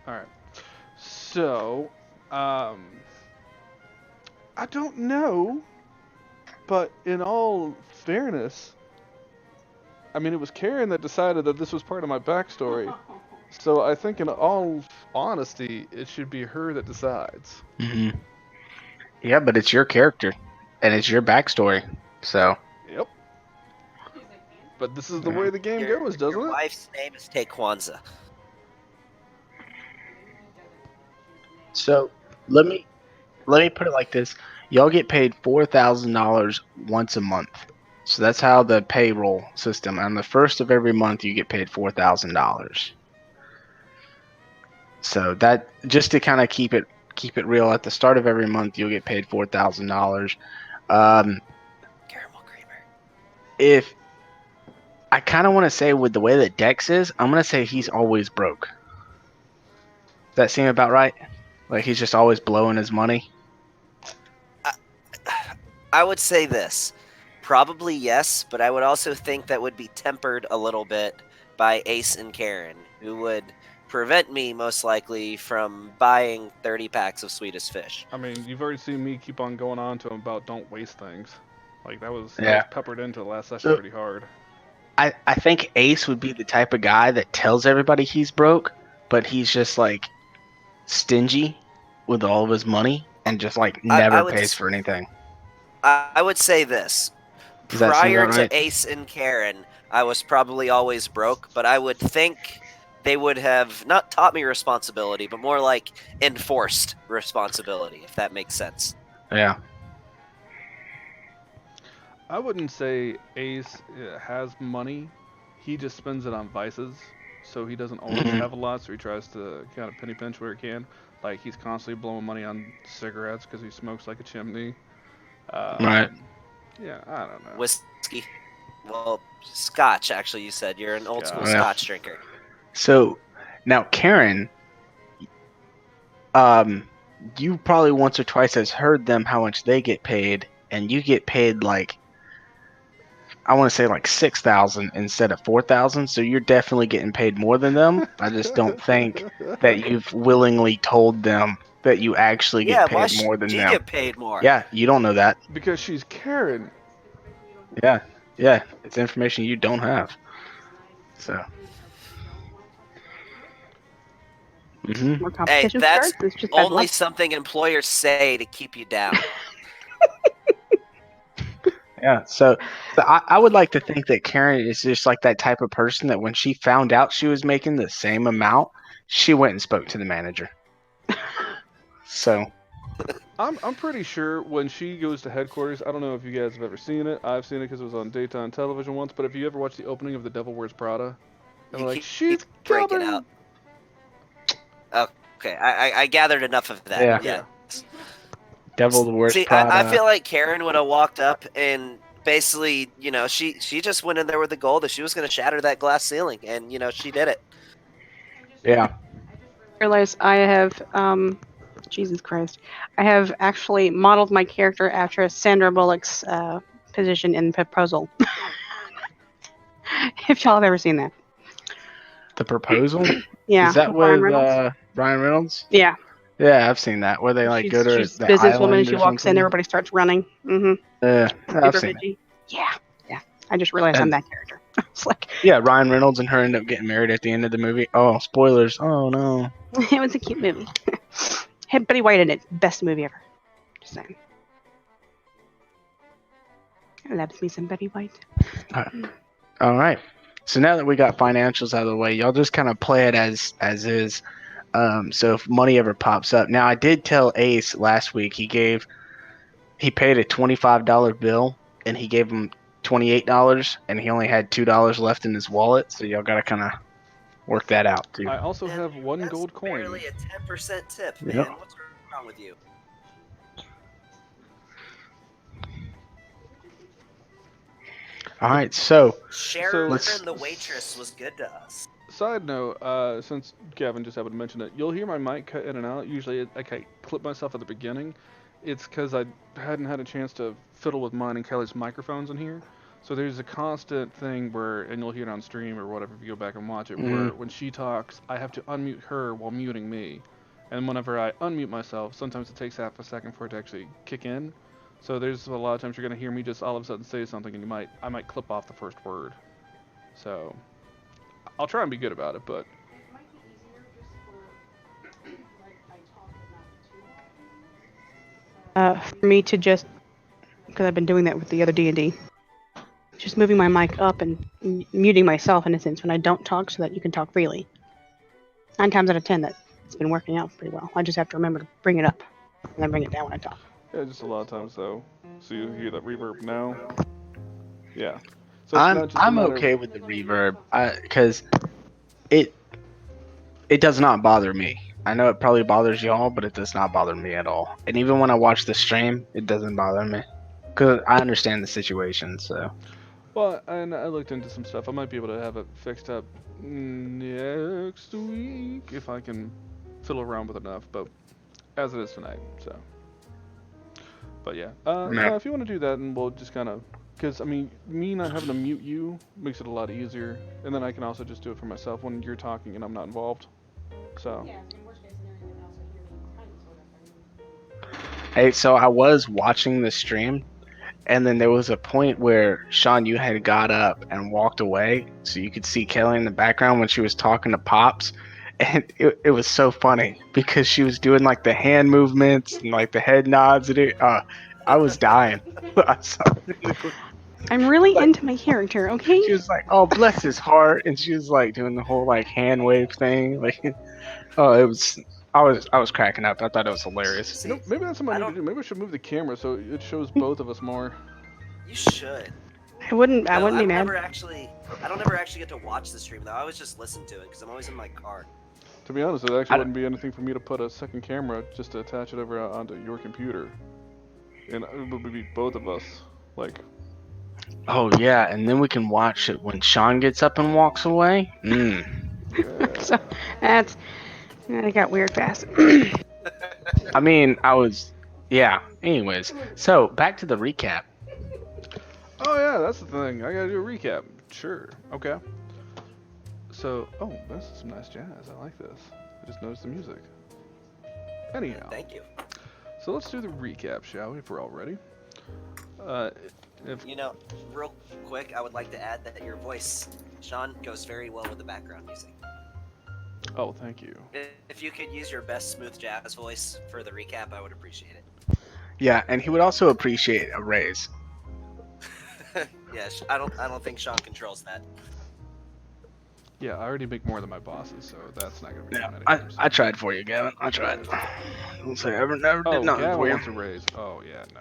All right. So, um, I don't know, but in all fairness, I mean, it was Karen that decided that this was part of my backstory. So I think, in all honesty, it should be her that decides. Hmm. Yeah, but it's your character, and it's your backstory. So, Yep. But this is the yeah. way the game Your goes, your doesn't it? wife's name is Taekwondo. So let me put it like this: y'all get paid $4,000 once a month. So that's how the payroll system. On the first of every month, you get paid $4,000. So that just to kind of keep it real. At the start of every month, you'll get paid $4,000. Um, Caramel creamer. if I kind of want to say with the way that Dex is, I'm gonna say he's always broke. Does that seem about right? Like he's just always blowing his money. I, I would say this. Probably yes, but I would also think that would be tempered a little bit by Ace and Karen, who would prevent me most likely from buying 30 packs of sweetest fish. I mean, you've already seen me keep on going on to him about don't waste things. Like that was Yeah. peppered into the last session So pretty hard. I think Ace would be the type of guy that tells everybody he's broke, but he's just like stingy with all of his money and just like I never would pays for anything. I would say this. Does that seem Prior about to right? Ace and Karen, I was probably always broke, but I would think they would have not taught me responsibility, but more like enforced responsibility, if that makes sense. Yeah. I wouldn't say Ace has money. He just spends it on vices. So he doesn't always Hmm. have a lot, so he tries to kind of penny pinch where he can. Like he's constantly blowing money on cigarettes because he smokes like a chimney. Right. Yeah, I don't know. Whiskey. Well, scotch, actually, you said. You're an old school Yeah. Scotch. scotch drinker. So now Karen, um, you probably once or twice has heard them how much they get paid, and you get paid like I want to say like 6,000 instead of 4,000. So you're definitely getting paid more than them. I just don't think that you've willingly told them that you actually get Yeah, why paid should more than she them. get paid more? Yeah, you don't know that. Because she's Karen. Yeah, yeah, it's information you don't have. So, More Hey, competition that's starts. It's just bad only luck. something employers say to keep you down. yeah, so I would like to think that Karen is just like that type of person that when she found out she was making the same amount, she went and spoke to the manager. So, I'm pretty sure when she goes to headquarters, I don't know if you guys have ever seen it. I've seen it because it was on daytime television once. But if you ever watch the opening of The Devil Wears Prada, and You they're like, keep she's breaking out. coming. Okay, I gathered enough of that. yeah, Yes. Yeah. Devil Wears See, I Prada. feel like Karen would have walked up and basically, she just went in there with the goal that she was going to shatter that glass ceiling, and she did it. Yeah. Realize I have, Jesus Christ, I have actually modeled my character after Sandra Bullock's position in Proposal. If y'all have ever seen that. The Proposal? Yeah, Is that with Ryan with Reynolds. Ryan Reynolds? Yeah, Yeah, I've seen that. Where they like go to she's a the businesswoman and island she or walks in, something. everybody starts running. I've Super seen it. bitchy. Yeah, yeah. I just realized I'm And that character. It's like yeah, Ryan Reynolds and her end up getting married at the end of the movie. Oh, spoilers. Oh no. it was a cute movie. Had Betty White in it. Best movie ever. Just saying. I love me some Betty White. All right. So now that we got financials out of the way, y'all just kind of play it as is. So if money ever pops up, now I did tell Ace last week he paid a $25 bill and he gave him $28 and he only had $2 left in his wallet. So y'all gotta kind of work that out too. I also And have one that's gold coin. barely a 10% tip, Yep. man. What's wrong with you? All right. So Sharon, So, let's. the waitress, was good to us. side note, since Gavin just happened to mention it, you'll hear my mic cut in and out. Usually, I clip myself at the beginning. It's because I hadn't had a chance to fiddle with mine and Kelly's microphones in here. So there's a constant thing where, and you'll hear it on stream or whatever if you go back and watch it, Mhm. where when she talks, I have to unmute her while muting me. And whenever I unmute myself, sometimes it takes half a second for it to actually kick in. So there's a lot of times you're gonna hear me just all of a sudden say something, and I might clip off the first word. So I'll try and be good about it, but It might be easier just for, like, I talk but not too often. For me to just, because I've been doing that with the other D&D, just moving my mic up and muting myself in a sense when I don't talk so that you can talk freely. 9 times out of 10, it's been working out pretty well. I just have to remember to bring it up and then bring it down when I talk. yeah, just a lot of times though. So you hear that reverb now? Yeah. So it's not just a I'm matter okay with the reverb, because it does not bother me. I know it probably bothers y'all, but it does not bother me at all. And even when I watch the stream, it doesn't bother me, because I understand the situation. So Well, and I looked into some stuff. I might be able to have it fixed up next week if I can fiddle around with enough. But as it is tonight, so. But yeah, no. no, if you want to do that, and we'll just kind of, because I mean, me not having to mute you makes it a lot easier, and then I can also just do it for myself when you're talking and I'm not involved. So. Yeah, in worst case scenario, you can also hear me kind of sort of. Hey, so I was watching the stream, and then there was a point where Sean, you had got up and walked away, so you could see Kelly in the background when she was talking to Pops, and it was so funny because she was doing like the hand movements and like the head nods and I was dying. I saw it. I'm really Like, into my character, okay? she was like, "Oh, bless his heart," and she was like doing the whole like hand wave thing. Like, oh, it was. I was cracking up. I thought it was hilarious. You know, See, maybe that's something I I need to don't. do. Maybe I should move the camera so it shows both of us more. You should. I wouldn't No, be mad. I don't ever actually get to watch the stream though. I always just listen to it because I'm always in my car. To be honest, it I actually don't- wouldn't be anything for me to put a second camera just to attach it over onto your computer. And it would be both of us. Like, Oh yeah, and then we can watch it when Sean gets up and walks away. yeah. So that got weird fast. I mean, yeah. Anyways, so back to the recap. Oh yeah, that's the thing. I gotta do a recap. Sure. Okay. So, oh, that's some nice jazz. I like this. I just noticed the music. Anyhow, Thank you. so let's do the recap, shall we? If we're all ready. If You know, real quick, I would like to add that your voice, Sean, goes very well with the background music. oh, thank you. If you could use your best smooth jazz voice for the recap, I would appreciate it. Yeah, and he would also appreciate a raise. Yeah, I don't think Sean controls that. Yeah, I already make more than my bosses, so that's not gonna be Yeah, fun I anytime soon. I tried for you, Gavin. I tried. Don't say ever never Oh, did nothing Gavin for you. wants a raise. Oh yeah, no.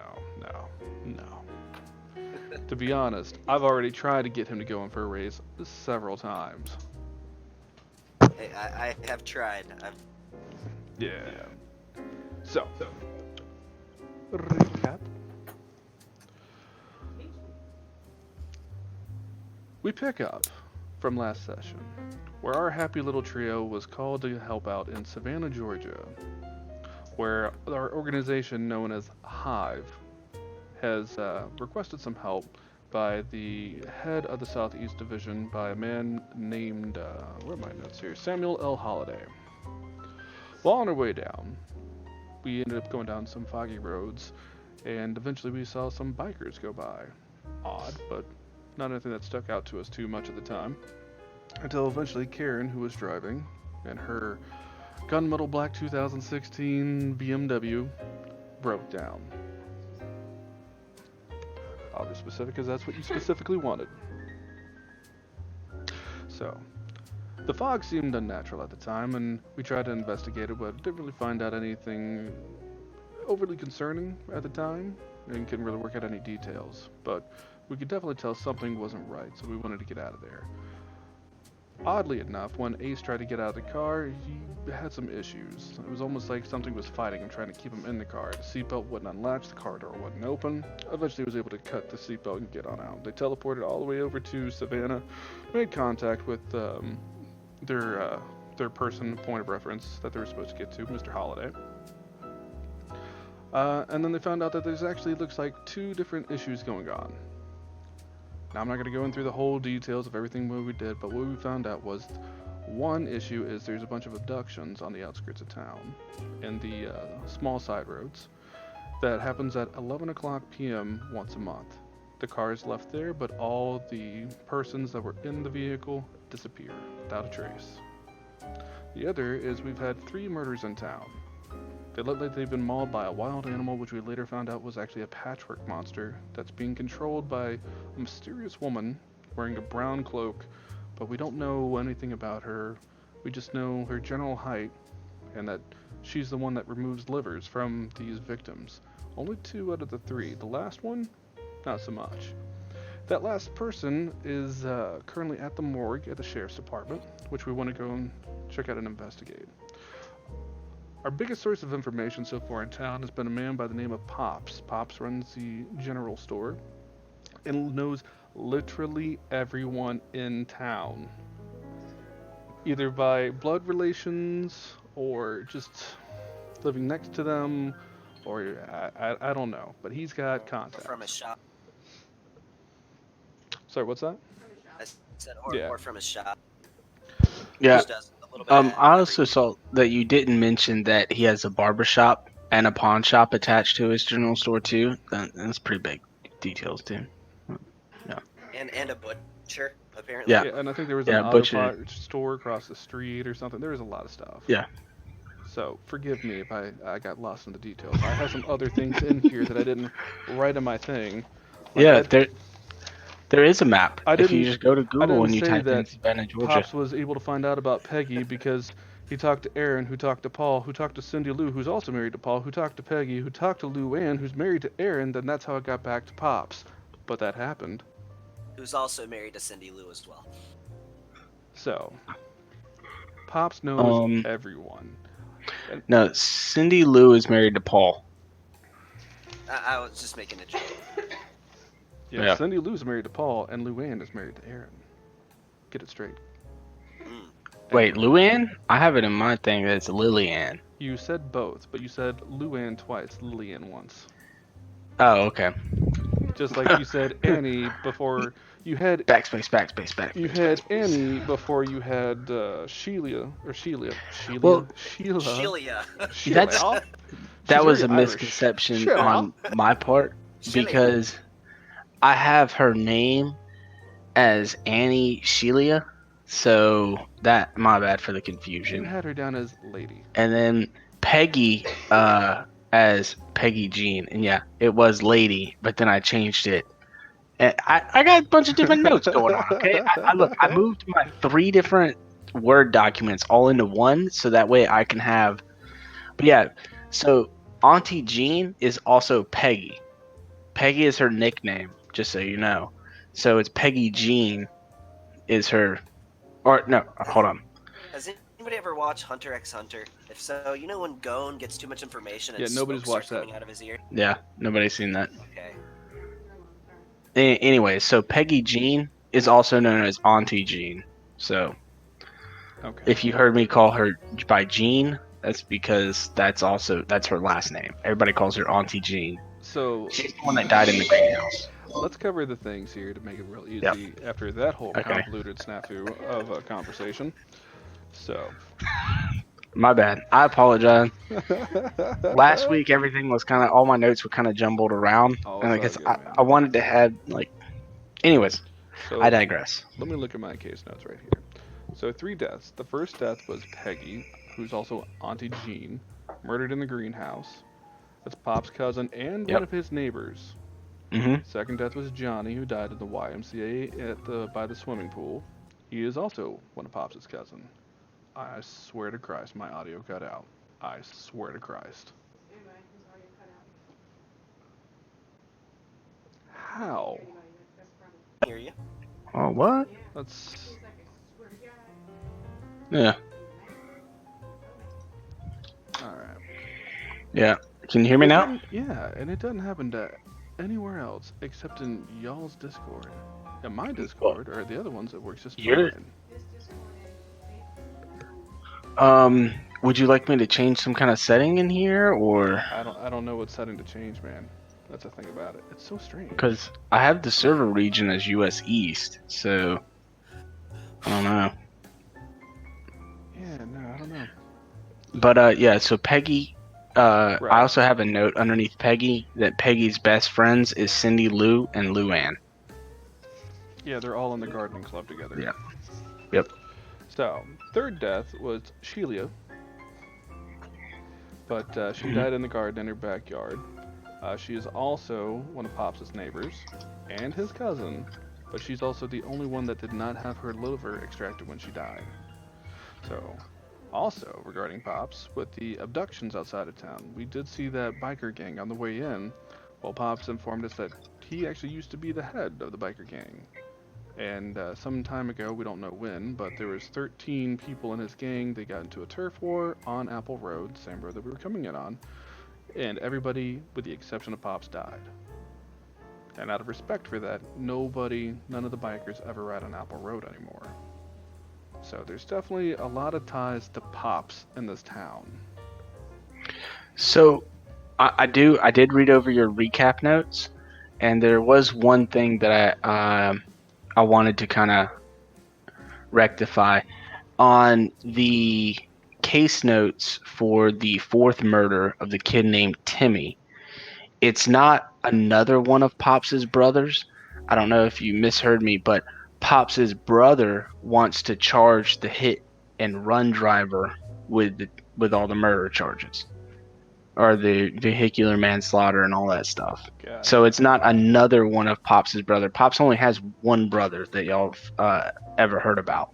To be honest, I've already tried to get him to go in for a raise several times. Hey, I have tried. Yeah. So, recap. We pick up from last session, where our happy little trio was called to help out in Savannah, Georgia, where our organization known as Hive has requested some help by the head of the Southeast Division by a man named, where are my notes here? Samuel L. Holliday. While on our way down, we ended up going down some foggy roads, and eventually we saw some bikers go by. Odd, but not anything that stuck out to us too much at the time. Until eventually Karen, who was driving, and her gunmetal black 2016 BMW broke down. I'll be specific because that's what you specifically wanted. So, the fog seemed unnatural at the time, and we tried to investigate it, but didn't really find out anything overly concerning at the time, and couldn't really work out any details. But we could definitely tell something wasn't right, so we wanted to get out of there. Oddly enough, when Ace tried to get out of the car, he had some issues. It was almost like something was fighting him, trying to keep him in the car. The seatbelt wouldn't unlatch, the car door wouldn't open. Eventually, he was able to cut the seatbelt and get on out. They teleported all the way over to Savannah, made contact with their person, point of reference that they were supposed to get to, Mr. Holliday. And then they found out that there's actually looks like 2 different issues going on. Now, I'm not going to go into the whole details of everything we did, but what we found out was one issue is there's a bunch of abductions on the outskirts of town in the small side roads that happens at 11 o'clock p.m. once a month. The car is left there, but all the persons that were in the vehicle disappear without a trace. The other is we've had 3 murders in town. They look like they've been mauled by a wild animal, which we later found out was actually a patchwork monster that's being controlled by a mysterious woman wearing a brown cloak, but we don't know anything about her. We just know her general height and that she's the one that removes livers from these victims. Only 2 out of the 3. The last one, not so much. That last person is currently at the morgue at the sheriff's department, which we want to go and check out and investigate. Our biggest source of information so far in town has been a man by the name of Pops. Pops runs the general store and knows literally everyone in town, either by blood relations or just living next to them, or I don't know, but he's got contacts. From a shop. Sorry, what's that? I said, Yeah. or from a shop. Yeah. Which does a little bit of I also everything. saw that you didn't mention that he has a barber shop and a pawn shop attached to his general store too. That's pretty big details too. And a butcher, apparently. Yeah. Yeah, and I think there was Yeah, an auto butcher. parts store across the street or something. There was a lot of stuff. Yeah. So forgive me if I got lost in the details. I have some other things in here that I didn't write in my thing. Like Yeah, there is a map. I If you didn't- just go to I Google didn't and you say type in that Savannah, Georgia. Pops was able to find out about Peggy because he talked to Aaron, who talked to Paul, who talked to Cindy Lou, who's also married to Paul, who talked to Peggy, who talked to Lou Ann, who's married to Aaron. Then that's how it got back to Pops. But that happened. Who's also married to Cindy Lou as well. So Pops knows Um, everyone. No, Cindy Lou is married to Paul. I was just making a joke. Yeah, Cindy Lou's married to Paul, and Lou Ann is married to Aaron. Get it straight. Mm. Wait, Luann? I have it in my thing that it's Lillian. You said both, but you said Lou Ann twice, Lillian once. Oh, okay. Just like you said Annie before you had. Backspace. You had Annie before you had Sheila. Well, Sheila. Sheila. That was very a Irish. misconception Sheila. on my part Sheila. because I have her name as Annie Sheila, so that my bad for the You confusion. had her down as Lady. And then Peggy as Peggy Jean, and yeah, it was Lady, but then I changed it. And I got a bunch of different notes going on. Okay, I moved my 3 different Word documents all into one, so that way I can have. But yeah, so Auntie Jean is also Peggy. Peggy is her nickname, just so you know. So it's Peggy Jean is her. Or no, hold on. Has anybody ever watched Hunter x Hunter? If so, you know when Gon gets too much information and Yeah, nobody's smoke watched starts that. coming out of his ear? Yeah, nobody's seen that. Okay. Anyway, so Peggy Jean is also known as Auntie Jean. So Okay. if you heard me call her by Jean, that's because that's her last name. Everybody calls her Auntie Jean. So She's the one that died in the greenhouse. let's cover the things here to make it real easy Yep. after that whole Okay. convoluted snafu of a conversation. So. My bad. I apologize. Last week, everything was kind of, all my notes were kind of jumbled around. Oh, And I it's guess all good, man. I wanted to have, anyways, So, I digress. let me look at my case notes right here. So 3 deaths. The first death was Peggy, who's also Auntie Jean, murdered in the greenhouse. That's Pop's cousin and Yep. one of his neighbors. Mm-hmm. Second death was Johnny, who died in the YMCA by the swimming pool. He is also one of Pop's cousin. I swear to Christ, my audio cut out. I swear to Christ. How? Hear you. Oh, what? That's Yeah. all right. Yeah. Can you hear me now? Yeah, and it doesn't happen to anywhere else except in y'all's Discord. And my Discord or the other ones that works just You're- fine. Would you like me to change some kind of setting in here, or? I don't know what setting to change, man. That's the thing about it. It's so strange. Because I have the server region as US East, so I don't know. Yeah, no, I don't know. But yeah, so Peggy. I Right. also have a note underneath Peggy that Peggy's best friends is Cindy Lou and Luann. Yeah, they're all in the gardening club together. Yeah. Yep. So, third death was Sheila, but she Mhm. died in the garden in her backyard. She is also one of Pops' neighbors and his cousin, but she's also the only one that did not have her liver extracted when she died. So, also regarding Pops, with the abductions outside of town, we did see that biker gang on the way in, while Pops informed us that he actually used to be the head of the biker gang. And some time ago, we don't know when, but there was 13 people in his gang. They got into a turf war on Apple Road, same road that we were coming in on, and everybody, with the exception of Pops, died. And out of respect for that, none of the bikers ever ride on Apple Road anymore. So there's definitely a lot of ties to Pops in this town. So I did read over your recap notes, and there was one thing that I wanted to kind of rectify on the case notes for the fourth murder of the kid named Timmy. It's not another one of Pops's brothers. I don't know if you misheard me, but Pops's brother wants to charge the hit and run driver with all the murder charges or the vehicular manslaughter and all that stuff. So Gotcha. it's not another one of Pops's brother. Pops only has one brother that y'all ever heard about.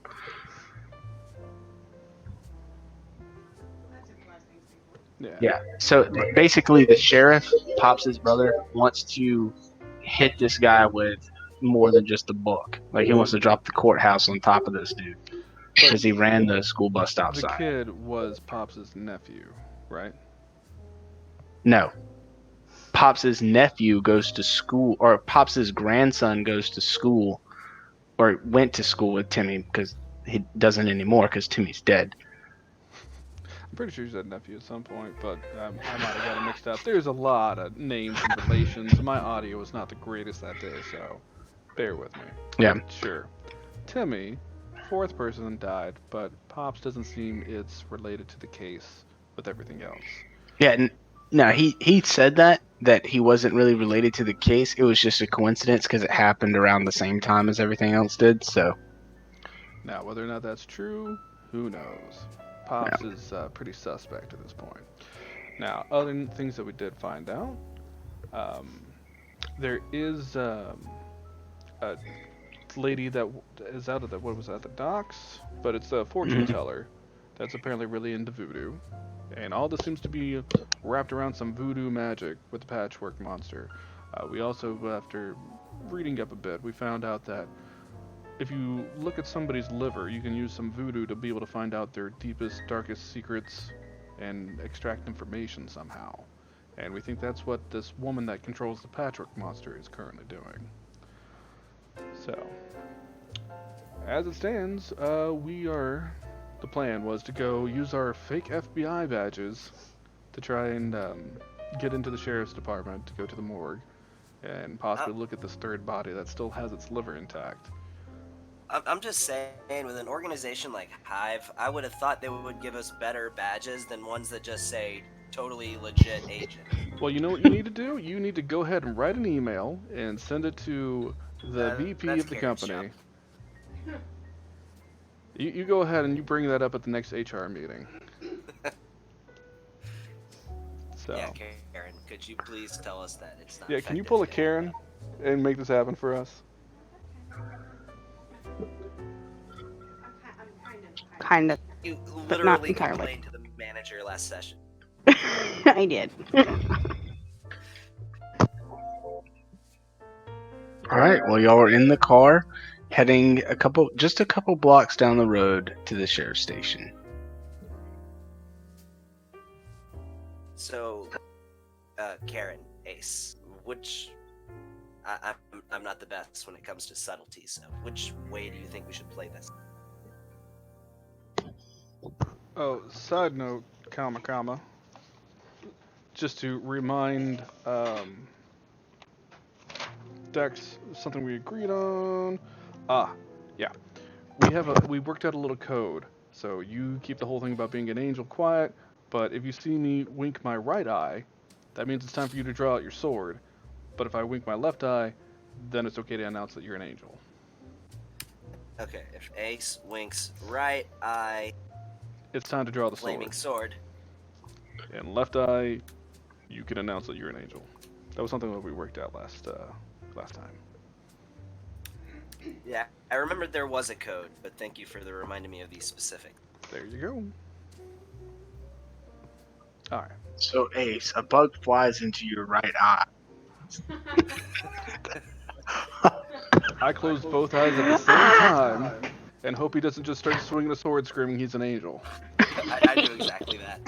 Yeah. Yeah. So basically, the sheriff, Pops' brother, wants to hit this guy with more than just a book. Like he wants to drop the courthouse on top of this dude because he ran the school bus stop The sign. kid was Pops' nephew, right? No. Pops' nephew goes to school, or Pops' grandson goes to school, or went to school with Timmy because he doesn't anymore because Timmy's dead. I'm pretty sure he said nephew at some point, but I might have got it mixed up. There's a lot of names and relations. My audio was not the greatest that day, so bear with me. Yeah. But sure. Timmy, fourth person died, but Pops doesn't seem it's related to the case with everything else. Yeah. No, he said that he wasn't really related to the case. It was just a coincidence because it happened around the same time as everything else did. So Now, whether or not that's true, who knows? Pops is pretty suspect at this point. Now, other things that we did find out, um, there is a lady that is out of the what was that, the docks, but it's a fortune Mhm. teller that's apparently really into voodoo, and all this seems to be wrapped around some voodoo magic with the patchwork monster. We also, after reading up a bit, we found out that if you look at somebody's liver, you can use some voodoo to be able to find out their deepest, darkest secrets and extract information somehow. And we think that's what this woman that controls the patchwork monster is currently doing. So, as it stands, the plan was to go use our fake FBI badges to try and get into the sheriff's department to go to the morgue and possibly look at this third body that still has its liver intact. I'm just saying, with an organization like Hive, I would have thought they would give us better badges than ones that just say totally legit agent. Well, you know what you need to do? You need to go ahead and write an email and send it to the VP That's of the Karen's job. company. You go ahead and you bring that up at the next HR meeting. So, Yeah, Karen, could you please tell us that it's not yeah, can you effective pull a yet? Karen and make this happen for us? Kind of, You but not literally entirely. complained to the manager last session. I did. All right. Well, y'all are in the car, heading just a couple blocks down the road to the sheriff's station. So, Karen, Ace, I'm not the best when it comes to subtlety. So, which way do you think we should play this? Oh, side note, comma, just to remind Dex, something we agreed on. Yeah. We worked out a little code. So you keep the whole thing about being an angel quiet, but if you see me wink my right eye, that means it's time for you to draw out your sword. But if I wink my left eye, then it's okay to announce that you're an angel. Okay, if Ace winks right eye, It's time to draw the flaming sword. sword. And left eye, you can announce that you're an angel. That was something that we worked out last time. Yeah, I remembered there was a code, but thank you for reminding me of these specifics. There you go. All right. So Ace, a bug flies into your right eye. I close both eyes at the same time and hope he doesn't just start swinging a sword screaming he's an angel. I do exactly that.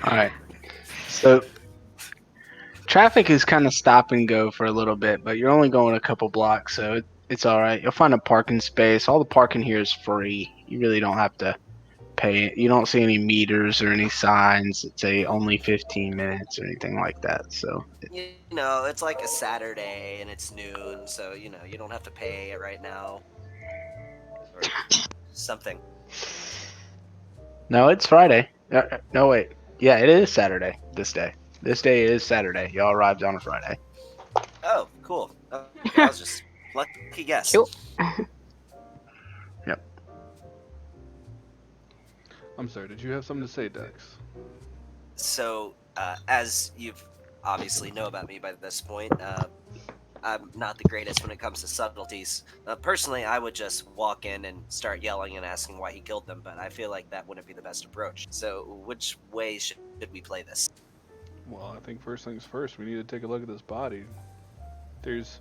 All right. So traffic is kind of stop and go for a little bit, but you're only going a couple blocks, so it's all right. You'll find a parking space. All the parking here is free. You really don't have to pay. You don't see any meters or any signs that say only 15 minutes or anything like that. So You know, it's like a Saturday and it's noon, so you know you don't have to pay it right now. Or something. no, it's Friday. No, wait. Yeah, it is Saturday. This day. This day is Saturday. Y'all arrived on a Friday. Oh, cool. Okay, I was just lucky guess. Cool. Yep. I'm sorry, did you have something to say, Dex? So, as you've obviously know about me by this point, I'm not the greatest when it comes to subtleties. Personally, I would just walk in and start yelling and asking why he killed them, but I feel like that wouldn't be the best approach. So, which way should we play this? Well, I think first things first, we need to take a look at this body. There's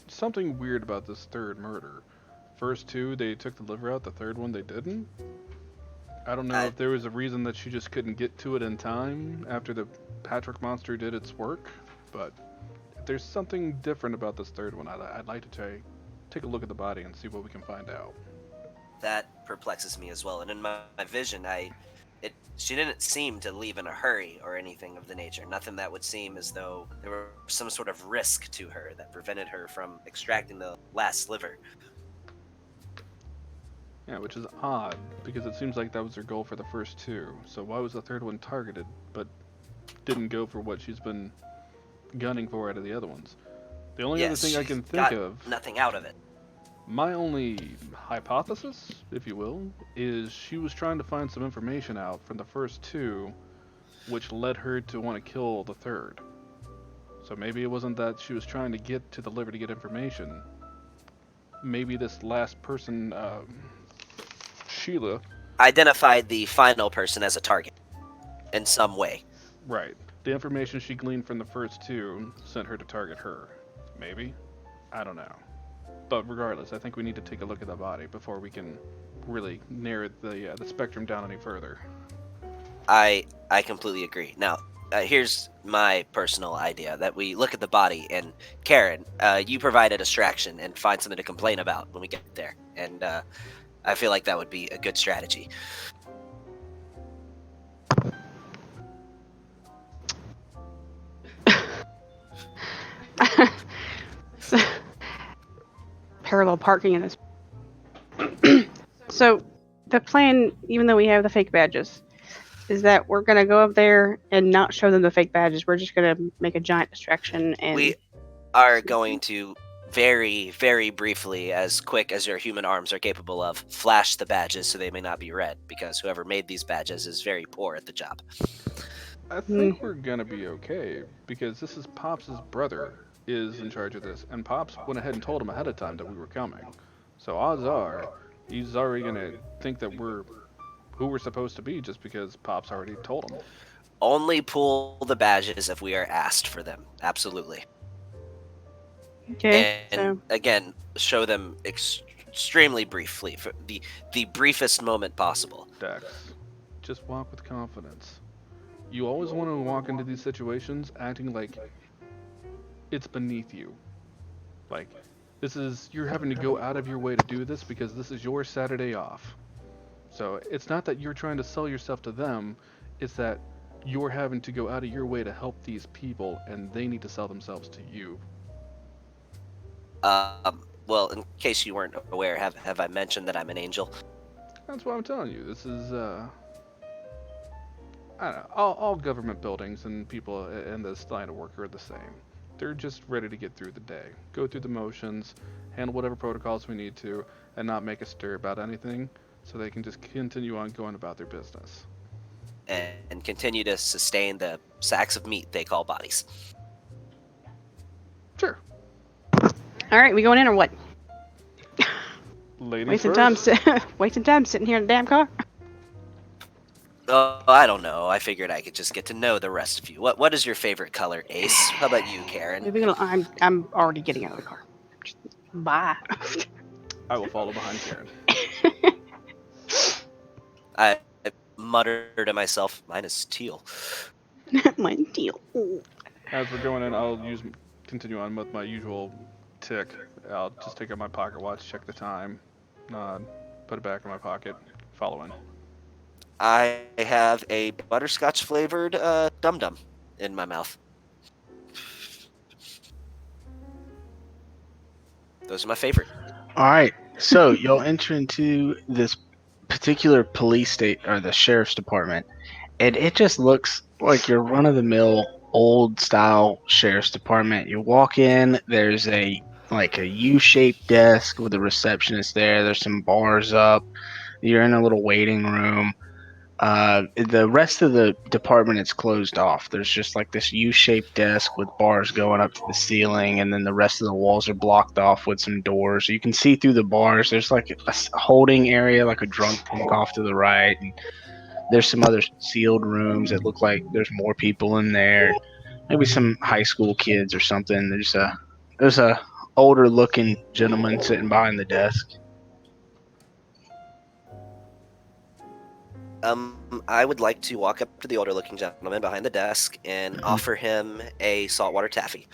something weird about this third murder. First two, they took the liver out, the third one, they didn't. I don't know if there was a reason that she just couldn't get to it in time after the Patrick monster did its work, but if there's something different about this third one, I'd like to take a look at the body and see what we can find out. That perplexes me as well. And in my vision, she didn't seem to leave in a hurry or anything of the nature. Nothing that would seem as though there were some sort of risk to her that prevented her from extracting the last sliver. Yeah, which is odd, because it seems like that was her goal for the first two. So why was the third one targeted, but didn't go for what she's been gunning for out of the other ones? The only other thing I can think of, nothing out of it. my only hypothesis, if you will, is she was trying to find some information out from the first two, which led her to want to kill the third. So maybe it wasn't that she was trying to get to the liver to get information. Maybe this last person, Sheila, Identified the final person as a target in some way. right. The information she gleaned from the first two sent her to target her. Maybe? I don't know. But regardless, I think we need to take a look at the body before we can really narrow the spectrum down any further. I completely agree. Now, here's my personal idea that we look at the body, and Karen, you provide a distraction and find something to complain about when we get there. And I feel like that would be a good strategy. Parallel parking in this. So, the plan, even though we have the fake badges, is that we're gonna go up there and not show them the fake badges. We're just gonna make a giant distraction, and We are going to very, very briefly, as quick as your human arms are capable of, flash the badges so they may not be read, because whoever made these badges is very poor at the job. I think we're gonna be okay, because this is Pops' brother is in charge of this, and Pops went ahead and told him ahead of time that we were coming. So odds are, he's already gonna think that we're who we're supposed to be just because Pops already told him. Only pull the badges if we are asked for them. Absolutely. okay. And So again, show them extremely briefly, for the briefest moment possible. Dex, just walk with confidence. You always want to walk into these situations acting like it's beneath you. Like, you're having to go out of your way to do this because this is your Saturday off. So it's not that you're trying to sell yourself to them, it's that you're having to go out of your way to help these people and they need to sell themselves to you. Well, in case you weren't aware, have I mentioned that I'm an angel? That's what I'm telling you. This is, I don't know. All government buildings and people in this line of work are the same. They're just ready to get through the day, go through the motions, handle whatever protocols we need to, and not make a stir about anything, so they can just continue on going about their business. And continue to sustain the sacks of meat they call bodies. Sure. All right, we going in or what? Ladies Wasting first. wasting time sitting here in the damn car. Oh, I don't know. I figured I could just get to know the rest of you. What is your favorite color, Ace? How about you, Karen? I'm already getting out of the car. Just, bye. I will follow behind Karen. I mutter to myself, mine is teal. My deal. Ooh. As we're going in, I'll continue on with my usual tick. I'll just take out my pocket watch, check the time, nod, put it back in my pocket, follow in. I have a butterscotch flavored Dum Dum in my mouth. Those are my favorite. All right. So you'll enter into this particular police state or the sheriff's department, and it just looks like your run-of-the-mill old style sheriff's department. You walk in, there's a U-shaped desk with a receptionist there. There's some bars up. You're in a little waiting room. The rest of the department is closed off. There's just like this U-shaped desk with bars going up to the ceiling, and then the rest of the walls are blocked off with some doors. You can see through the bars. There's like a holding area, like a drunk tank off to the right, and there's some other sealed rooms that look like there's more people in there. Maybe some high school kids or something. There's a older looking gentleman sitting behind the desk. I would like to walk up to the older looking gentleman behind the desk and offer him a saltwater taffy.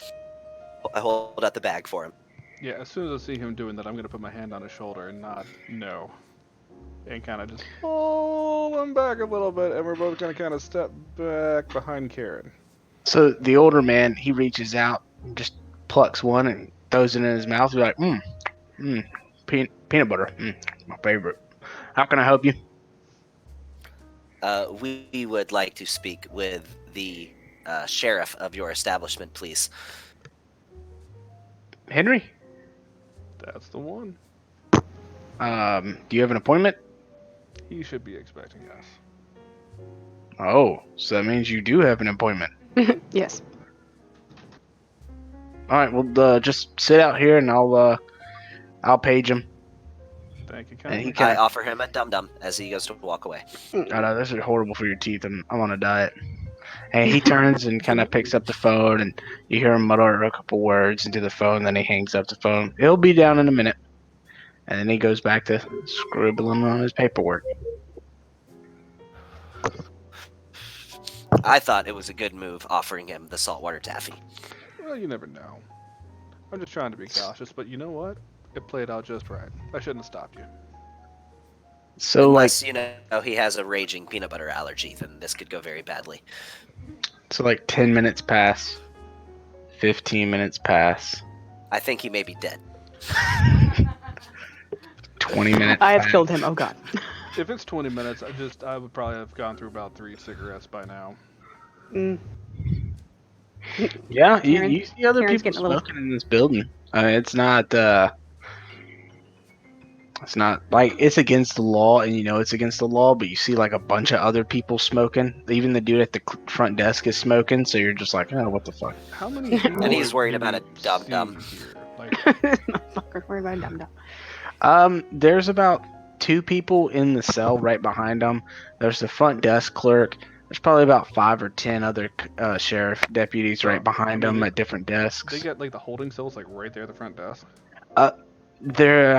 I hold out the bag for him. Yeah, as soon as I see him doing that, I'm going to put my hand on his shoulder and nod no. And kind of just pull him back a little bit, and we're both going to kind of step back behind Karen. So the older man, he reaches out and just plucks one and throws it in his mouth. He's like, peanut butter, my favorite. How can I help you? We would like to speak with the sheriff of your establishment, please. Henry? That's the one. Do you have an appointment? He should be expecting us. Oh, so that means you do have an appointment. Yes. All right, well, just sit out here and I'll page him. Thank you, And he Karen. I offer him a Dum Dum as he goes to walk away. I know this is horrible for your teeth. I'm on a diet. And he turns and kind of picks up the phone, and you hear him mutter a couple words into the phone. Then he hangs up the phone. He'll be down in a minute. And then he goes back to scribbling on his paperwork. I thought it was a good move offering him the saltwater taffy. Well, you never know. I'm just trying to be cautious, but you know what? It played out just right. I shouldn't have stopped you. So, Unless, he has a raging peanut butter allergy, then this could go very badly. 10 minutes pass. 15 minutes pass. I think he may be dead. 20 minutes I have pass. killed him. Oh god. If it's 20 minutes, I would probably have gone through about 3 cigarettes by now. Mm. Yeah, Karen- you see other Karen's people getting a little- smoking in this building. It's not like it's against the law, and it's against the law, but you see like a bunch of other people smoking. Even the dude at the front desk is smoking, so you're just like, oh, what the fuck? How many people And he's are worried you about a dum-dum. seeing here? Like, Motherfucker, where's my dum dum? There's about 2 people in the cell right behind them. There's the front desk clerk. There's probably about 5 or 10 other sheriff deputies right behind them at different desks. they got like the holding cells like right there at the front desk. They're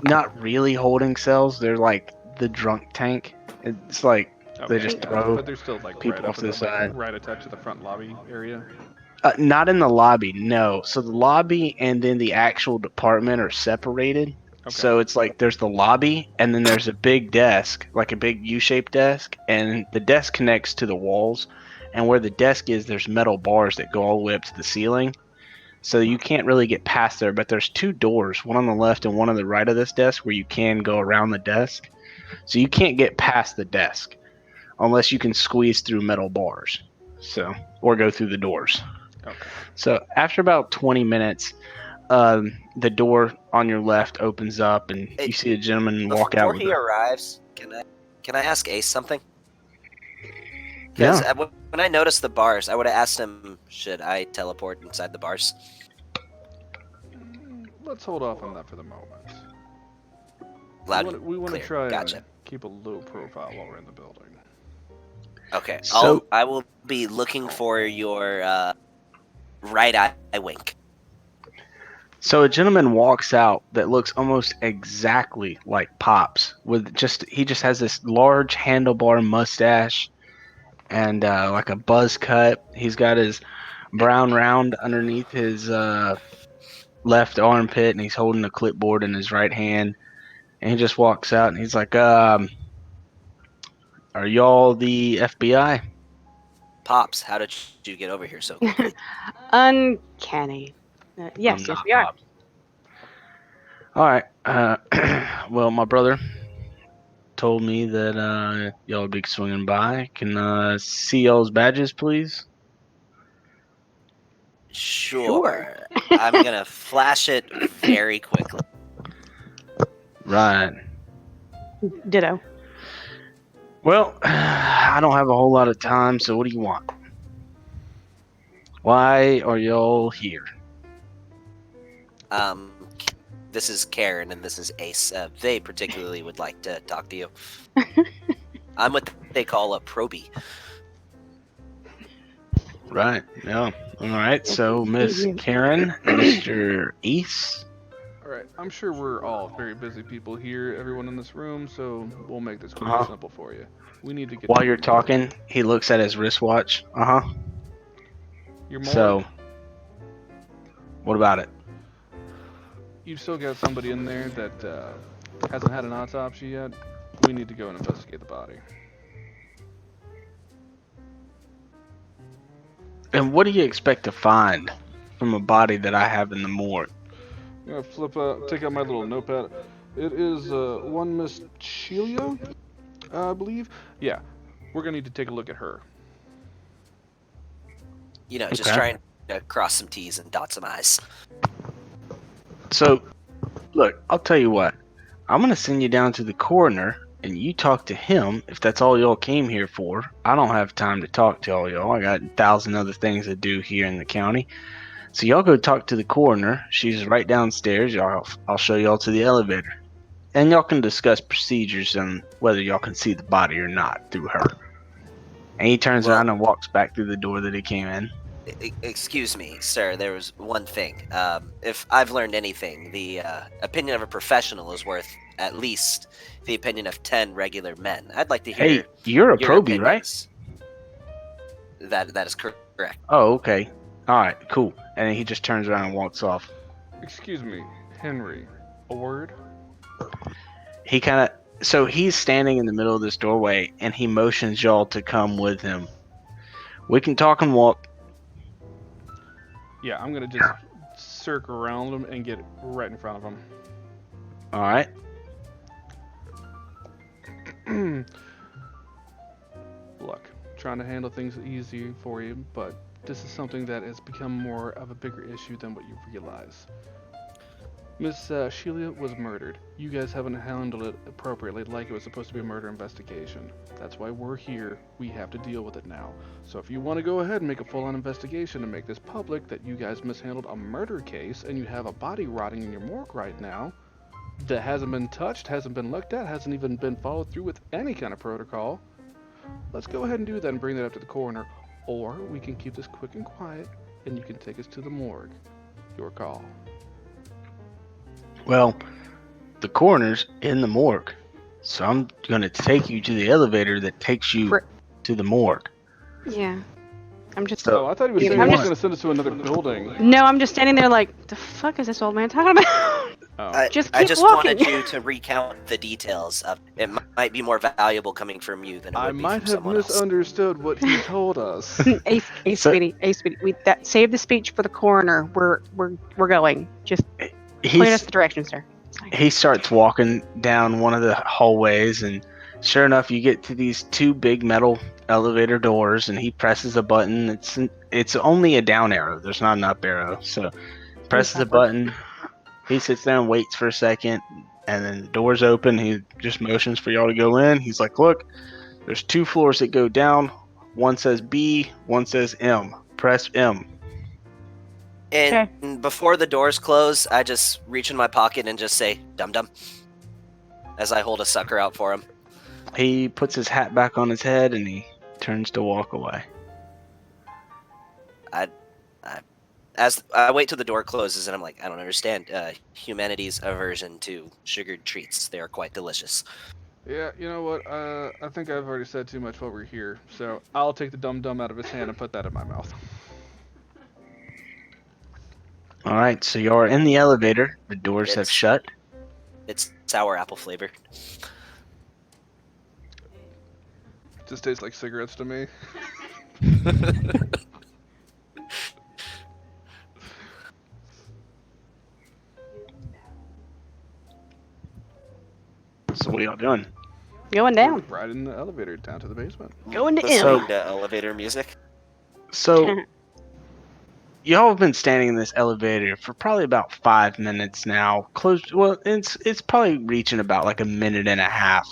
not really holding cells. They're like the drunk tank. It's like they just throw But they're still like people right off up to the side. right attached to the front lobby area. Not in the lobby, no. So the lobby and then the actual department are separated. Okay. So it's like there's the lobby, and then there's a big desk, like a big U-shaped desk, and the desk connects to the walls. And where the desk is, there's metal bars that go all the way up to the ceiling. so you can't really get past there. But there's 2 doors, one on the left and one on the right of this desk, where you can go around the desk. So you can't get past the desk unless you can squeeze through metal bars, so or go through the doors. Okay. So after about 20 minutes, the door on your left opens up, and you see a gentleman walk out Before with he arrives, can I ask Ace something? Because Yeah. when I noticed the bars, I would have asked him, should I teleport inside the bars? Let's hold off on that for the moment. Loud, We want to clear. try Gotcha. and keep a low profile while we're in the building. Okay, So- I will be looking for your right eye wink. So a gentleman walks out that looks almost exactly like Pops. He just has this large handlebar mustache and like a buzz cut. He's got his brown round underneath his left armpit, and he's holding a clipboard in his right hand. And he just walks out, and he's like, "Are y'all the FBI?" Pops, how did you get over here so quickly? Uncanny. Yes, I'm yes, not we are. Pops. All right. Well, my brother told me that y'all would be swinging by. Can see y'all's badges, please? Sure. I'm gonna flash it very quickly. Right. Ditto. Well, I don't have a whole lot of time, so what do you want? Why are y'all here? This is Karen and this is Ace. They particularly would like to talk to you. I'm what they call a probie. Right. Yeah. All right. Yes, So, Miss you. Karen, Mr. Ace. All right. I'm sure we're all very busy people here, everyone in this room, so we'll make this quick Uh-huh. and simple for you. We need to get While to you're the morgue. talking, he looks at his wristwatch. Your morgue. So, what about it? You've still got somebody in there that hasn't had an autopsy yet. We need to go and investigate the body. And what do you expect to find from a body that I have in the morgue? I'm gonna take out my little notepad. It is one Miss Shelia, I believe. Yeah, we're gonna need to take a look at her. You know, just Okay. trying to cross some T's and dot some I's. So, look, I'll tell you what. I'm going to send you down to the coroner, and you talk to him if that's all y'all came here for. I don't have time to talk to all y'all. I got 1,000 other things to do here in the county. So y'all go talk to the coroner. She's right downstairs. I'll show y'all to the elevator. And y'all can discuss procedures and whether y'all can see the body or not through her. And he turns around and walks back through the door that he came in. Excuse me, sir. There was one thing. If I've learned anything, the opinion of a professional is worth at least the opinion of 10 regular men. I'd like to hear. Hey, you're a your probie, right? opinions. That is correct. Oh, okay. All right, cool. And then he just turns around and walks off. Excuse me, Henry. A word? He kind of, so he's standing in the middle of this doorway, and he motions y'all to come with him. We can talk and walk. Yeah, I'm gonna just circle around him and get right in front of him. All right. Look, trying to handle things easy for you, but this is something that has become more of a bigger issue than what you realize. Miss Shelia was murdered. You guys haven't handled it appropriately like it was supposed to be a murder investigation. That's why we're here. We have to deal with it now. So if you want to go ahead and make a full-on investigation and make this public that you guys mishandled a murder case and you have a body rotting in your morgue right now that hasn't been touched, hasn't been looked at, hasn't even been followed through with any kind of protocol, let's go ahead and do that and bring that up to the coroner. Or we can keep this quick and quiet and you can take us to the morgue. Your call. Well, the coroner's in the morgue, so I'm going to take you to the elevator that takes you to the morgue. Yeah. I'm just. So, Oh, I thought he was if saying you he was want- going to send us to another building. No, I'm just standing there like, the fuck is this old man talking about? Oh. Just I keep just walking. wanted you to recount the details of it. Might be more valuable coming from you than it I would be might from have someone else. misunderstood what he told us. Ace, So- sweetie, we that save the speech for the coroner. We're going. Just point us He's the direction, sir. It's fine. he starts walking down one of the hallways, and sure enough, you get to these two big metal elevator doors, and he presses a button. It's only a down arrow. There's not an up arrow. So presses a button. He sits there and waits for a second, and then the doors open. He just motions for y'all to go in. He's like, "Look, there's 2 floors that go down. One says B, one says M. Press M." And before the doors close, I just reach in my pocket and just say, "Dum dum," as I hold a sucker out for him. He puts his hat back on his head, and he turns to walk away. As I wait till the door closes, and I'm like, I don't understand humanity's aversion to sugared treats. They are quite delicious. Yeah, you know what? I think I've already said too much while we're here, so I'll take the dum-dum out of his hand and put that in my mouth. All right, so you're in the elevator. The doors have It's- shut. It's sour apple flavor. Just tastes like cigarettes to me. So what are y'all doing? Going down. Riding the elevator down to the basement. Going to Listening M. to elevator music. So y'all have been standing in this elevator for probably about 5 minutes now. Well, it's probably reaching about like a minute and a half.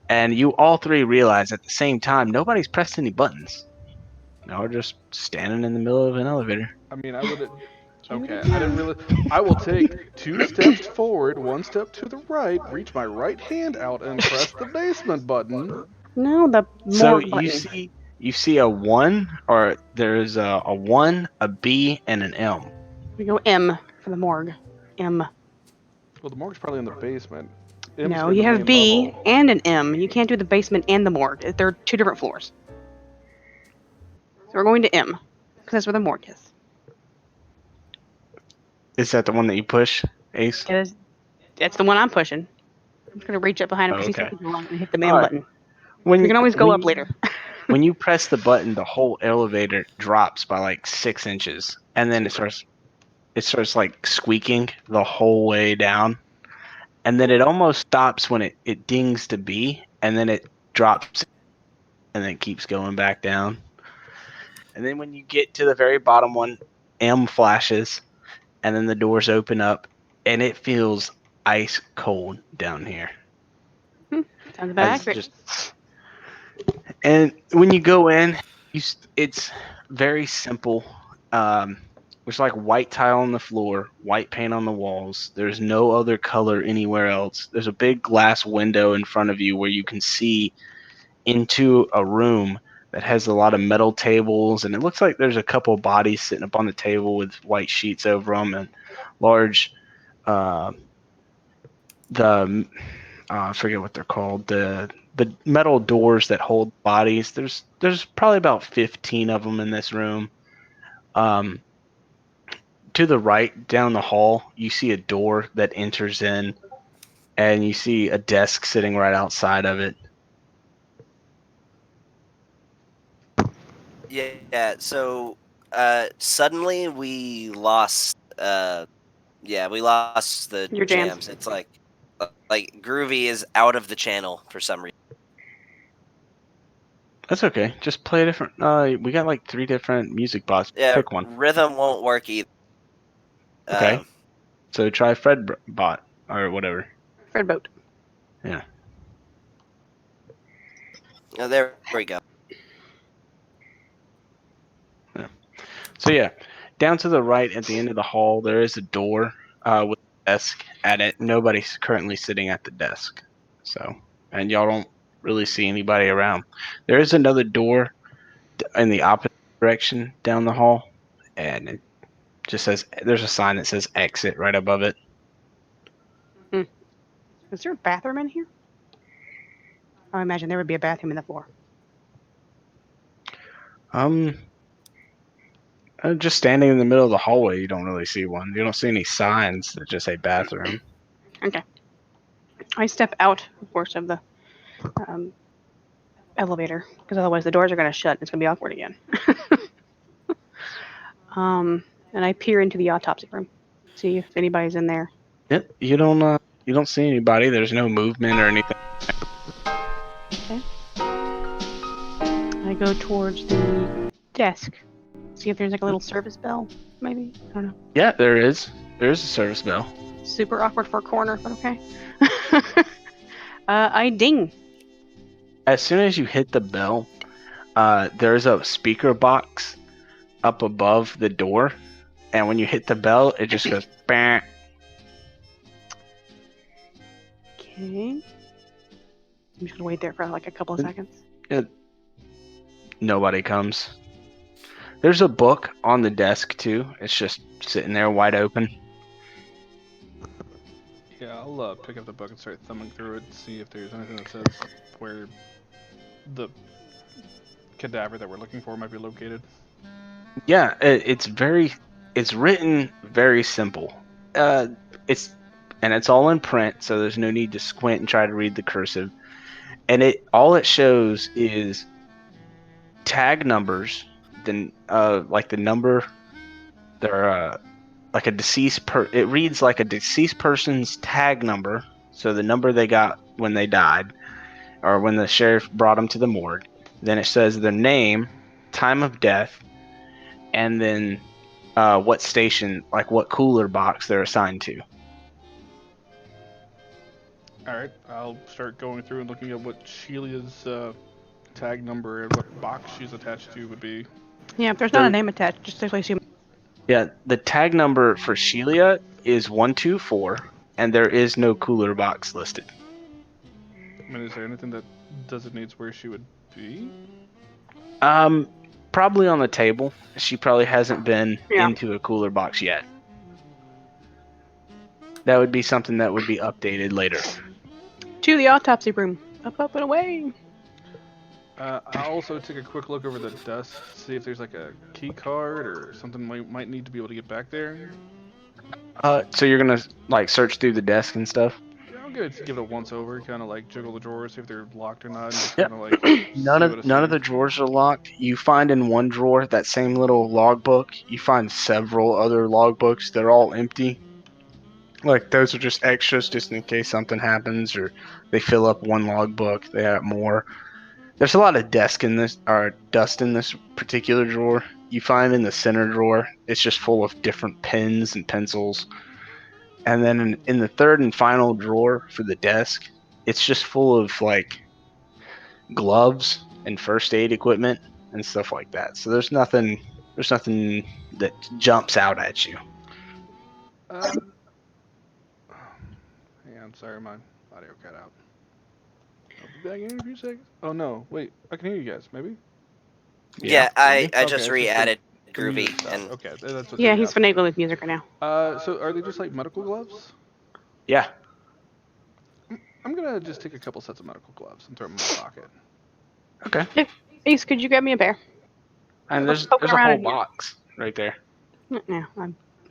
And you all three realize at the same time nobody's pressed any buttons. Y'all are just standing in the middle of an elevator. I mean, I would. Okay, I didn't really. I will take 2 steps forward, 1 step to the right, reach my right hand out, and press the basement button. No, the So morgue button. you see a 1, or there's a 1, a B, and an M. We go M for the morgue. M. Well, the morgue's probably in the basement. M's No, are in you the have main B level. and an M. You can't do the basement and the morgue. They're 2 different floors. So we're going to M because that's where the morgue is. Is that the one that you push, Ace? That's the one I'm pushing. I'm just gonna reach up behind him because Okay. he's taking too long and hit the M All right. button. We can always go up later. When you press the button, the whole elevator drops by like 6 inches, and then it starts like squeaking the whole way down, and then it almost stops when it dings to B, and then it drops, and then keeps going back down. And then when you get to the very bottom one, M flashes, and then the doors open up, and it feels ice cold down here. Sounds about accurate. And when you go in, it's very simple. There's like white tile on the floor, white paint on the walls. There's no other color anywhere else. There's a big glass window in front of you where you can see into a room that has a lot of metal tables, and it looks like there's a couple bodies sitting up on the table with white sheets over them and large, I forget what they're called, the metal doors that hold bodies. There's probably about 15 of them in this room. To the right down the hall, you see a door that enters in, and you see a desk sitting right outside of it. Yeah. So suddenly we lost. We lost the Your jams. jams. It's like Groovy is out of the channel for some reason. That's okay. Just play a different. We got like 3 different music bots. Yeah, Pick one. rhythm won't work either. Okay. So try Fred bot or whatever. Fred boat. Yeah. There we go. So yeah, down to the right at the end of the hall, there is a door with a desk at it. Nobody's currently sitting at the desk. So, and y'all don't really see anybody around. There is another door in the opposite direction down the hall, and it just says there's a sign that says exit right above it. Is there a bathroom in here? I imagine there would be a bathroom in the floor. Just standing in the middle of the hallway, you don't really see one. You don't see any signs that just say bathroom. Okay. I step out, of course, of the elevator because otherwise the doors are going to shut. And it's going to be awkward again. And I peer into the autopsy room, see if anybody's in there. Yep. You don't see anybody. There's no movement or anything. Okay. I go towards the desk, see if there's like a little service bell, maybe. I don't know. Yeah, there is. There is a service bell. Super awkward for a corner, but okay. I ding. As soon as you hit the bell, there's a speaker box up above the door, and when you hit the bell, it just goes bang. Okay. I'm just gonna wait there for like a couple of seconds. Nobody comes. There's a book on the desk too. It's just sitting there wide open. Yeah, I'll pick up the book and start thumbing through it and see if there's anything that says where the cadaver that we're looking for might be located. Yeah, it's written very simple. It's all in print, so there's no need to squint and try to read the cursive. And all it shows is tag numbers, then like the number. They're like a deceased it reads like a deceased person's tag number, so the number they got when they died or when the sheriff brought them to the morgue. Then it says their name, time of death, and then what station, like what cooler box they're assigned to. Alright, I'll start going through and looking at what Shelia's tag number and what box she's attached to would be. Yeah, if there's not a name attached, just simply assume. Yeah, the tag number for Shelia is 124, and there is no cooler box listed. I mean, is there anything that designates where she would be? Probably on the table. She probably hasn't been Yeah. into a cooler box yet. That would be something that would be updated later. To the autopsy room. Up, and away. I'll also take a quick look over the desk to see if there's like a key card or something we might need to be able to get back there. So you're gonna like search through the desk and stuff? Yeah, I'll give it a once over, kind of like jiggle the drawers, see if they're locked or not, and just Yep. kind of like None of the drawers are locked. You find in one drawer that same little logbook. You find several other logbooks. They're all empty. Like those are just extras, just in case something happens or they fill up one logbook. They have more. There's a lot of dust in this particular drawer. You find in the center drawer, it's just full of different pens and pencils. And then in the third and final drawer for the desk, it's just full of like gloves and first aid equipment and stuff like that. So there's nothing that jumps out at you. Yeah, I'm sorry, my audio cut out. I'll be back in a few seconds. Oh no, wait, I can hear you guys, maybe? Yeah, I Okay, just it's re-added the Groovy, music stopped. and Okay, that's what. Yeah, he's finagling with music right now. So are they just like medical gloves? Yeah. I'm gonna just take a couple sets of medical gloves and throw them in my pocket. Okay. Ace, could you grab me a pair? And there's Poking a around whole in here. box right there. No,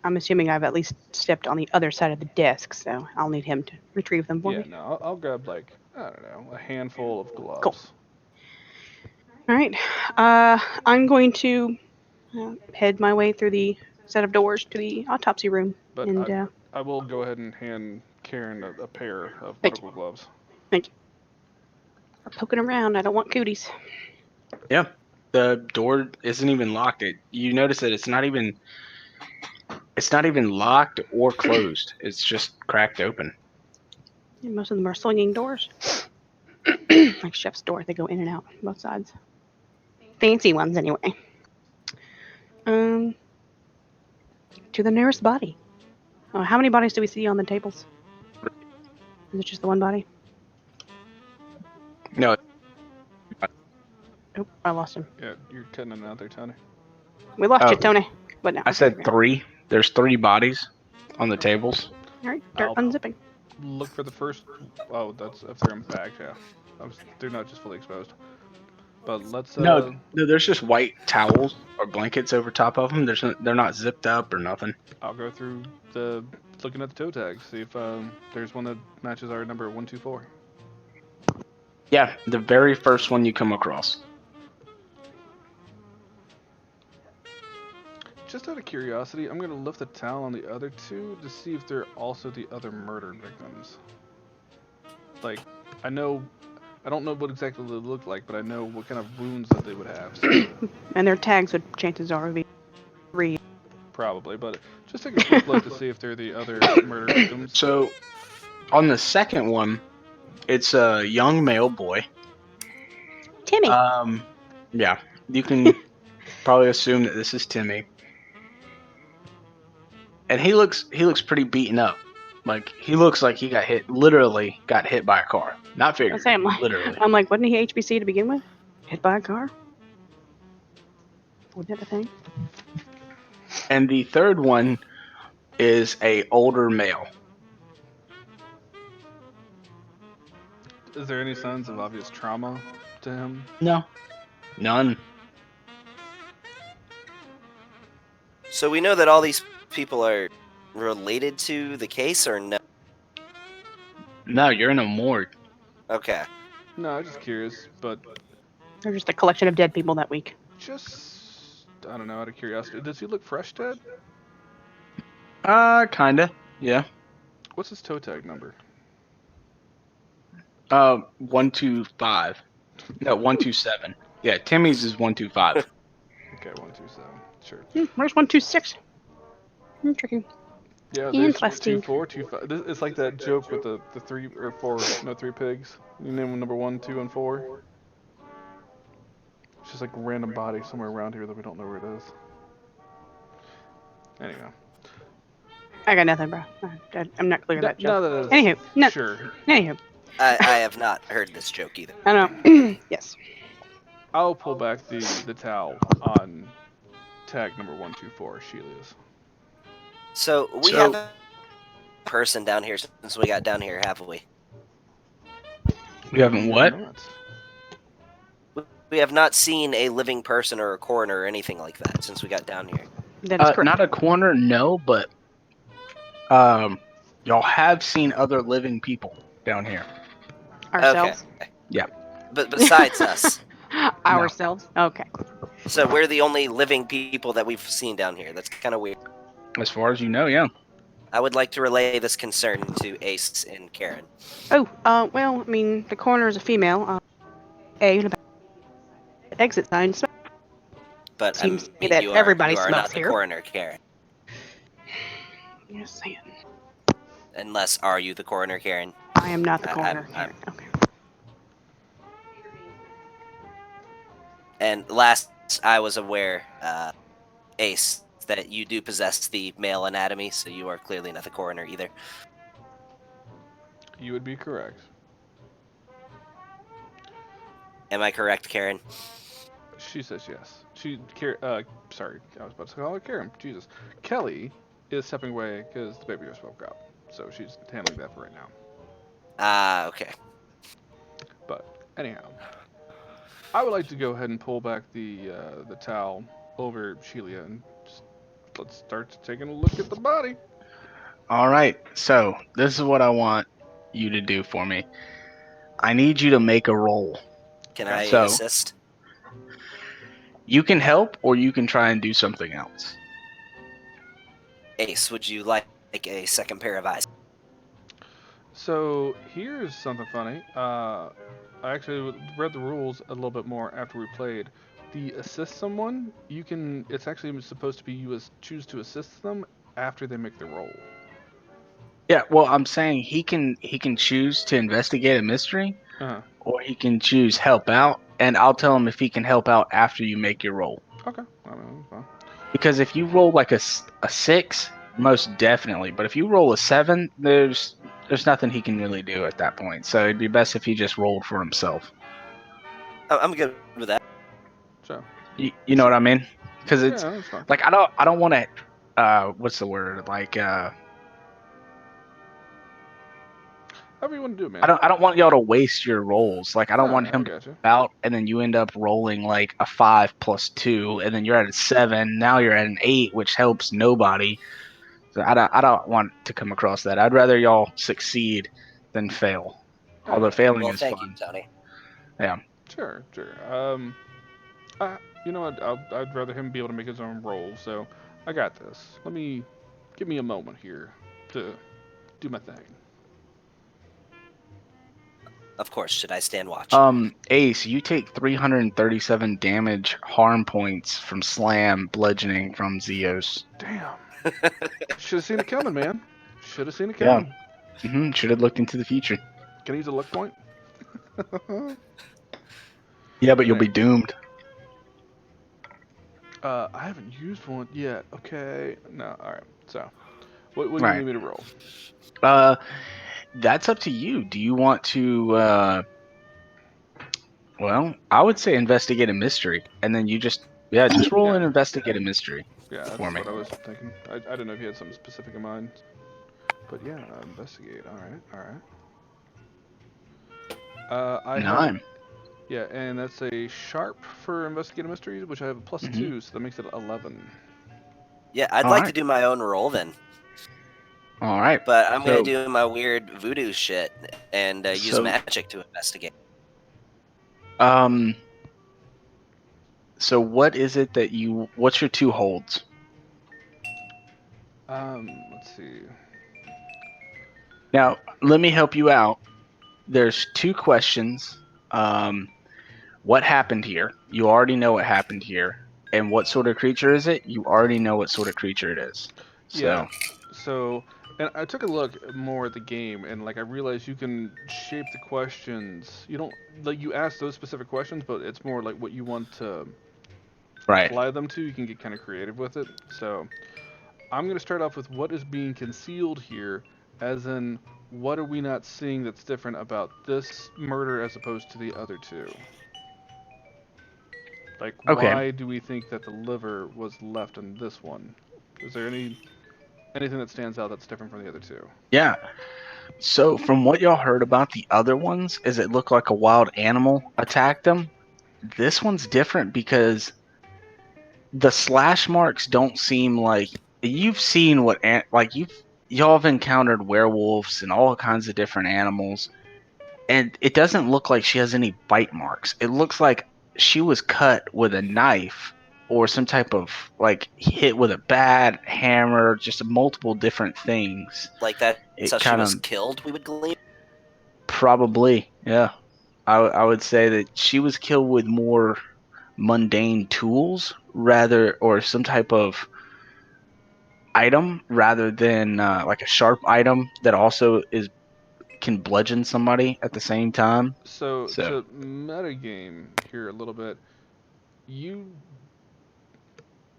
I'm assuming I've at least stepped on the other side of the desk, so I'll need him to retrieve them for Yeah, me. no, I'll grab like, I don't know, a handful of gloves. Cool. All right. I'm going to head my way through the set of doors to the autopsy room. But And I will go ahead and hand Karen a pair of Thank medical gloves. thank you. We're poking around. I don't want cooties. Yeah. The door isn't even locked. You notice that it's not even locked or closed. It's just cracked open. Yeah, most of them are swinging doors. Like Chef's door. They go in and out both sides. Fancy ones, anyway. To the nearest body. Oh, how many bodies do we see on the tables? Is it just the one body? No. Oh, I lost him. Yeah, you're cutting it out there, Tony. We lost Oh. you, Tony. But no. I said 3. There's 3 bodies on the tables. All right, start I'll- unzipping. Look for the first. Oh, that's if they're in bags, yeah. They're not just fully exposed. But let's. No, there's just white towels or blankets over top of them. They're not zipped up or nothing. I'll go through looking at the toe tags, see if there's one that matches our number 124. Yeah, the very first one you come across. Just out of curiosity, I'm gonna lift the towel on the other two to see if they're also the other murdered victims. Like, I don't know what exactly they look like, but I know what kind of wounds that they would have. So And their tags would, chances are, be 3. probably, but just take a quick look to see if they're the other murdered victims. So, on the second one, it's a young male boy. Timmy. Yeah, you can probably assume that this is Timmy, and he looks pretty beaten up. Like he looks like he literally got hit by a car, not I figuratively, say, literally. I'm like, wasn't he HBC to begin with? Hit by a car? Wasn't that a thing? And the third one is a older male. Is there any signs of obvious trauma to him? No, none. So we know that all these people are related to the case, or no? No, you're in a morgue. Okay. No, I'm just curious, but They're just a collection of dead people that week. just I don't know, out of curiosity, does he look fresh dead? Kinda. Yeah. What's his toe tag number? 125. No, 127. Yeah, Timmy's is 125. Okay, 127. Sure. Where's 126? Tricky. Yeah, there's Interesting. 2, 4, 2, 5. It's like that joke with the 3 or 4, no 3 pigs. You name them number 1, 2, and 4. It's just like a random body somewhere around here that we don't know where it is. Anyhow. I got nothing, bro. I'm not clear of that No, joke. that is, Anywho, no. sure. Anywho, I have not heard this joke either. I don't know. Yes. I'll pull back the towel on tag number 124, Sheila's. So we have a person down here since we got down here, haven't we? We haven't what? We have not seen a living person or a coroner or anything like that since we got down here. That is correct. Not a corner, no, but y'all have seen other living people down here. Ourselves. Okay. Yeah. But besides us. Ourselves. Okay. So we're the only living people that we've seen down here. That's kind of weird. As far as you know, yeah. I would like to relay this concern to Ace and Karen. Oh, well, I mean, the coroner is a female. Exit sign. But Seems I mean, that you everybody are smells not the here. coroner, Karen. Just saying. Unless, are you the coroner, Karen? I am not the coroner. Okay. And last I was aware, Ace, that you do possess the male anatomy, so you are clearly not the coroner either. You would be correct. Am I correct, Karen? She says yes. Sorry, I was about to call her Karen. Jesus. Kelly is stepping away because the baby just woke up. So she's handling that for right now. Ah, okay. But anyhow, I would like to go ahead and pull back the towel over Sheila and just let's start taking a look at the body. All right. So this is what I want you to do for me. I need you to make a roll. Can I So- assist? You can help, or you can try and do something else. Ace, would you like a second pair of eyes? So here's something funny. I actually read the rules a little bit more after we played. The assist someone, it's actually supposed to be you choose to assist them after they make the roll. Yeah. Well, I'm saying he can choose to investigate a mystery, Uh-huh. or he can choose help out, and I'll tell him if he can help out after you make your roll. Okay. I mean, that's fine. Because if you roll like a 6, most definitely. But if you roll a 7, there's nothing he can really do at that point. So it'd be best if he just rolled for himself. I'm good with that. So You know what I mean? Because it's yeah, that's fine. like I don't want to. What's the word? Like I However you want to do it, man. I don't want y'all to waste your rolls. Like I don't want I him to gotcha. out and then you end up rolling like a 5 plus 2 and then you're at a 7. Now you're at an 8, which helps nobody. So I don't want to come across that. I'd rather y'all succeed than fail. Although Alright. failing Well, is thank you, fun. Tony. Yeah. Sure. You know what? I'd rather him be able to make his own roll. So I got this. Give me a moment here to do my thing. Of course, should I stand watch? Ace, you take 337 damage harm points from slam bludgeoning from Zeos. Damn. Should have seen it coming, man. Should have seen it Yeah. coming. Should have looked into the future. Can I use a luck point? Yeah, but you'll be doomed. I haven't used one yet. Okay. No. All right. So, what do you Right. need me to roll? That's up to you. Do you want to? Well, I would say investigate a mystery, and then you just roll Yeah. and investigate a mystery Yeah, for that's me. what I was thinking. I didn't know if you had something specific in mind. But yeah, investigate. All right. All right. I have. 9. Yeah, and that's a sharp for investigative mysteries, which I have a plus Mhm. 2, so that makes it 11. Yeah, I'd All like right. to do my own roll then, All right. but I'm So- gonna do my weird voodoo shit and use So- magic to investigate. So what is it that you? What's your 2 holds? Let's see. Now, let me help you out. There's 2 questions. What happened here? You already know what happened here. And what sort of creature is it? You already know what sort of creature it is. So, Yeah. So, and I took a look more at the game, and like I realized you can shape the questions. You don't like you ask those specific questions, but it's more like what you want to right. apply them to. You can get kind of creative with it. So, I'm gonna start off with what is being concealed here, as in what are we not seeing that's different about this murder as opposed to the other 2? Like, Okay. why do we think that the liver was left in this one? Is there anything that stands out that's different from the other 2? Yeah. So, from what y'all heard about the other ones, is it looked like a wild animal attacked them. This one's different because the slash marks don't seem like you've seen y'all have encountered werewolves and all kinds of different animals, and it doesn't look like she has any bite marks. It looks like she was cut with a knife or some type of like hit with a bat, hammer, just multiple different things. Like that, It so she kind was of killed. We would glean. probably, yeah. I would say that she was killed with more mundane tools rather, or some type of item rather than like a sharp item that also can bludgeon somebody at the same time. So, So to metagame here a little bit, you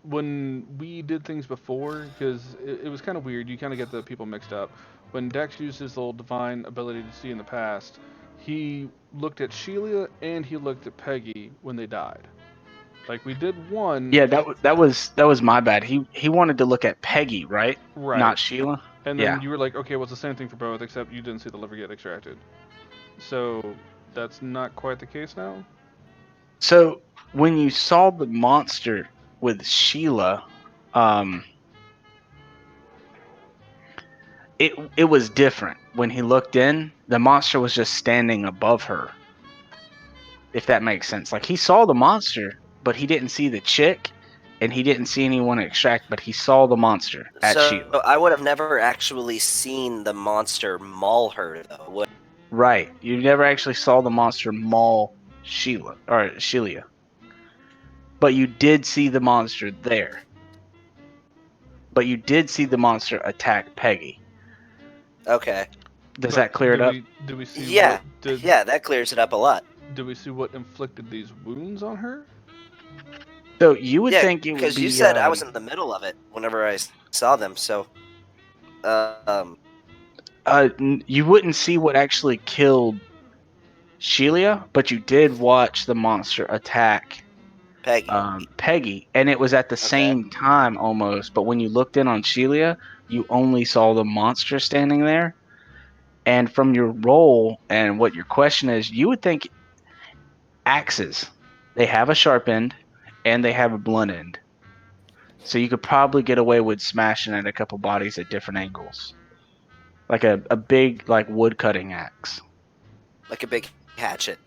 when we did things before, because it was kind of weird, you kind of get the people mixed up. When Dex used his little divine ability to see in the past, he looked at Sheila and he looked at Peggy when they died. Like we did one, yeah, that was my bad. He wanted to look at Peggy, right? right? Not Sheila. And Yeah. then you were like, okay, well, it's the same thing for both, except you didn't see the liver get extracted. So that's not quite the case now. So when you saw the monster with Sheila, it was different. When he looked in, the monster was just standing above her. If that makes sense. Like he saw the monster, but he didn't see the chick, and he didn't see anyone extract, but he saw the monster at So Sheila. I would have never actually seen the monster maul her, though. Right. You never actually saw the monster maul Sheila or Shelia. But you did see the monster there. But you did see the monster attack Peggy. Okay. Does But that clear it up? Do we see Yeah. what did Yeah, that clears it up a lot. do we see what inflicted these wounds on her? So you would Yeah, think it would because be. you said I was in the middle of it whenever I saw them. So, You wouldn't see what actually killed Shelia, but you did watch the monster attack Peggy. Peggy, and it was at the Okay. same time almost. But when you looked in on Shelia, you only saw the monster standing there. And from your role and what your question is, you would think axes. They have a sharp end and they have a blunt end. So you could probably get away with smashing at a couple bodies at different angles. Like a big like wood cutting axe. Like a big hatchet.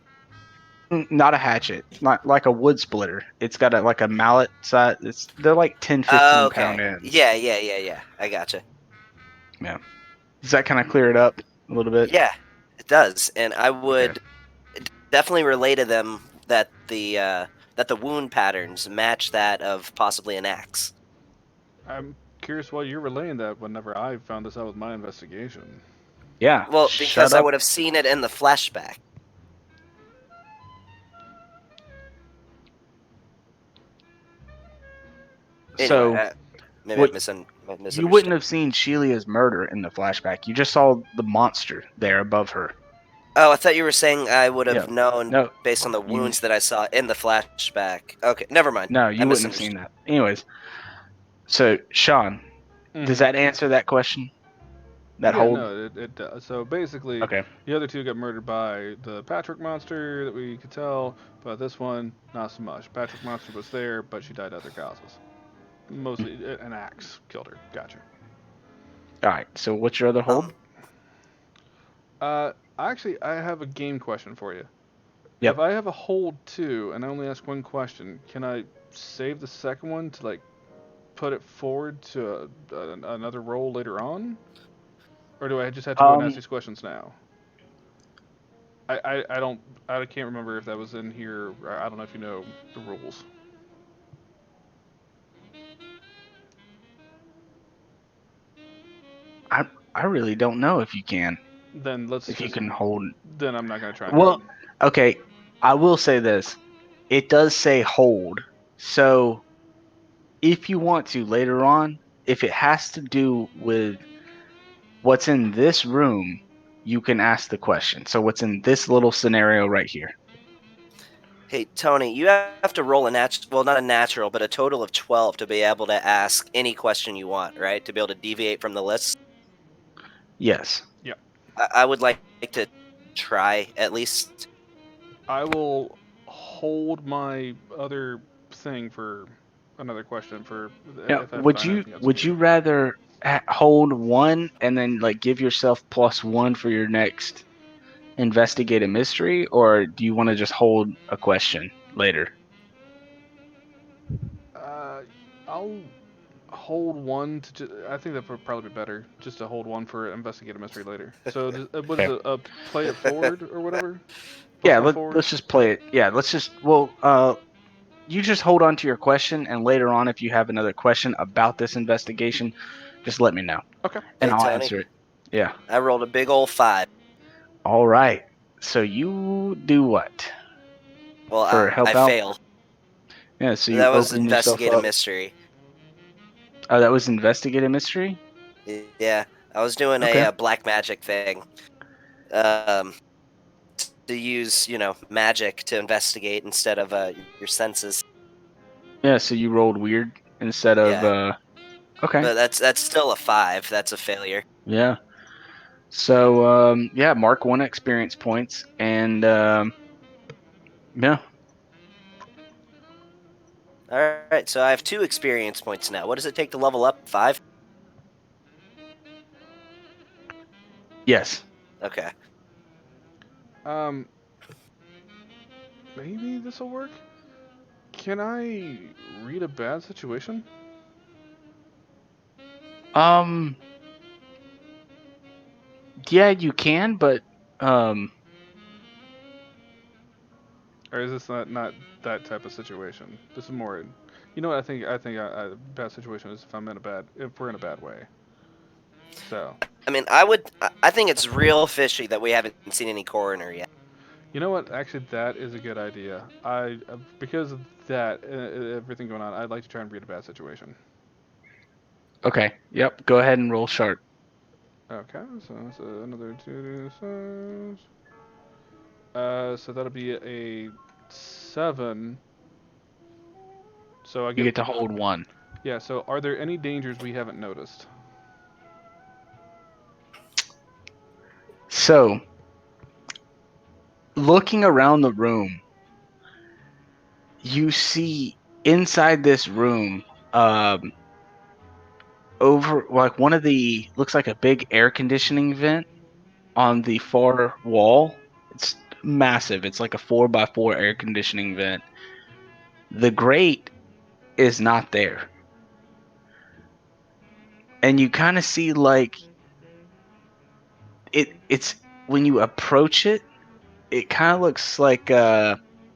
Not a hatchet, not like a wood splitter. It's got like a mallet side. They're like 10, 15 pound Okay. ends. Yeah. I gotcha. Yeah. Does that kind of clear it up a little bit? Yeah, it does, and I Okay. would definitely relay to them that the wound patterns match that of possibly an axe. I'm curious why you're relaying that whenever I found this out with my investigation. Yeah. Well, Shut because I up. would have seen it in the flashback. Anyway, So maybe I what? You misunderstood. wouldn't have seen Shelia's murder in the flashback. You just saw the monster there above her. Oh, I thought you were saying I would Yeah. have known No. based on the You wounds that I saw in the flashback. Okay, never mind. no. I You wouldn't have misunderstood. seen that. Anyways. So Sean, does Mm-hmm. that answer that question? That Yeah, hold? no, it does. So basically, Okay. the other two got murdered by the Patrick monster that we could tell, but this one, not so much. Patrick monster was there, but she died other causes. Mostly an axe killed her. Gotcha. All right. So what's your other hold? Um, Actually, I have a game question for you. If Yep. I have a hold two and I only ask one question, can I save the second one to like put it forward to another roll later on, or do I just have to go and ask Um. these questions now? I don't I can't remember if that was in here. I don't know if you know the rules. I I really don't know if you can. Then let's If you just can hold. then I'm not gonna try and do it. Well, okay. I will say this. It does say hold. So if you want to later on, if it has to do with what's in this room, you can ask the question. So what's in this little scenario right here? hey Tony, you have to roll not a natural, but a total of 12 to be able to ask any question you want, right? To be able to deviate from the list. Yes. Yeah, I would like to try at least. I will hold my other thing for another question for Now, if I find anything else in would here. you rather hold one and then like give yourself +1 for your next investigate a mystery, or do you want to just hold a question later? Uh, I'll hold one to. I think that would probably be better, just to hold one for investigate a mystery later. So what is Okay. it? Play it forward or whatever. Yeah, +1 forward. let's just play it. Yeah, let's just you just hold on to your question, and later on if you have another question about this investigation, just let me know Okay. and Hey I'll Tony, answer it. Yeah. I rolled a big old 5. All right. So you do what? Well, For I help out? fail. Yeah, so you That was open yourself investigate a up. mystery. Oh, that was investigate a mystery? Yeah, I was doing Okay. a black magic thing. Um, to use magic to investigate instead of your senses. Yeah, so you rolled weird instead of Yeah, okay. but that's still a 5. That's a failure. Yeah. So yeah, mark 1 experience points and yeah. All right, so I have 2 experience points now. What does it take to level up? 5. Yes. Okay. Um, maybe this will work. Can I read a bad situation? Um yeah, you can, but um Or is this not that type of situation? This is more. You know what? I think a bad situation is if we're in a bad way. So I mean, I think it's real fishy that we haven't seen any coroner yet. you know what? Actually, that is a good idea. Because of that everything going on, I'd like to try and read a bad situation. okay. Yep, go ahead and roll sharp. Okay, so that's another 2d6. So that'll be a 7. So I You get get to hold 1. yeah. So are there any dangers we haven't noticed? So, looking around the room, you see inside this room, over like one of the looks like a big air conditioning vent on the far wall. It's massive. It's like a 4x4 air conditioning vent. The grate is not there. And you kind of see like it's when you approach it, it kind of looks like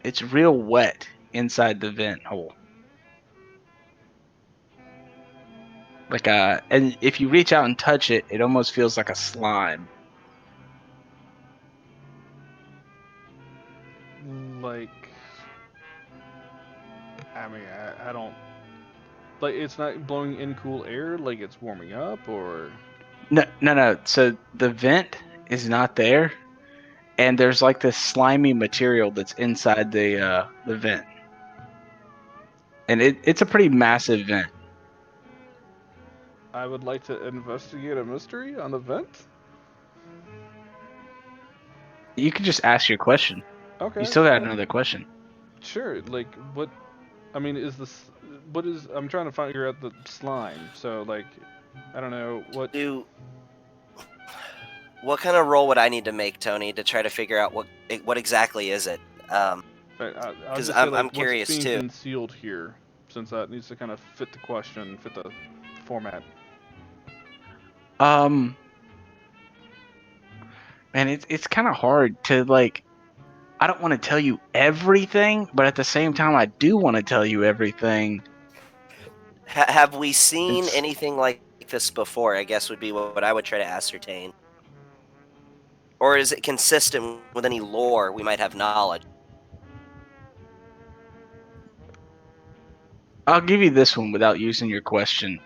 it's real wet inside the vent hole. Like and if you reach out and touch it, it almost feels like a slime. Like, I mean, I don't like. It's not blowing in cool air. Like it's warming up, or No. So the vent is not there, and there's like this slimy material that's inside the vent, and it's a pretty massive vent. I would like to investigate a mystery on the vent. You could just ask your question. You Okay. still got another question. Sure. Like, what? I mean, is this? What is? I'm trying to figure out the slime. So, like, I don't know what. What kind of roll would I need to make, Tony, to try to figure out what exactly is it? I'll 'Cause just say like I'm what's curious, being too. concealed here, since that needs to kind of fit the question, fit the format. Um, Man, it's kind of hard to like. I don't want to tell you everything, but at the same time, I do want to tell you everything. Have we seen It's anything like this before? I guess would be what I would try to ascertain. Or is it consistent with any lore we might have knowledge? I'll give you this one without using your question.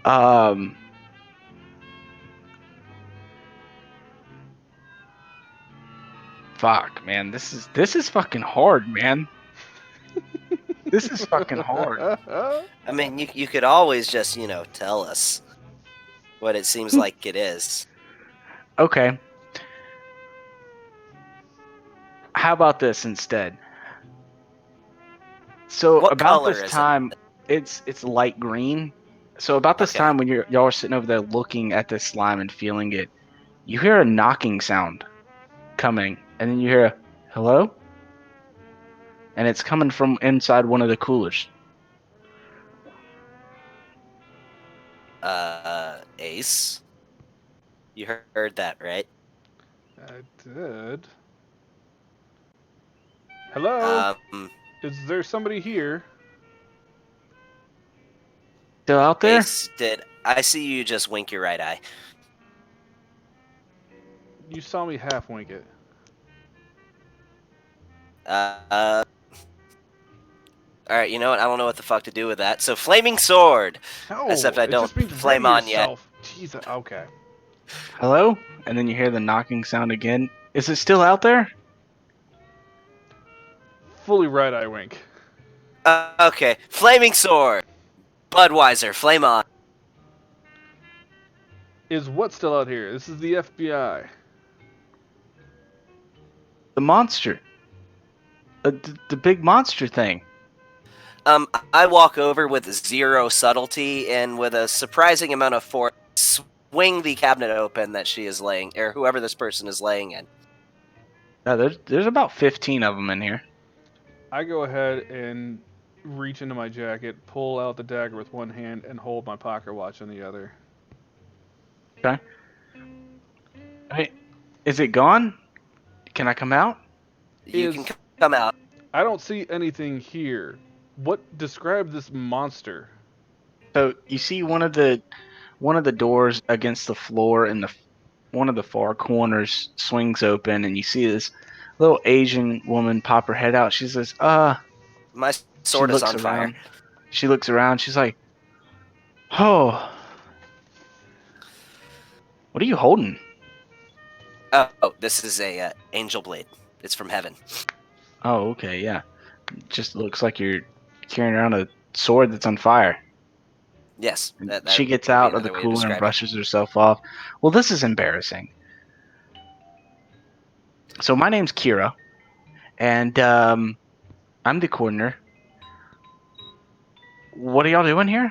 Um, Fuck, man, this is fucking hard, man. This is fucking hard. I mean, you could always just, tell us what it seems like it is. Okay. How about this instead? So What about color this is it? time, it's light green. So about this Okay. time when y'all are sitting over there looking at this slime and feeling it, you hear a knocking sound coming, and then you hear a hello, and it's coming from inside one of the coolers. Ace? You heard that, right? I did. Hello? Is there somebody here? Still out there? Ace, did I see you just wink your right eye? You saw me half wink it. All right, you know what? I don't know what the fuck to do with that. So, flaming sword. No, Except I it don't just means flame ready on yet. yourself. Jesus. Okay. Hello? And then you hear the knocking sound again. Is it still out there? Fully right eye wink. Okay, flaming sword. Budweiser, flame on. Is what still out here? This is the FBI. The monster. The big monster thing. I walk over with zero subtlety and with a surprising amount of force, swing the cabinet open that she is laying, or whoever this person is laying in. There's about 15 of them in here. I go ahead and reach into my jacket, pull out the dagger with one hand, and hold my pocket watch in the other. Okay. Hey, is it gone? Can I come out? You can come out. I don't see anything here. What describe this monster? So you see one of the doors against the floor in one of the far corners swings open, and you see this little Asian woman pop her head out. She says, My she sword is looks on fire. around. She looks around. She's like, oh, what are you holding? Oh, this is a angel blade. It's from heaven. Oh, okay, yeah. Just looks like you're carrying around a sword that's on fire. Yes. That She would gets be out of the another way to cooler and describe it. brushes herself off. Well, this is embarrassing. So my name's Kira, and I'm the coordinator. What are y'all doing here?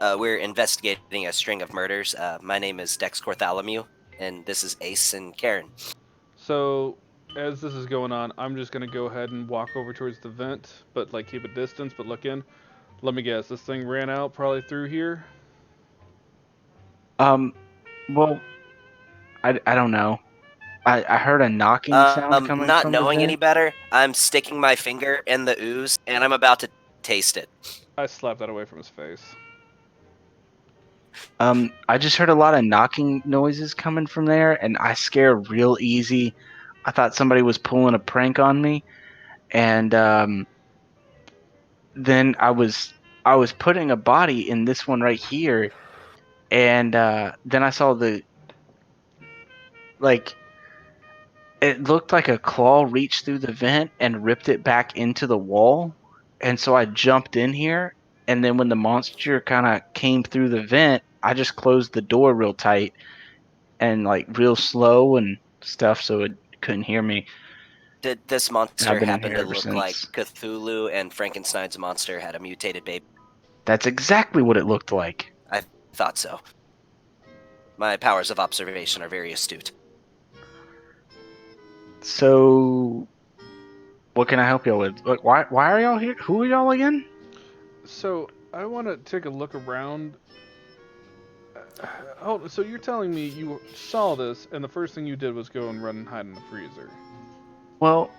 We're investigating a string of murders. My name is Dex Cortholomew, and this is Ace and Karen. So, as this is going on, I'm just gonna go ahead and walk over towards the vent, but like keep a distance, but look in. Let me guess, this thing ran out probably through here. Well, I don't know. I heard a knocking sound coming Not from the knowing any vent. better, I'm sticking my finger in the ooze, and I'm about to taste it. I slapped that away from his face. I just heard a lot of knocking noises coming from there, and I scare real easy. I thought somebody was pulling a prank on me, and then I was putting a body in this one right here, and then I saw like it looked like a claw reached through the vent and ripped it back into the wall, and so I jumped in here, and then when the monster kind of came through the vent, I just closed the door real tight and like real slow and stuff so it couldn't hear me. Did this And I've monster been in happen here to ever look like since. Cthulhu and Frankenstein's monster had a mutated baby? That's exactly what it looked like. I thought so. My powers of observation are very astute. So, what can I help y'all with? Like, why are y'all here? Who are y'all again? So, I want to take a look around. Oh, so you're telling me you saw this, and the first thing you did was go and run and hide in the freezer? Well,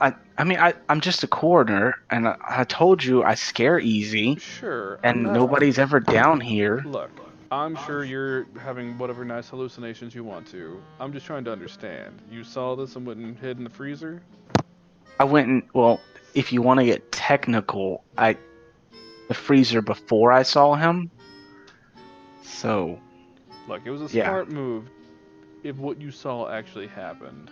I'm just a coroner, and I told you I scare easy, Sure, I'm and not. nobody's ever down here. Look, I'm sure you're having whatever nice hallucinations you want to. I'm just trying to understand. You saw this and went and hid in the freezer? I went and, well, if you want to get technical, the freezer before I saw him. So, Look, it was a yeah. smart move if what you saw actually happened.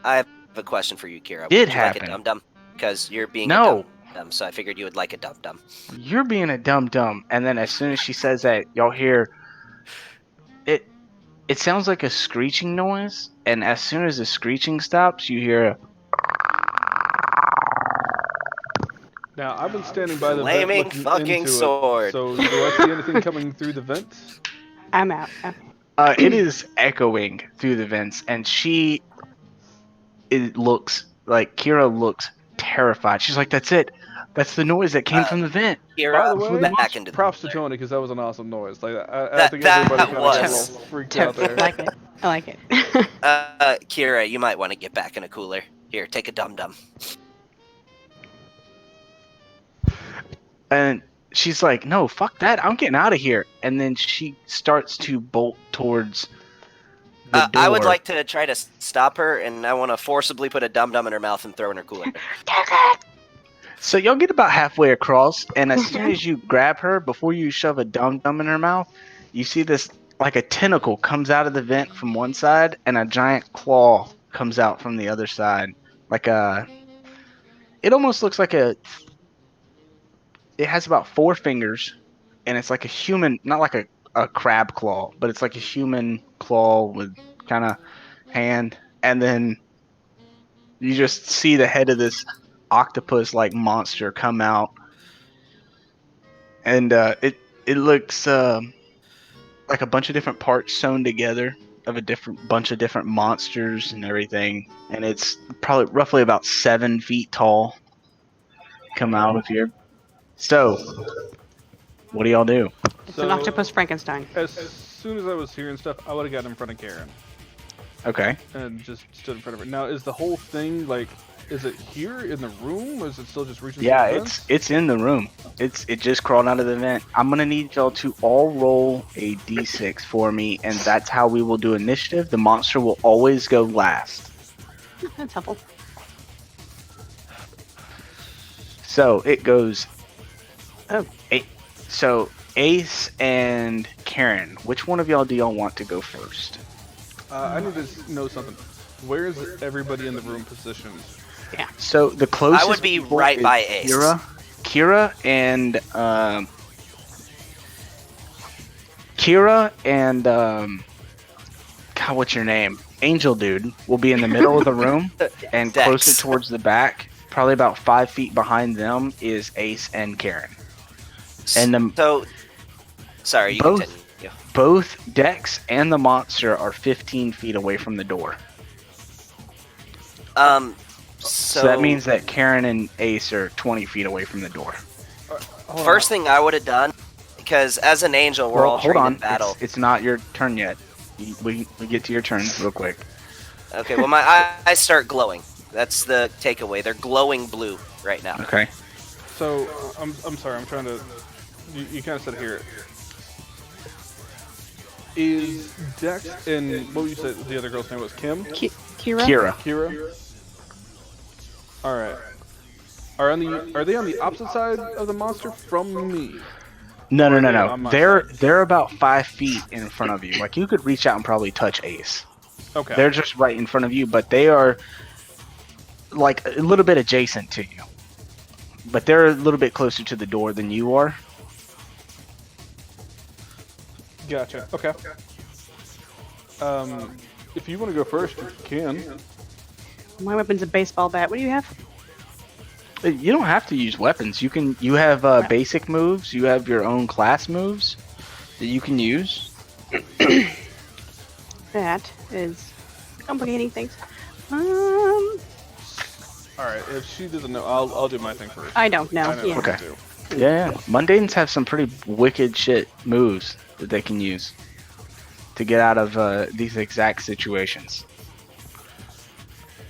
I have a question for you, Kira. Did Would you like a happen. dum-dum? Because you're being a No, dum-dum, so I figured you would like a dum-dum. you're being a dum-dum. And then as soon as she says that, y'all hear it. It sounds like a screeching noise, and as soon as the screeching stops, you hear a Now, I've been standing by the vent Flaming looking fucking into sword. it, so do I see anything coming through the vent? I'm out. it is echoing through the vents, and it looks like Kira looks terrified. She's like, "That's it. That's the noise that came from the vent." By Kira, the way, back into the props to cooler. Tony because that was an awesome noise. Like I That- think that everybody kind of got a was. little freaked out there. I like it. I like it. Kira, you might want to get back in a cooler. Here, take a dum-dum. And she's like, "No, fuck that. I'm getting out of here." And then she starts to bolt towards the door. I would like to try to stop her, and I want to forcibly put a dum-dum in her mouth and throw in her cooler. So y'all get about halfway across, and as soon as you grab her, before you shove a dum-dum in her mouth, you see this, like a tentacle comes out of the vent from one side, and a giant claw comes out from the other side. It almost looks like it has about 4 fingers, and it's like a human, not like a crab claw, but it's like a human claw with kind of hand, and then you just see the head of this octopus-like monster come out, and it looks like a bunch of different parts sewn together of a different bunch of different monsters and everything, and it's probably roughly about 7 feet tall. Come out of here. So, what do y'all do? It's an octopus Frankenstein. As soon as I was hearing stuff, I would have gotten in front of Karen Okay. and just stood in front of her. Now, is the whole thing like? Is it here in the room, or is it still just reaching? Yeah, through the vents? it's in the room. It just crawled out of the vent. I'm gonna need y'all to all roll a d6 for me, and that's how we will do initiative. The monster will always go last. That's helpful. So it goes. Oh. So Ace and Karen, which one of y'all do y'all want to go first? I need to know something. Where is everybody in the room positioned? So the closest I would be people right is by Ace. Kira and Kira and God, what's your name? Angel Dude will be in the middle of the room, and Dex. closer towards the back, probably about 5 feet behind them, is Ace and Karen. And the So, sorry, you both continue. both Dex and the monster are 15 feet away from the door. So that means that Karen and Ace are 20 feet away from the door. First thing I would have done, because as an angel, we're all hold trained on. in battle. It's not your turn yet. We get to your turn real quick. Okay, well, my eyes start glowing. That's the takeaway. They're glowing blue right now. Okay. So I'm sorry. I'm trying to. You kind of said here. Is Dex and what you said the other girl's name was Kim? Kira? Kira. All right. Are they on the opposite side of the monster from me? No. on my They're about 5 feet in front of you. Like you could reach out and probably touch Ace. Okay. They're just right in front of you, but they are like a little bit adjacent to you. But they're a little bit closer to the door than you are. Gotcha. Okay. If you want to go first, you can. My weapon's a baseball bat. What do you have? You don't have to use weapons. You have basic moves. You have your own class moves that you can use. That is complicating things. All right. If she doesn't know, I'll do my thing first. I don't know. I know Yeah. what to Okay. do. Yeah. Mundanes have some pretty wicked shit moves that they can use to get out of these exact situations.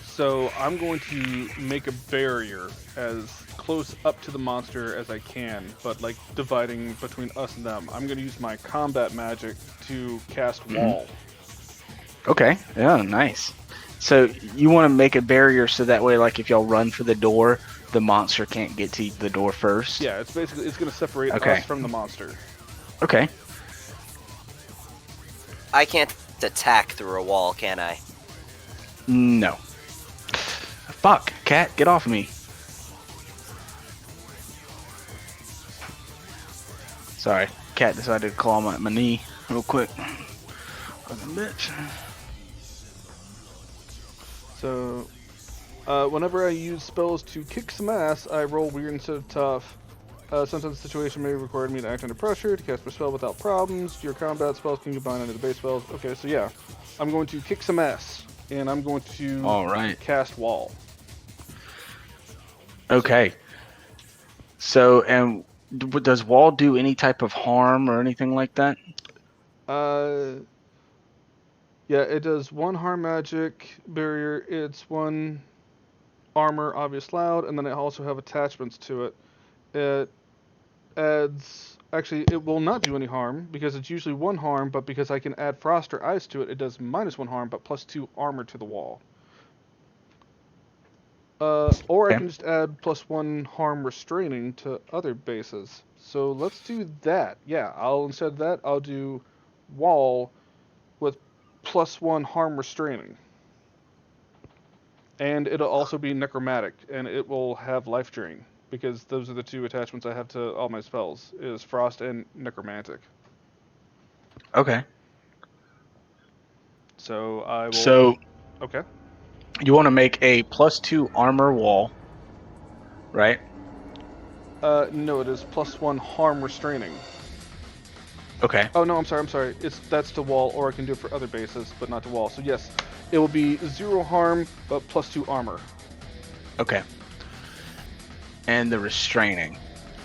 So I'm going to make a barrier as close up to the monster as I can, but like dividing between us and them. I'm going to use my combat magic to cast wall. Okay. Yeah. Nice. So you want to make a barrier so that way, like if y'all run for the door, the monster can't get to the door first. Yeah, it's going to separate Okay. us from the monster. Okay. I can't attack through a wall, can I? No. Fuck, cat, get off of me. Sorry, cat decided to claw my knee real quick. Fucking bitch. So, whenever I use spells to kick some ass, I roll weird instead of tough. Sometimes the situation may require me to act under pressure to cast my spell without problems. Your combat spells can combine under the base spells. Okay, so yeah, I'm going to kick some ass, and I'm going to All right. cast wall. Okay. So, and does wall do any type of harm or anything like that? Yeah, it does 1 harm magic barrier. It's 1 armor, obvious loud, and then I also have attachments to it. It adds. Actually, it will not do any harm because it's usually 1 harm, but because I can add frost or ice to it, it does -1 harm, but +2 armor to the wall. Or I can just add +1 harm restraining to other bases. So let's do that. Yeah, instead of that, I'll do wall with +1 harm restraining. And it'll also be necromantic, and it will have life drain, because those are the 2 attachments I have to all my spells, is frost and necromantic. Okay. So I will... So, Okay. you want to make a +2 armor wall, right? No, it is +1 harm restraining. Okay. Oh, no, I'm sorry. That's to wall, or I can do it for other bases, but not to wall. So yes, it will be 0 harm, but +2 armor. Okay. And the restraining.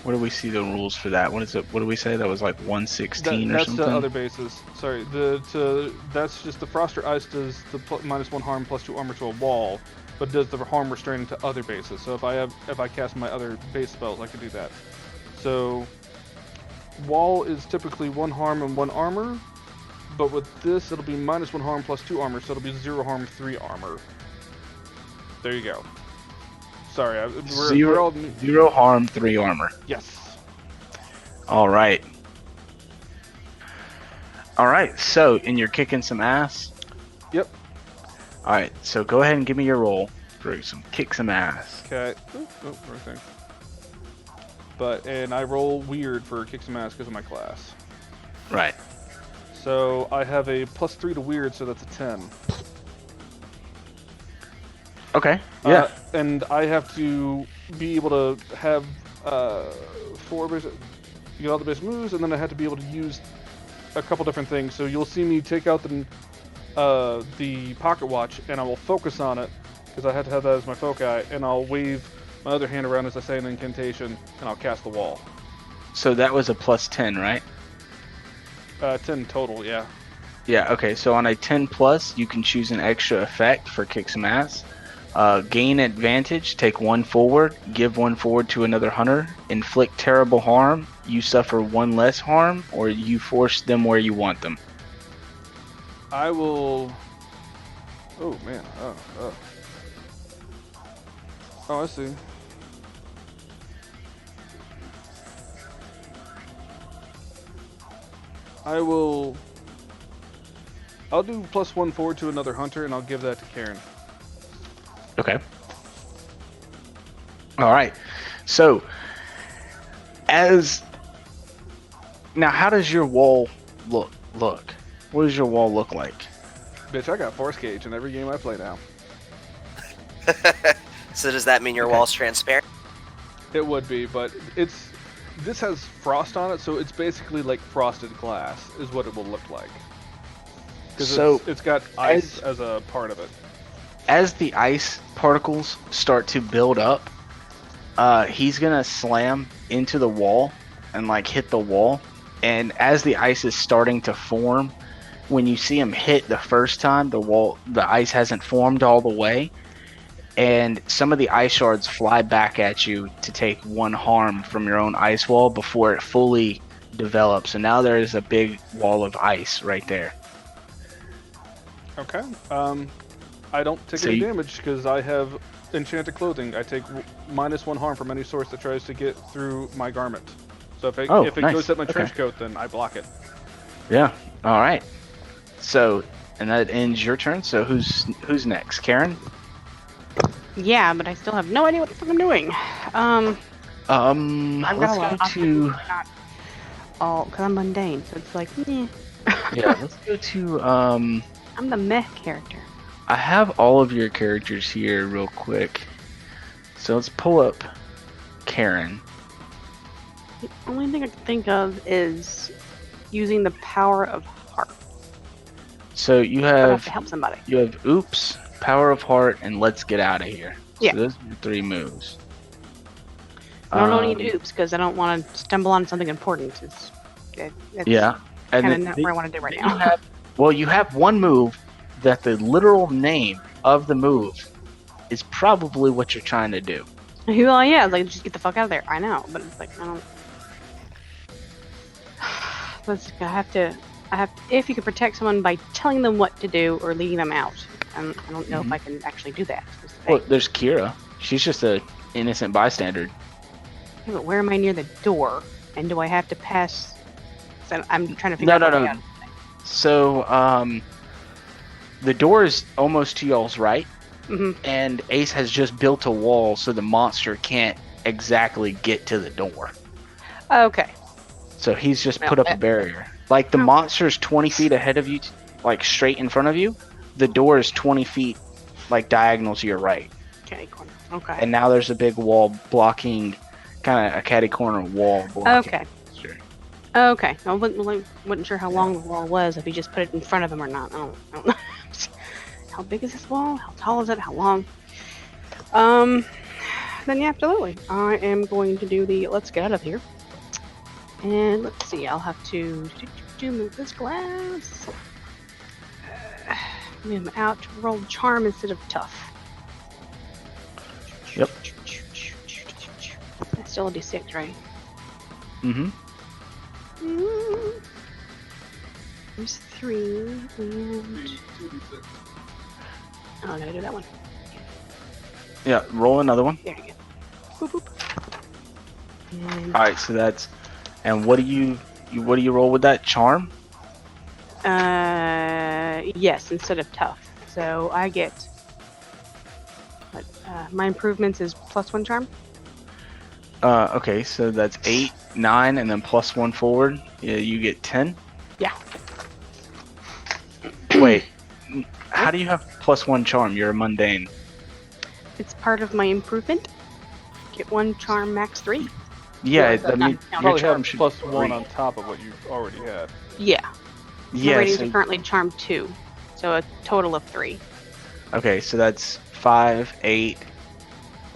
What do we see the rules for that? What is it? What do we say? That was like 116 or that's something? to other bases. Sorry, that's just the frost or ice does the -1 harm, +2 armor to a wall, but does the harm restraining to other bases. So if I cast my other base spells, I can do that. So wall is typically 1 harm and 1 armor, but with this it'll be -1 harm, +2 armor, so it'll be 0 harm, 3 armor. There you go. Sorry, we're all... 0 harm, 3 armor. Yes. All right. All right. So, and you're kicking some ass. Yep. All right. So go ahead and give me your roll for some kick some ass. Okay. Oh, wrong thing. And I roll weird for kick some ass because of my class. Right. So I have a +3 to weird, so that's a 10. Okay. Yeah. And I have to be able to have 4 basic, all the basic moves, and then I have to be able to use a couple different things. So you'll see me take out the pocket watch, and I will focus on it because I have to have that as my foci, and I'll wave my other hand around as I say an incantation, and I'll cast the wall. So that was a +10, right? 10 total, yeah. Yeah. Okay. So on a 10 plus, you can choose an extra effect for kick some ass. Gain advantage, take 1 forward, give 1 forward to another hunter, inflict terrible harm, you suffer 1 less harm, or you force them where you want them. I will. Oh man. Oh, I see. I'll do +1 forward to another hunter, and I'll give that to Karen. Okay. All right. So, now, how does your wall look? What does your wall look like? Bitch, I got force gauge in every game I play now. So does that mean your Okay. wall's transparent? It would be, but this has frost on it, so it's basically like frosted glass is what it will look like. Because So, it's got ice as a part of it. as the ice particles start to build up, he's gonna slam into the wall and like hit the wall. And as the ice is starting to form, when you see him hit the first time, the ice hasn't formed all the way, and some of the ice shards fly back at you to take 1 harm from your own ice wall before it fully develops. So now there is a big wall of ice right there. Okay. I don't take So any you- damage because I have enchanted clothing. I take -1 harm from any source that tries to get through my garment. So if it nice. goes up my Okay. trench coat, then I block it. Yeah. All right. So, and that ends your turn. So who's next? Karen? Yeah, but I still have no idea what the fuck I'm doing. I've got Let's a lot go of options, to but not all because I'm mundane. So it's like, yeah. Let's go to I'm the meh character. I have all of your characters here real quick. So let's pull up Karen. The only thing I can think of is using the power of heart. So you I have have to help somebody. Oops, Power of Heart, and Let's Get Out of Here. Yeah. So those are your 3 moves. I don't need oops because I don't want to stumble on something important. It's Yeah. And kind of then not what I want to do right you now. have, well, you have 1 move that the literal name of the move is probably what you're trying to do. Well, yeah, like just get the fuck out of there. I know, but it's like I don't. I have to. If you can protect someone by telling them what to do or leading them out, I don't know if I can actually do that. is the thing. Well, there's Kira. She's just a innocent bystander. Yeah, but where am I near the door? And do I have to pass? So I'm trying to figure No, out. no, my way no. out. So, the door is almost to y'all's right, Mhm. and Ace has just built a wall so the monster can't exactly get to the door. Okay. So he's just Well, put up a that- barrier. Like the Okay. monster's 20 feet ahead of you, like straight in front of you. The door is 20 feet, like diagonal to your right. Okay. Corner. Okay. And now there's a big wall blocking, kind of a catty corner wall blocking. Okay. the monster. Okay. I wasn't sure how long the wall was. If you just put it in front of him or not. I don't know. How big is this wall? How tall is it? How long? Then yeah, absolutely. I am going to do the let's get out of here. And let's see, I'll have to move this glass. Move him out to roll charm instead of tough. Yep. That's still a d6, right? Mm-hmm. There's 3 and oh, I gotta do that one. Yeah, roll another one. There you go. Boop boop. And, All right, so that's, and what do you roll with that? Charm? yes, instead of tough. So I get what, my improvements is +1 charm. Okay, so that's 8, 9, and then +1 forward. Yeah, you get 10. Yeah. Wait, how do you have +1 charm? You're a mundane. It's part of my improvement. Get 1 charm, max 3. Yeah, Well, I mean, not your Probably charm have should plus be 1 3. on top of what you already had. Yeah. My Yeah, ratings so are currently charm 2, so a total of 3. okay, so that's 5, 8,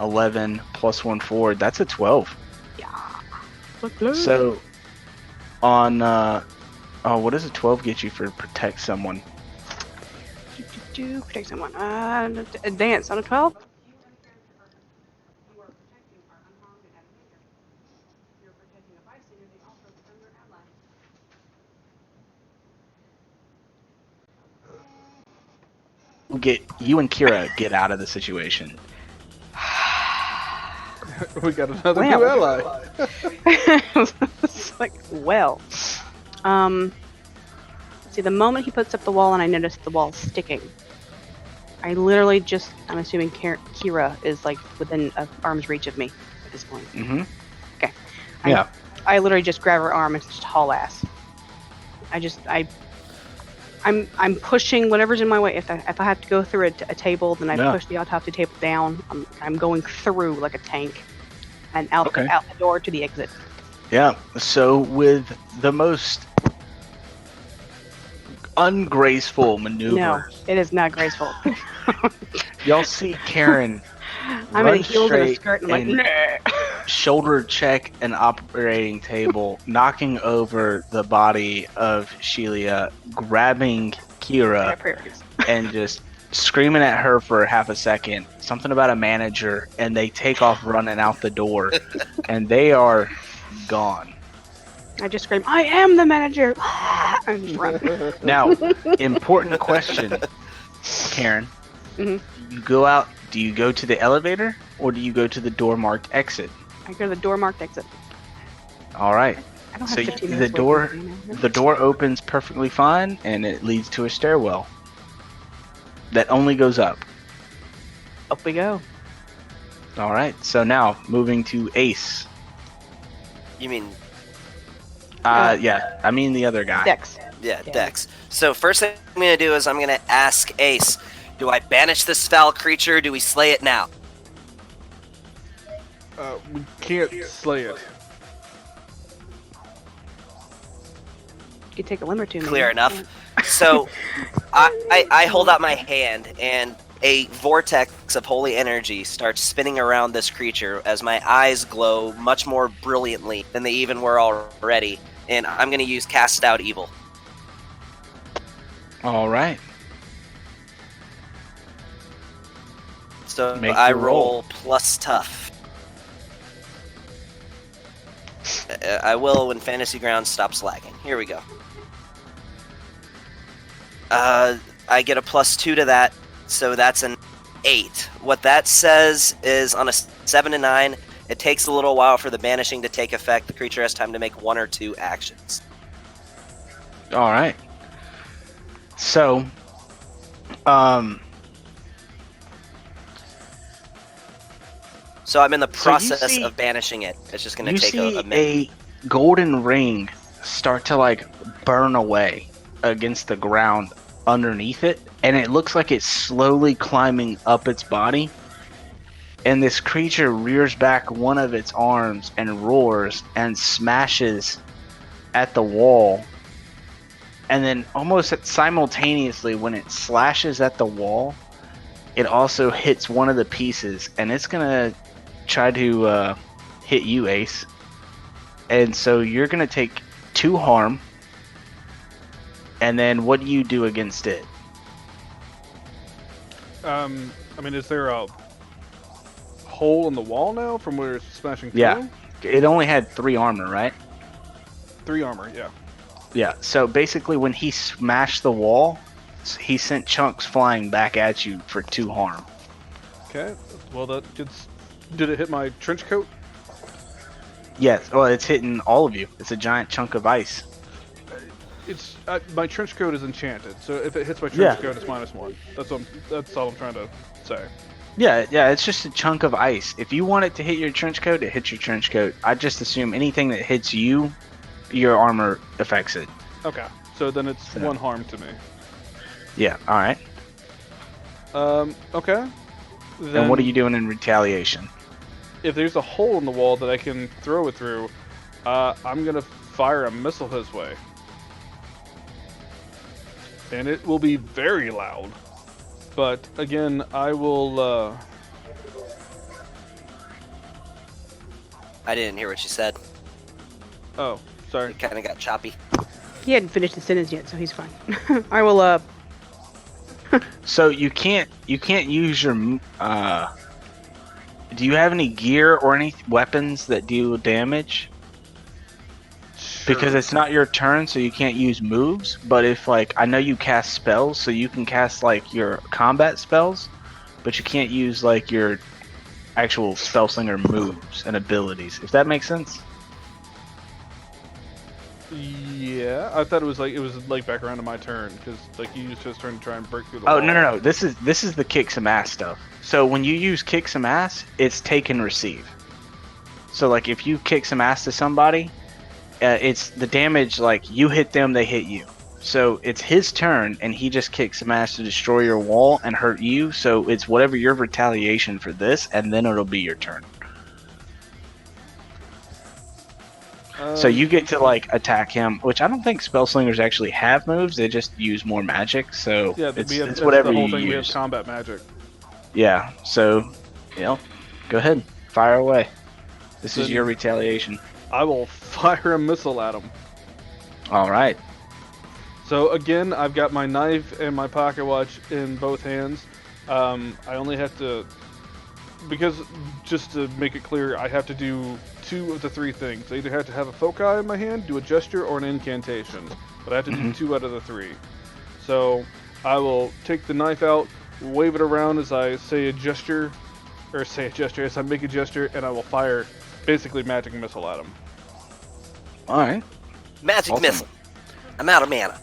11 +1 4. That's a 12. Yeah. So on what does a 12 get you for protect someone? Protect someone. Advance on a 12. You and Kira get out of the situation. We got another Well. new ally. It's like, well. See, the moment he puts up the wall and I notice the wall sticking, I literally just, I'm assuming Kira is like within arm's reach of me at this point. Mm-hmm. Okay. Yeah. I literally just grab her arm and just haul ass. I'm pushing whatever's in my way. If I have to go through a table, then I push the autopsy table down. I'm going through like a tank, and out the door to the exit. Yeah. So with the most ungraceful maneuvers, No, it is not graceful. y'all see Karen I'm run in heels and a straight skirt, and I'm and like, nah. shoulder check an operating table, knocking over the body of Shelia, grabbing Kira, and just screaming at her for half a second. Something about a manager, and they take off running out the door, and they are gone. I just scream, I am the manager! And just run. Now, important question, Karen. Mm-hmm. You go out, do you go to the elevator, or do you go to the door marked exit? I go to the door marked exit. All right. I don't So have 15 the minutes door, waiting for you now. the door opens perfectly fine, and it leads to a stairwell that only goes up. Up we go. All right. So now moving to Ace. You mean Yeah. I mean the other guy. Dex. Yeah, Dex. So first thing I'm going to do is I'm going to ask Ace, do I banish this foul creature? Do we slay it now? We can't slay it. You take a limb or two. Clear maybe. enough. So I hold out my hand, and a vortex of holy energy starts spinning around this creature as my eyes glow much more brilliantly than they even were already. And I'm going to use Cast Out Evil. All right. So Make I your roll. roll plus tough. I will when Fantasy Grounds stops lagging. Here we go. I get a +2 to that, so that's an 8. What that says is on a 7 to 9, it takes a little while for the banishing to take effect. The creature has time to make 1 or 2 actions. All right. So, So I'm in the So you process see- of banishing it. It's just going you to take see a minute. a golden ring start to like burn away against the ground underneath it, and it looks like it's slowly climbing up its body. And this creature rears back one of its arms and roars and smashes at the wall. And then almost simultaneously, when it slashes at the wall, it also hits one of the pieces, and it's gonna try to hit you, Ace. And so you're gonna take 2 harm. And then what do you do against it? I mean, is there a hole in the wall now from where it's smashing through? Yeah. It only had 3 armor, right? 3 armor, yeah. Yeah. So basically, when he smashed the wall, he sent chunks flying back at you for 2 harm. Okay. Well, that gets. Did it hit my trench coat? Yes. Well, it's hitting all of you. It's a giant chunk of ice. It's my trench coat is enchanted, so if it hits my trench Yeah. coat, it's -1. That's all I'm trying to say. Yeah, it's just a chunk of ice. If you want it to hit your trench coat, it hits your trench coat. I just assume anything that hits you, your armor affects it. Okay. So then it's So- 1 harm to me. Yeah. All right. Okay. Then And what are you doing in retaliation? if there's a hole in the wall that I can throw it through, I'm gonna fire a missile his way. And it will be very loud. But again, I will, I didn't hear what you said. oh, sorry. It kind of got choppy. He hadn't finished the sentence yet, so he's fine. I will. So you can't use your. Do you have any gear or any weapons that deal damage? Because Sure. it's not your turn, so you can't use moves. But if I know you cast spells, so you can cast your combat spells, but you can't use your actual spell slinger moves and abilities. If that makes sense. Yeah, I thought it was back around to my turn because you used his turn to try and break through the Oh wall. no! This is the kick some ass stuff. So when you use kick some ass, it's take and receive. So if you kick some ass to somebody, it's the damage you hit them, they hit you. So it's his turn, and he just kicks some ass to destroy your wall and hurt you. So it's whatever your retaliation for this, and then it'll be your turn. So you get to attack him, which I don't think spell slingers actually have moves. They just use more magic. So yeah, it's that's whatever the whole you thing. use. We have combat magic. Yeah. So, go ahead, fire away. This is Then- your retaliation. I will fire a missile at him. All right. So again, I've got my knife and my pocket watch in both hands. I only have to, because just to make it clear, I have to do 2 of the 3 things. I either have to have a foci in my hand, do a gesture, or an incantation. But I have to do 2 out of the 3. So I will take the knife out, wave it around as I say a gesture, as I make a gesture, and I will fire basically magic missile at him. All right. Magic Awesome. missile. I'm out of mana.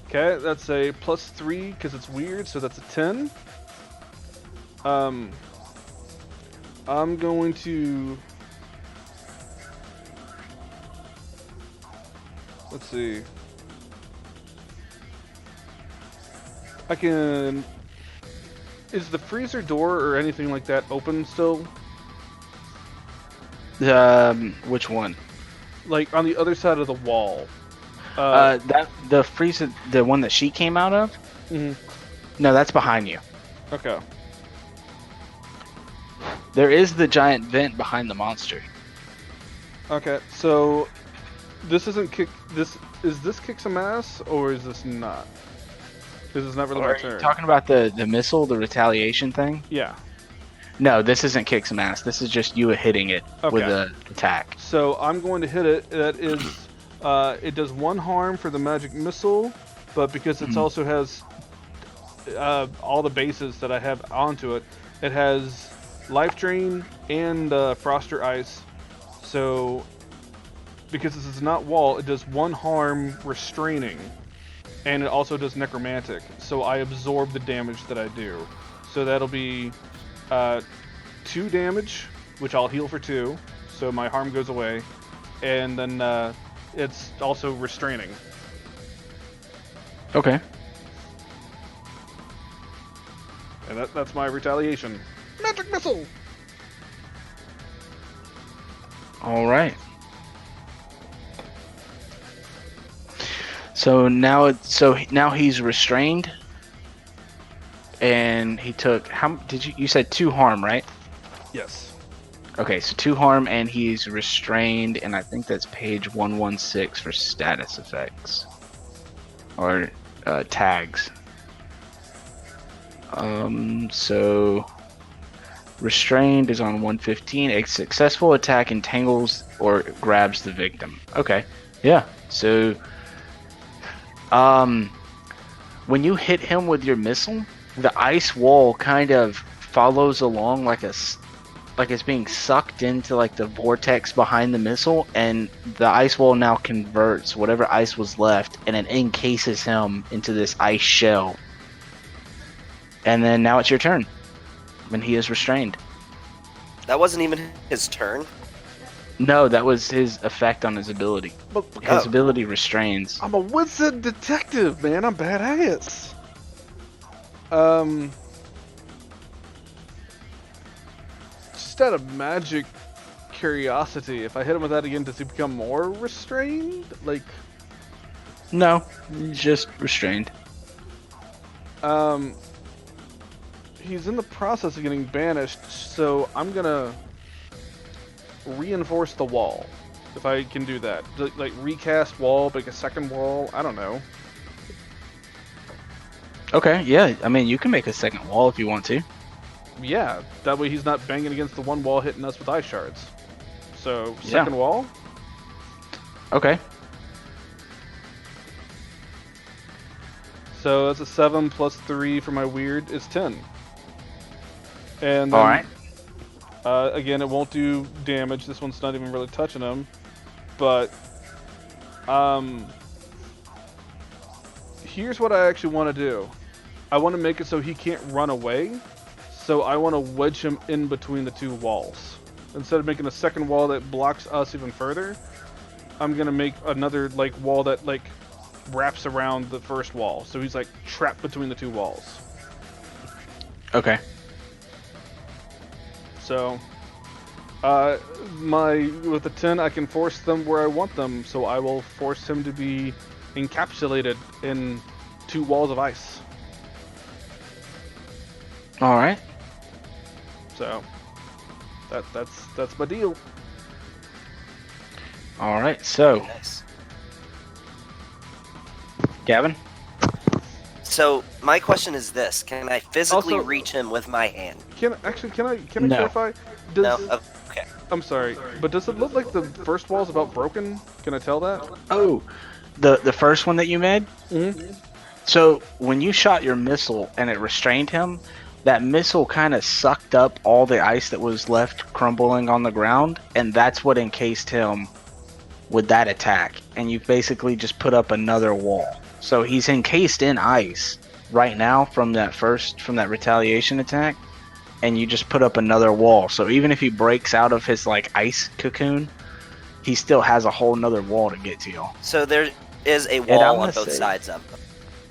Okay, that's a +3 because it's weird, so that's a 10. I'm going to... Let's see. I can... Is the freezer door or anything like that open still? Which one? On the other side of the wall. That the freezer, the one that she came out of. Mhm. No, that's behind you. Okay. There is the giant vent behind the monster. Okay, so this isn't kick. Is this kick some ass or is this not? This is not really my Are you turn. talking about the missile, the retaliation thing? Yeah. No, this isn't kick some ass. This is just you hitting it with Okay. an attack. So I'm going to hit it. That is, it does 1 harm for the magic missile, but because it also has all the bases that I have onto it, it has life drain and froster ice. So because this is not wall, it does 1 harm restraining, and it also does necromantic. So I absorb the damage that I do. So that'll be 2 damage, which I'll heal for 2, so my harm goes away, and then it's also restraining. Okay. And that's my retaliation. Magic missile! All right. So now he's restrained, and he took how did you said 2 harm, right? Yes. Okay, so 2 harm, and he's restrained, and I think that's page 116 for status effects or tags. So restrained is on 115. A successful attack entangles or grabs the victim. Okay, yeah. So, when you hit him with your missile, the ice wall kind of follows along like it's being sucked into the vortex behind the missile, and the ice wall now converts whatever ice was left, and it encases him into this ice shell. And then now it's your turn when he is restrained. That wasn't even his turn. No, that was his effect on his ability. But His ability restrains. I'm a wizard detective, man. I'm bad at it. Just out of magic curiosity, if I hit him with that again, does he become more restrained? Like, No, he's just restrained. he's in the process of getting banished, so I'm gonna reinforce the wall. If I can do that. Like, recast wall, make a second wall, I don't know. Okay, yeah. I mean, you can make a second wall if you want to. Yeah, that way he's not banging against the one wall hitting us with ice shards. So, Yeah. second wall? Okay. So that's a 7 plus 3 for my weird is 10. And then, All right. Again, it won't do damage. This one's not even really touching him. But, here's what I actually want to do. I want to make it so he can't run away. So I want to wedge him in between the two walls. Instead of making a second wall that blocks us even further, I'm going to make another, like, wall that, like, wraps around the first wall. So he's, like, trapped between the two walls. Okay. So, with the 10, I can force them where I want them, so I will force him to be encapsulated in two walls of ice. All right. So, that's my deal. All right. So, Nice. Gavin. So my question is this: can I physically Also- reach him with my hand? Can I No. clarify? No. Does, Okay. I'm sorry, but does it look like the first wall's about broken? Can I tell that? Oh, the first one that you made. Mm-hmm. So when you shot your missile and it restrained him, that missile kind of sucked up all the ice that was left crumbling on the ground, and that's what encased him with that attack. And you basically just put up another wall. So he's encased in ice right now from that retaliation attack, and you just put up another wall. So even if he breaks out of his like ice cocoon, he still has a whole nother wall to get to y'all. So there is a I'm wall on gonna both say- sides of them.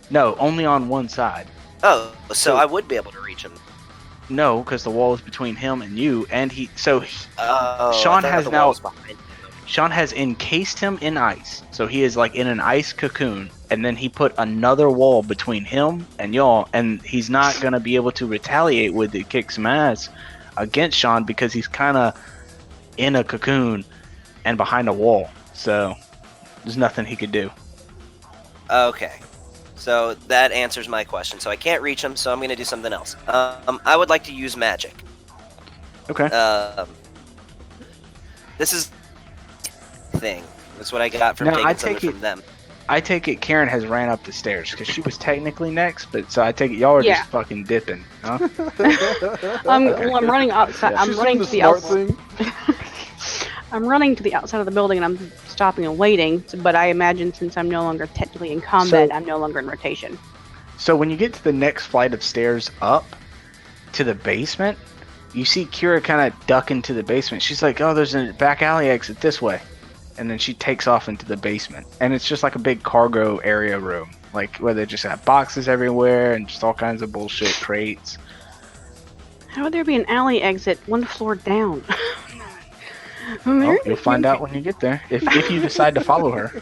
No, only on one side. Oh, so So- I would be able to reach him. No, because the wall is between him and you, and Oh, Sean I thought has the now- wall was behind him. Sean has encased him in ice. So he is like in an ice cocoon, and then he put another wall between him and y'all, and he's not gonna be able to retaliate with it, kick some ass against Sean because he's kind of in a cocoon and behind a wall. So there's nothing he could do. Okay. So that answers my question. So I can't reach him, so I'm going to do something else. I would like to use magic. Okay. This is thing. That's what I got from Now, taking I something take it- from them. I take it Karen has ran up the stairs because she was technically next, but so I take it y'all are Yeah. just fucking dipping, huh? Well, I'm running outside. I'm She's running doing to the the smart outside. thing. I'm running to the outside of the building and I'm stopping and waiting. But I imagine since I'm no longer technically in combat, So- I'm no longer in rotation. So when you get to the next flight of stairs up to the basement, you see Kira kind of duck into the basement. She's like, "Oh, there's a back alley exit this way," and then she takes off into the basement. And it's just like a big cargo area room, like where they just have boxes everywhere and just all kinds of bullshit crates. How would there be an alley exit one floor down? Well, you'll find out when you get there if you decide to follow her.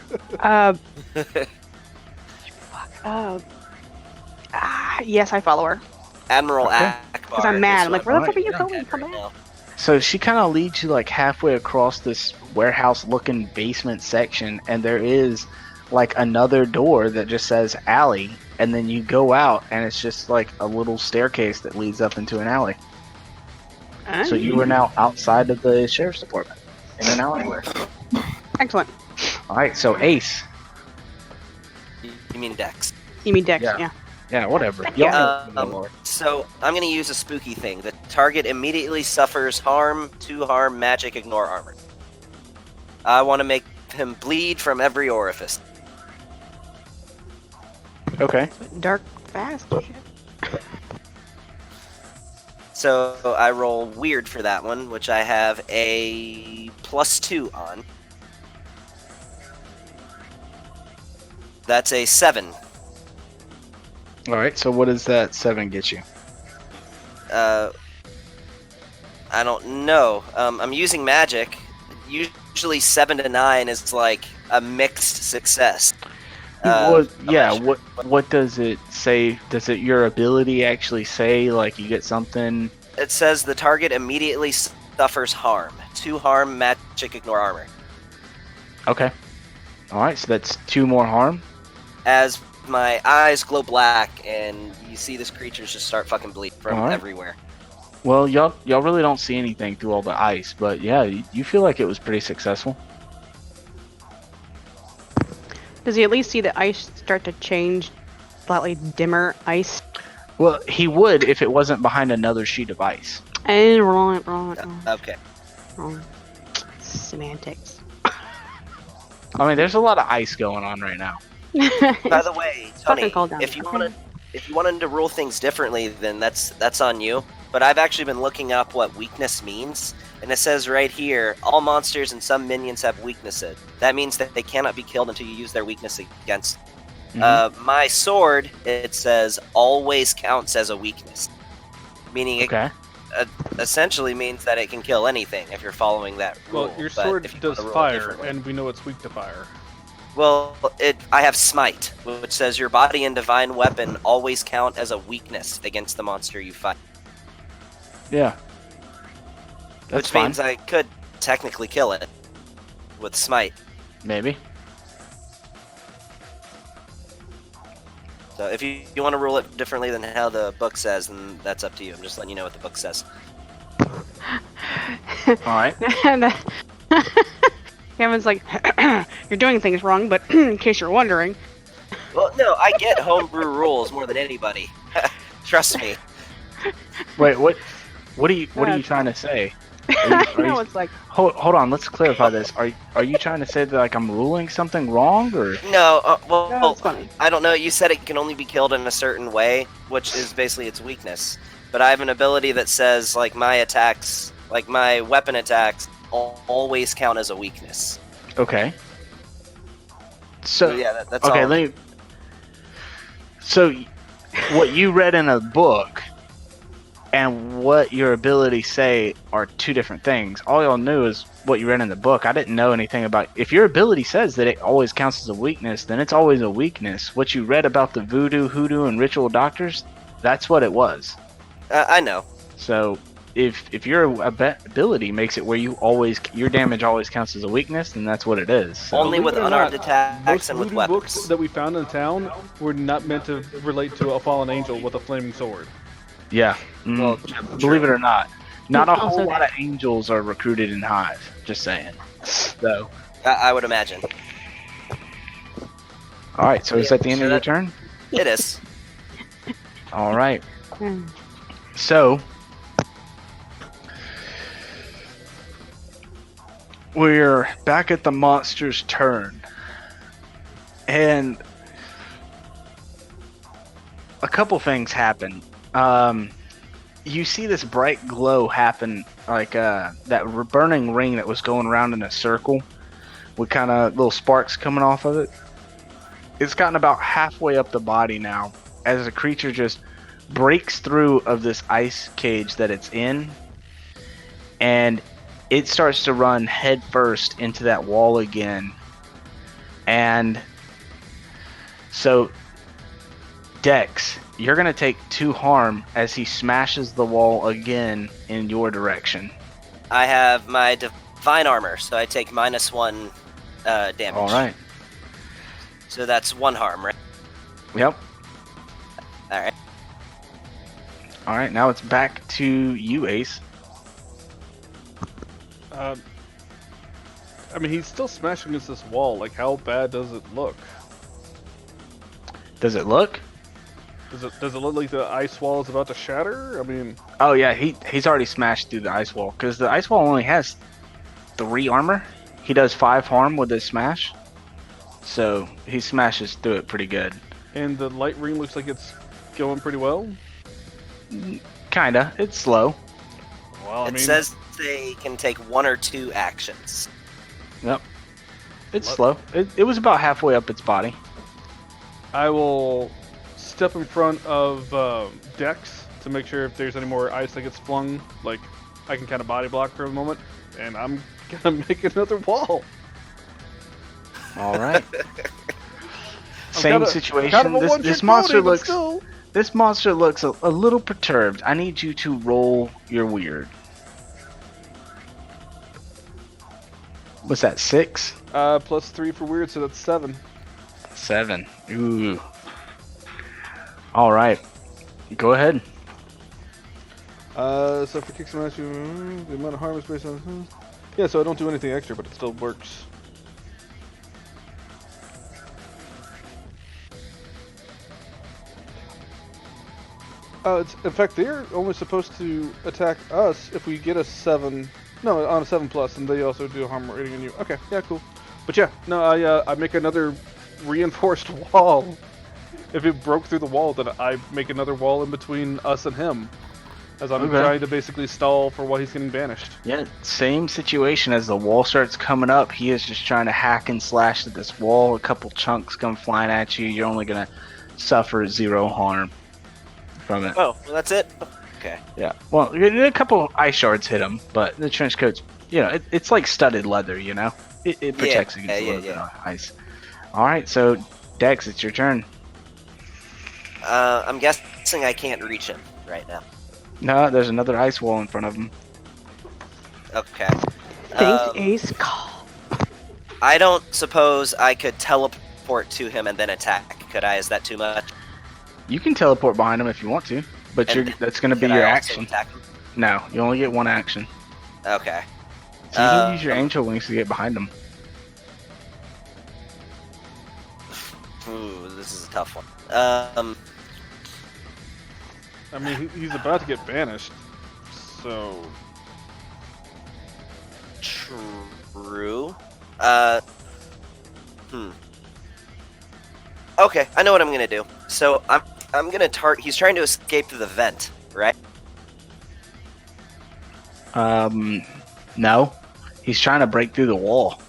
Yes, I follow her. Admiral Okay. Akbar. Because I'm mad. I'm like, where the Alright, fuck are you yeah. going? Come back. now. So she kind of leads you like halfway across this warehouse-looking basement section, and there is like another door that just says alley, and then you go out, and it's just like a little staircase that leads up into an alley. So you are now outside of the sheriff's department in an alleyway. Excellent. All right, so Ace. You mean Dex? You mean Dex? Yeah. Yeah. Yeah, whatever. Yeah. Y'all know the lore. So I'm going to use a spooky thing. The target immediately suffers harm, 2 harm, magic, ignore armor. I want to make him bleed from every orifice. Okay. Dark fast. Shit. So I roll weird for that one, which I have a +2 on. That's a 7. All right. So what does that 7 get you? I don't know. I'm using magic. Usually 7 to 9 is like a mixed success. Yeah. What does it say? Does it your ability actually say like you get something? It says the target immediately suffers harm. 2 harm, magic, ignore armor. Okay. All right. So that's 2 more harm. As my eyes glow black, and you see this creature just start fucking bleeding from Alright. everywhere. Well, y'all really don't see anything through all the ice, but yeah, you feel like it was pretty successful. Does he at least see the ice start to change, slightly dimmer ice? Well, he would if it wasn't behind another sheet of ice. And wrong. Okay. Semantics. I mean, there's a lot of ice going on right now. By the way, fucking Tony, cold down if there, you okay? wanted to rule things differently, then that's on you. But I've actually been looking up what weakness means, and it says right here, all monsters and some minions have weaknesses. That means that they cannot be killed until you use their weakness against them. My sword, it says, always counts as a weakness, meaning Okay. it essentially means that it can kill anything if you're following that rule. Well, your but sword if you does wanna rule it fire, differently- and we know it's weak to fire. Well, I have smite, which says your body and divine weapon always count as a weakness against the monster you fight. Yeah. That's Which fine. means I could technically kill it with smite. Maybe. So if you want to rule it differently than how the book says, then that's up to you. I'm just letting you know what the book says. All right. And Kevin's like, you're doing things wrong, but in case you're wondering. Well, no, I get homebrew rules more than anybody. Trust me. Wait, what are you trying to say? No, it's like, Hold on, let's clarify this. Are you trying to say that like I'm ruling something wrong or? No, no, it's funny. I don't know. You said it can only be killed in a certain way, which is basically its weakness. But I have an ability that says, like, my attacks, like my weapon attacks, always count as a weakness. Okay. So yeah, that's okay, all. So what you read in a book and what your abilities say are 2 different things. All y'all knew is what you read in the book. I didn't know anything about. If your ability says that it always counts as a weakness, then it's always a weakness. What you read about the voodoo, hoodoo, and ritual doctors, that's what it was. I know. So if your ability makes it where your damage always counts as a weakness, then that's what it is. So. Only with Believe it or unarmed not, attacks Most and with voodoo weapons. books that we found in town were not meant to relate to a fallen angel with a flaming sword. Yeah. Well, Believe it or not, not a Also whole lot that- of angels are recruited in Hive. Just saying. So, I would imagine. all right. So is that the end of your turn? It is. All right. hmm. So we're back at the monster's turn, and a couple things happen. You see this bright glow happen, like that burning ring that was going around in a circle with kind of little sparks coming off of it. It's gotten about halfway up the body now as the creature just breaks through of this ice cage that it's in, and it starts to run head first into that wall again. And so Dex, you're going to take 2 harm as he smashes the wall again in your direction. I have my divine armor, so I take -1 damage. All right. So that's 1 harm, right? Yep. All right. All right, now it's back to you, Ace. I mean, he's still smashing against this wall. Like, how bad does it look? Does it look? Does it look like the ice wall is about to shatter? I mean, Oh yeah, he's already smashed through the ice wall because the ice wall only has 3 armor. He does 5 harm with his smash, so he smashes through it pretty good. and the light ring looks like it's going pretty well. Kinda. It's slow. Well, I It mean, says they can take 1 or 2 actions. Yep. It's Let- slow. It was about halfway up its body. I will step in front of Dex to make sure if there's any more ice that gets flung, like I can kind of body block for a moment, and I'm gonna make another wall. All right. I'm Same kinda- situation. Kind of a This one-trick monster pony, but looks. still. This monster looks a little perturbed. I need you to roll your weird. What's that? 6? +3 for weird, so that's 7. 7. Ooh. All right. Go ahead. So for kicks and you, the amount of harm is based on. Yeah, so I don't do anything extra, but it still works. It's, in fact, they're only supposed to attack us if we get a 7. No, on a 7+, and they also do harm rating on you. Okay, yeah, cool. But yeah, no, I make another reinforced wall. If it broke through the wall, then I make another wall in between us and him, as I'm Okay. trying to basically stall for while he's getting banished. Yeah, same situation as the wall starts coming up. He is just trying to hack and slash at this wall. A couple chunks come flying at you. You're only going to suffer 0 harm from it. Oh, well, that's it? Okay. Yeah. Well, a couple ice shards hit him, but the trench coat's, it's like studded leather, It protects against a little bit of ice. All right, so Dex, it's your turn. I'm guessing I can't reach him right now. No, there's another ice wall in front of him. Okay. Thanks, Um, Ace. I don't suppose I could teleport to him and then attack, could I? Is that too much? You can teleport behind him if you want to, but And that's going to be Could your I also action. attack him? No, you only get 1 action. Okay. So you can use your angel wings to get behind him. Ooh, this is a tough one. I mean, he's about to get banished, so... True. Okay, I know what I'm gonna do. So I'm gonna target. He's trying to escape through the vent, right? No. He's trying to break through the wall.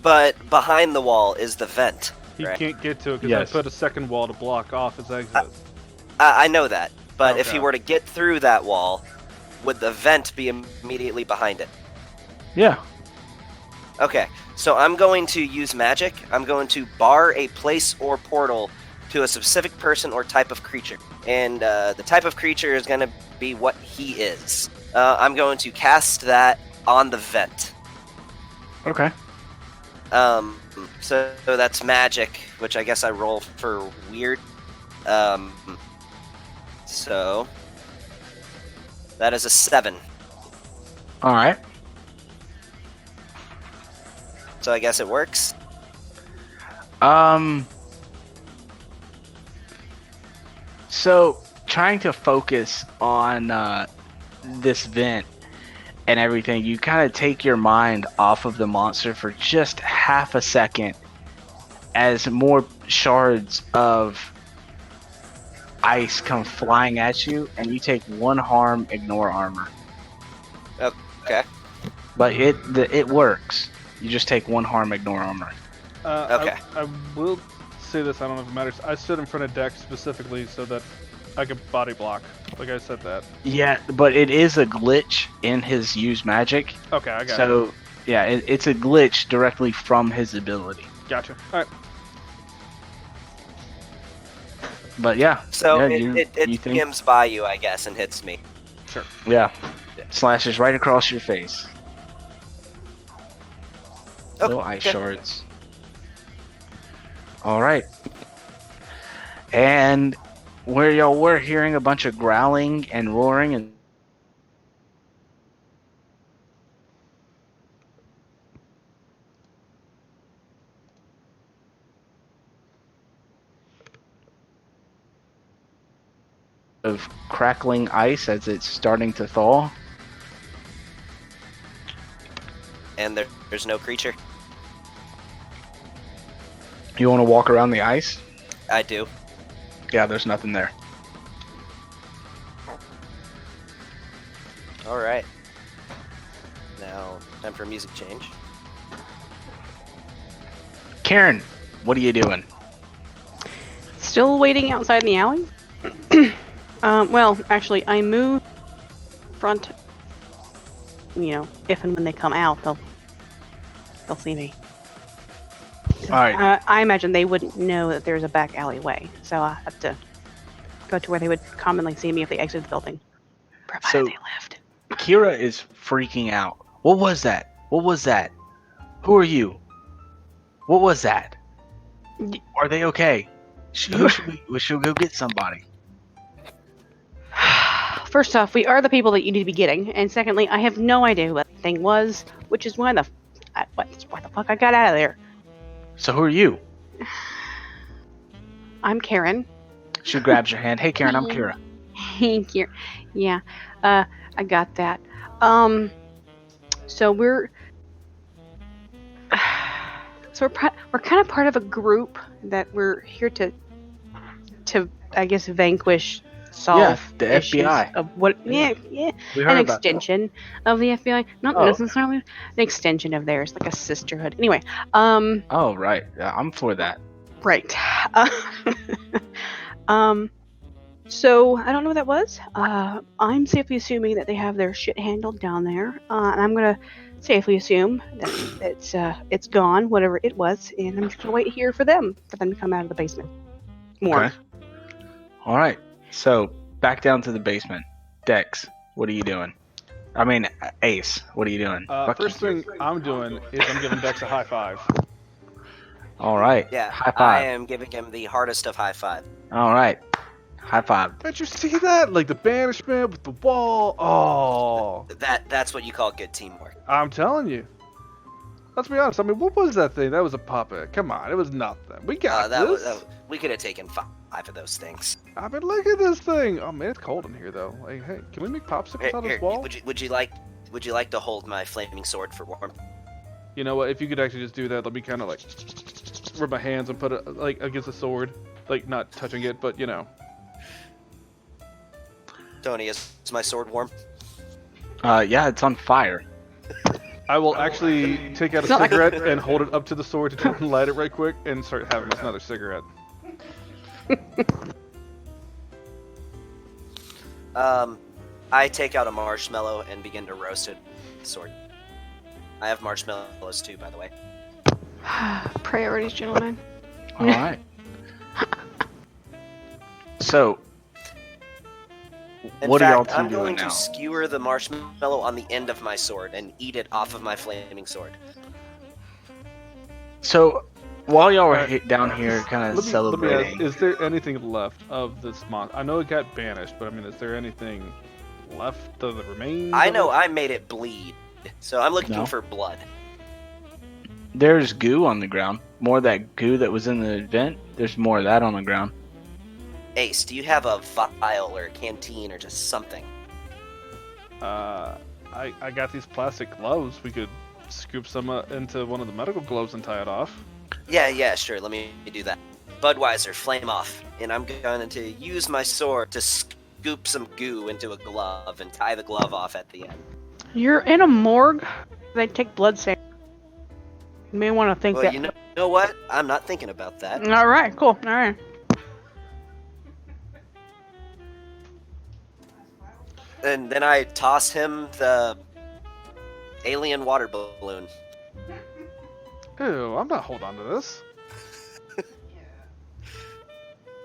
But behind the wall is the vent. He right? can't get to it because Yes. I put a second wall to block off his exit. I know that. But if he Okay. were to get through that wall, would the vent be immediately behind it? Yeah. Okay, so I'm going to use magic. I'm going to bar a place or portal to a specific person or type of creature. And the type of creature is going to be what he is. I'm going to cast that on the vent. Okay. So that's magic, which I guess I roll for weird. So that is a 7. All right. So I guess it works. So trying to focus on this vent and everything, you kind of take your mind off of the monster for just half a second as more shards of ice come flying at you, and you take 1 harm, ignore armor. Okay. But it works. You just take 1 harm, ignore armor. Okay. I will say this, I don't know if it matters. I stood in front of Dex specifically so that I could body block. Like I said that. Yeah, but it is a glitch in his use magic. Okay, I got it. So, yeah, it's a glitch directly from his ability. Gotcha. Alright. But yeah. So yeah, it you think, skims by you, I guess, and hits me. Sure. yeah, slashes right across your face. Little ice Okay. shards. All right. And where y'all were hearing a bunch of growling and roaring and of crackling ice as it's starting to thaw. And there's no creature. You want to walk around the ice? I do. Yeah, there's nothing there. All right. Now, time for a music change. Karen, what are you doing? Still waiting outside in the alley? Well, actually, I moved front. If and when they come out, they'll see me. All right. I imagine they wouldn't know that there's a back alleyway, so I have to go to where they would commonly see me if they exited the building, provided So- they left. Kira is freaking out. What was that? What was that? Who are you? What was that? Are they okay? Who should we should go get somebody? First off, we are the people that you need to be getting, and secondly, I have no idea who that thing was, which is why the fuck I got out of there. So who are you? I'm Karen. She grabs your hand. Hey Karen, I'm Kira. Thank you. Yeah, I got that. So we're we're kind of part of a group that we're here to I guess vanquish, solve the issues FBI. of what We heard an about extension of the FBI, not Oh. necessarily an extension of theirs, like a sisterhood. Anyway, Oh right, yeah, I'm for that. right. So I don't know what that was. I'm safely assuming that they have their shit handled down there, and I'm gonna safely assume that it's gone, whatever it was, and I'm just gonna wait here for them to come out of the basement. More. Okay. All right. So back down to the basement. Dex, what are you doing? I mean, Ace, what are you doing? Fuck First you. thing I'm doing is I'm giving Dex a high five. All right. Yeah, High I five. am giving him the hardest of high five. All right. High five. Did you see that? Like the banishment with the wall. Oh, That's what you call good teamwork. I'm telling you. Let's be honest. I mean, what was that thing? That was a puppet. Come on, it was nothing. We got this. We could have taken 5 of those things. I mean, look at this thing. Oh man, it's cold in here though. Like, hey, can we make popsicles Here, out of this here, wall? would you like to hold my flaming sword for warmth? You know what? If you could actually just do that, let me kind of like rub my hands and put it like against the sword, like not touching it, but you know. Tony, is my sword warm? Yeah, it's on fire. I will actually take out a cigarette and hold it up to the sword to try and light it right quick and start having another cigarette. I take out a marshmallow and begin to roast it with the sword. I have marshmallows too, by the way. Priorities, gentlemen. All right. So, In what are y'all fact, two I'm doing going now? to skewer the marshmallow on the end of my sword and eat it off of my flaming sword. So, while y'all were down here kind of Let me celebrating, ask, is there anything left of this monster? I know it got banished, but I mean, is there anything left of the remains? I of know it? I made it bleed, so I'm looking No. for blood. there's goo on the ground. More of that goo that was in the vent. There's more of that on the ground. Ace, do you have a vial or a canteen or just something? I got these plastic gloves. We could scoop some into one of the medical gloves and tie it off. Yeah, sure, let me do that. Budweiser, flame off. And I'm going to use my sword to scoop some goo into a glove and tie the glove off at the end. You're in a morgue. They take blood samples. You may want to think Well, that. you know what? I'm not thinking about that. All right, cool. All right. And then I toss him the alien water balloon. Ew, I'm not holding on to this.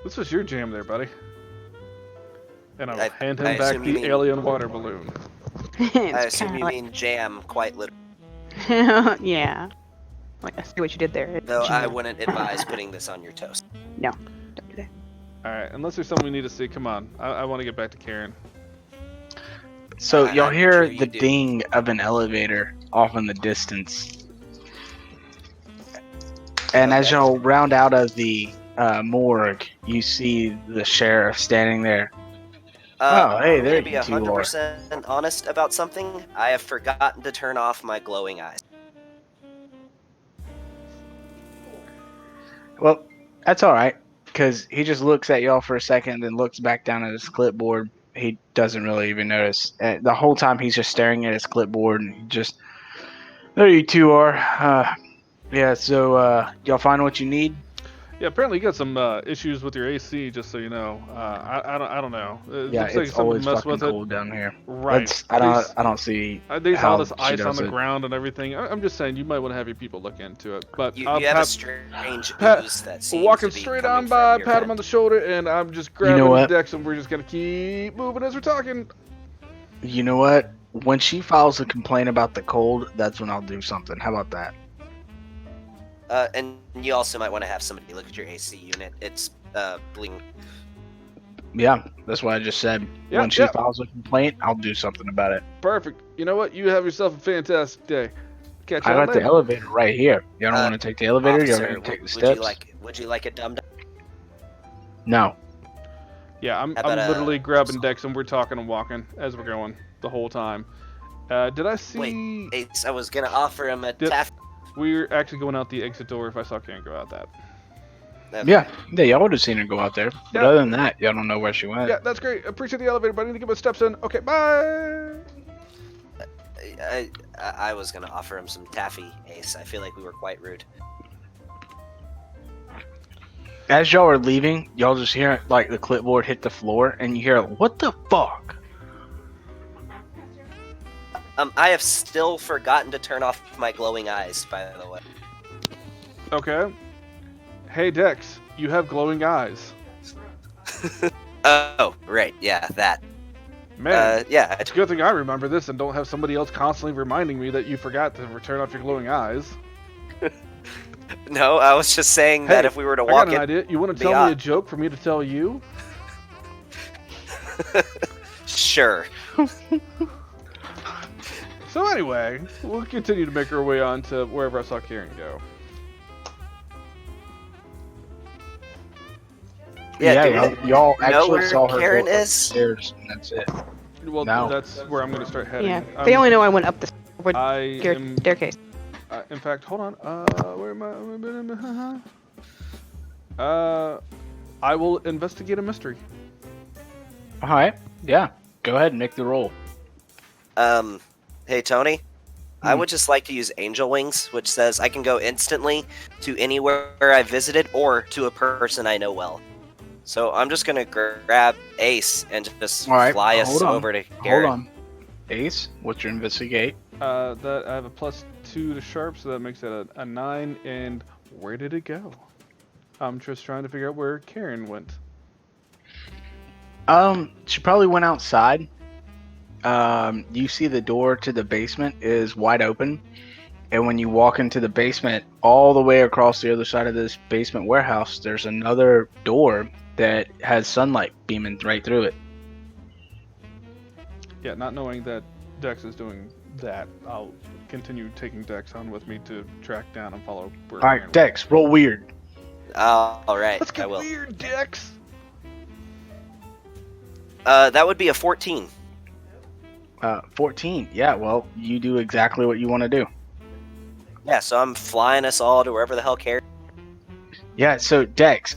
This was your jam there, buddy. And I will hand him I back assume you the mean- alien water balloon. I It's assume kinda you like, mean jam, quite literally. yeah. Like, I see what you did there. Though I Jam. wouldn't advise putting this on your toast. Don't do that. Alright, unless there's something we need to see, come on. I want to get back to Karen. So y'all I'm hear sure you the do. ding of an elevator off in the distance, and as Okay. y'all round out of the morgue, you see the sheriff standing there. Oh, hey, there To be you two are. 100% honest about something, I have forgotten to turn off my glowing eyes. Well, that's all right, because he just looks at y'all for a second, then looks back down at his clipboard, he doesn't really even notice. The whole time he's just staring at his clipboard and just, there you two are. Yeah, so y'all find what you need? Yeah, apparently you got some issues with your AC. Just so you know, I don't know. It Yeah, looks like it's someone always messed fucking with it. cold down here. Right. I don't see There's all how this she ice on does the it. ground and everything. I'm just saying you might want to have your people look into it. But You I'll have a pat, strange pat, ooze that seems walking to be straight coming on by, from your pat him vent. on the shoulder, and I'm just You know grabbing what? Dex, and we're just gonna keep moving as we're talking. You know what? When she files a complaint about the cold, that's when I'll do something. How about that? And you also might want to have somebody look at your AC unit. It's bling. Yeah, that's what I just said. Yeah, When she yeah. files a complaint, I'll do something about it. Perfect. You know what? You have yourself a fantastic day. Catch I y'all got the later. elevator right here. Y'all don't want to take the elevator? Y'all Officer, want to take the would you steps? would you like a dum dum? No. Yeah, I'm How about, literally grabbing Dex, and we're talking and walking as we're going the whole time. Did I see? Wait, Ace, I was gonna offer him a Did- taff. We're actually going out the exit door. If I saw Karen go out that. Yeah, y'all would have seen her go out there. But Yeah. other than that, y'all don't know where she went. Yeah, that's great. Appreciate the elevator, but I need to get my steps in. Okay, bye. I was gonna offer him some taffy, Ace. I feel like we were quite rude. As y'all are leaving, y'all just hear like the clipboard hit the floor, and you hear, "What the fuck?" I have still forgotten to turn off my glowing eyes, by the way. Okay. Hey, Dex, you have glowing eyes. Oh, right, yeah, that. Man, Yeah, it's a good thing I remember this and don't have somebody else constantly reminding me that you forgot to turn off your glowing eyes. no, I was just saying Hey, that if we were to I got walk an in, idea. You want to be tell me a odd. joke for me to tell you? sure. So anyway, we'll continue to make our way on to wherever I saw Karen go. Yeah, do y'all, we y'all know actually where saw her Karen go is? upstairs, and that's it. Well, No. that's where I'm going to start heading. Yeah, they only know I went up the I am. staircase. In fact, hold on. Where am I? I will investigate a mystery. All right. Yeah. Go ahead and make the roll. Hey Tony, I would just like to use Angel Wings, which says I can go instantly to anywhere I visited or to a person I know well. So I'm just gonna grab Ace and just All right, fly us hold on. over to Hold Karen. on. Ace, what's your investigate? That I have a +2 to sharp, so that makes it a 9. And where did it go? I'm just trying to figure out where Karen went. She probably went outside. You see the door to the basement is wide open, and when you walk into the basement, all the way across the other side of this basement warehouse, there's another door that has sunlight beaming right through it. Yeah, not knowing that Dex is doing that, I'll continue taking Dex on with me to track down and follow where All Karen right, Dex, roll weird. All right, Let's I get will. weird, Dex. That would be a 14. 14. Yeah, well, you do exactly what you want to do. Yeah, so I'm flying us all to wherever the hell Karen. Yeah, so Dex,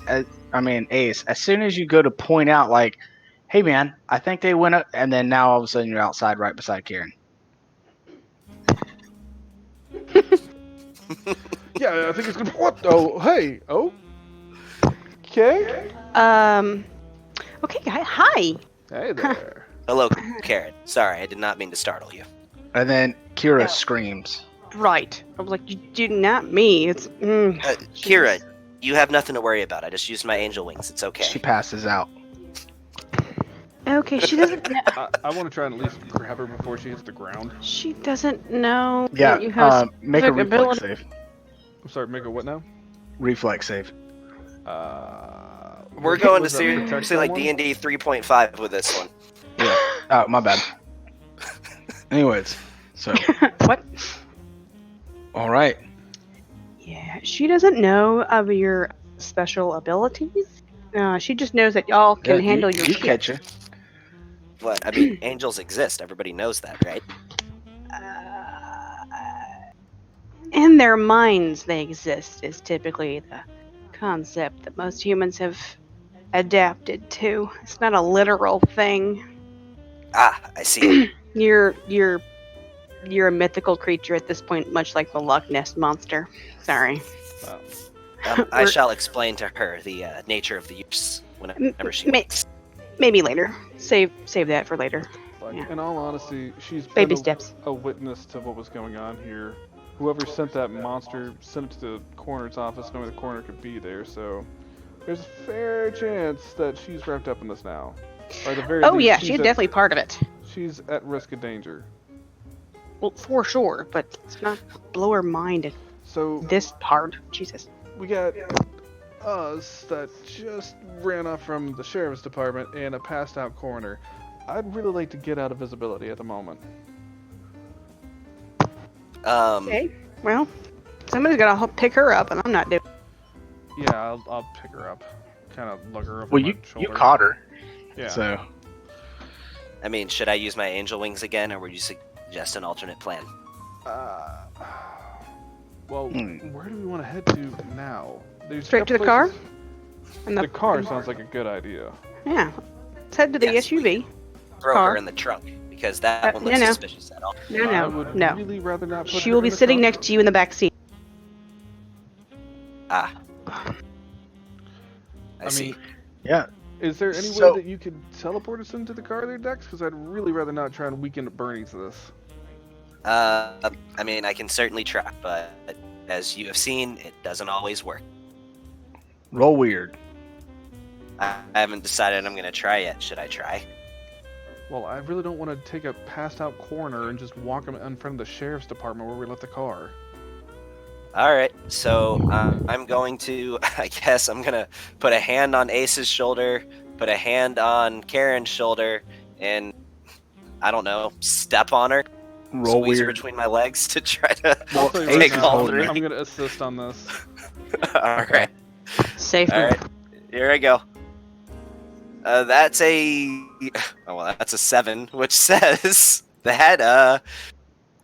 Ace, as soon as you go to point out, like, hey man, I think they went up, and then now all of a sudden you're outside right beside Karen. Yeah, I think it's gonna. What? Oh, hey. Oh. Okay. Okay, hi. Hey there. Hello, Karen. Sorry, I did not mean to startle you. And then Kira Yeah. screams. Right. I was like, you do not me. It's Kira, you have nothing to worry about. I just used my angel wings. It's okay. She passes out. Okay, she doesn't. I want to try and at least grab her before she hits the ground. She doesn't know Yeah, that you have make a specific reflex ability. save. I'm sorry, make a what now? Reflex save. We're going to was that seriously protect like someone? D&D 3.5 with this one. Yeah. Oh, my bad. Anyways, so, What? all right. Yeah, she doesn't know of your special abilities. She just knows that y'all can Yeah, handle your you shit. catch her. What? I mean, angels exist. Everybody knows that, right? In their minds, they exist, is typically the concept that most humans have adapted to. It's not a literal thing. I see. You're a mythical creature at this point, much like the Loch Ness monster. Sorry. I We're- shall explain to her the nature of the use whenever she ma- wakes. Maybe later. Save that for later. Like, Yeah. in all honesty, she's Baby been steps. a witness to what was going on here. Whoever sent that monster sent it to the coroner's office knowing the coroner could be there, so there's a fair chance that she's wrapped up in this now. Or at the very Oh least, yeah, she's definitely part of it. She's at risk of danger. Well, for sure, but it's not blow her mind at So this hard. Jesus. we got us that just ran off from the sheriff's department and a passed out coroner. I'd really like to get out of visibility at the moment. Okay. Well, somebody's gotta pick her up, and I'm not doing. Yeah, I'll pick her up. Kind of lug her over Well, my you shoulder. caught her. Yeah. So I mean, should I use my angel wings again, or would you suggest an alternate plan? Well, where do we want to head to now? There's Straight got to the car? places- And The car sounds like a good idea. Yeah. Let's head to the Yes, SUV. Throw Car. her in the trunk, because that one no, looks no. suspicious at all. I would No. really rather not put She her will in be the sitting trunk. next to you in the back seat. I I see. mean, yeah. is there any So- way that you could teleport us into the car there, Dex? Because I'd really rather not try and weaken Bernie's this. I mean, I can certainly try, but as you have seen, it doesn't always work. Roll weird. I haven't decided I'm going to try yet. Should I try? Well, I really don't want to take a passed out coroner and just walk him in front of the sheriff's department where we left the car. All right, so I'm going to, I guess I'm going to put a hand on Ace's shoulder, put a hand on Karen's shoulder, and, I don't know, step on her, Roll squeeze her weird. between my legs to try to I'll tell you right take now, all holding three. it. I'm going to assist on this. All right, Safe. all right, here I go. That's a 7, which says that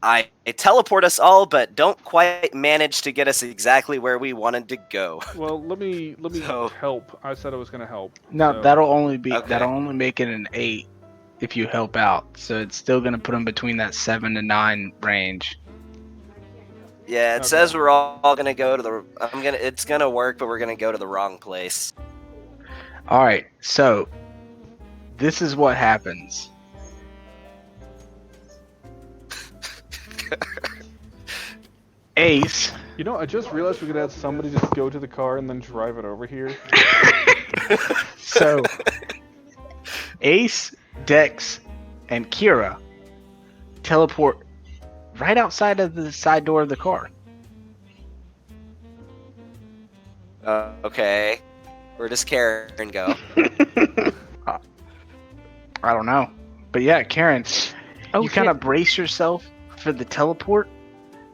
I teleport us all, but don't quite manage to get us exactly where we wanted to go. Well, let me So- help. I said I was going to help. No, so- that'll only be Okay. that'll only make it an 8 if you help out. So it's still gonna put them between that 7 to 9 range. Yeah, it Okay. says we're all gonna go to the. It's gonna work, but we're gonna go to the wrong place. All right. So this is what happens. Ace. You know, I just realized we could have somebody just go to the car and then drive it over here. So Ace, Dex, and Kira teleport right outside of the side door of the car. Okay, where does Karen go? I don't know. But yeah, Karen, Oh, you kind of brace yourself for the teleport,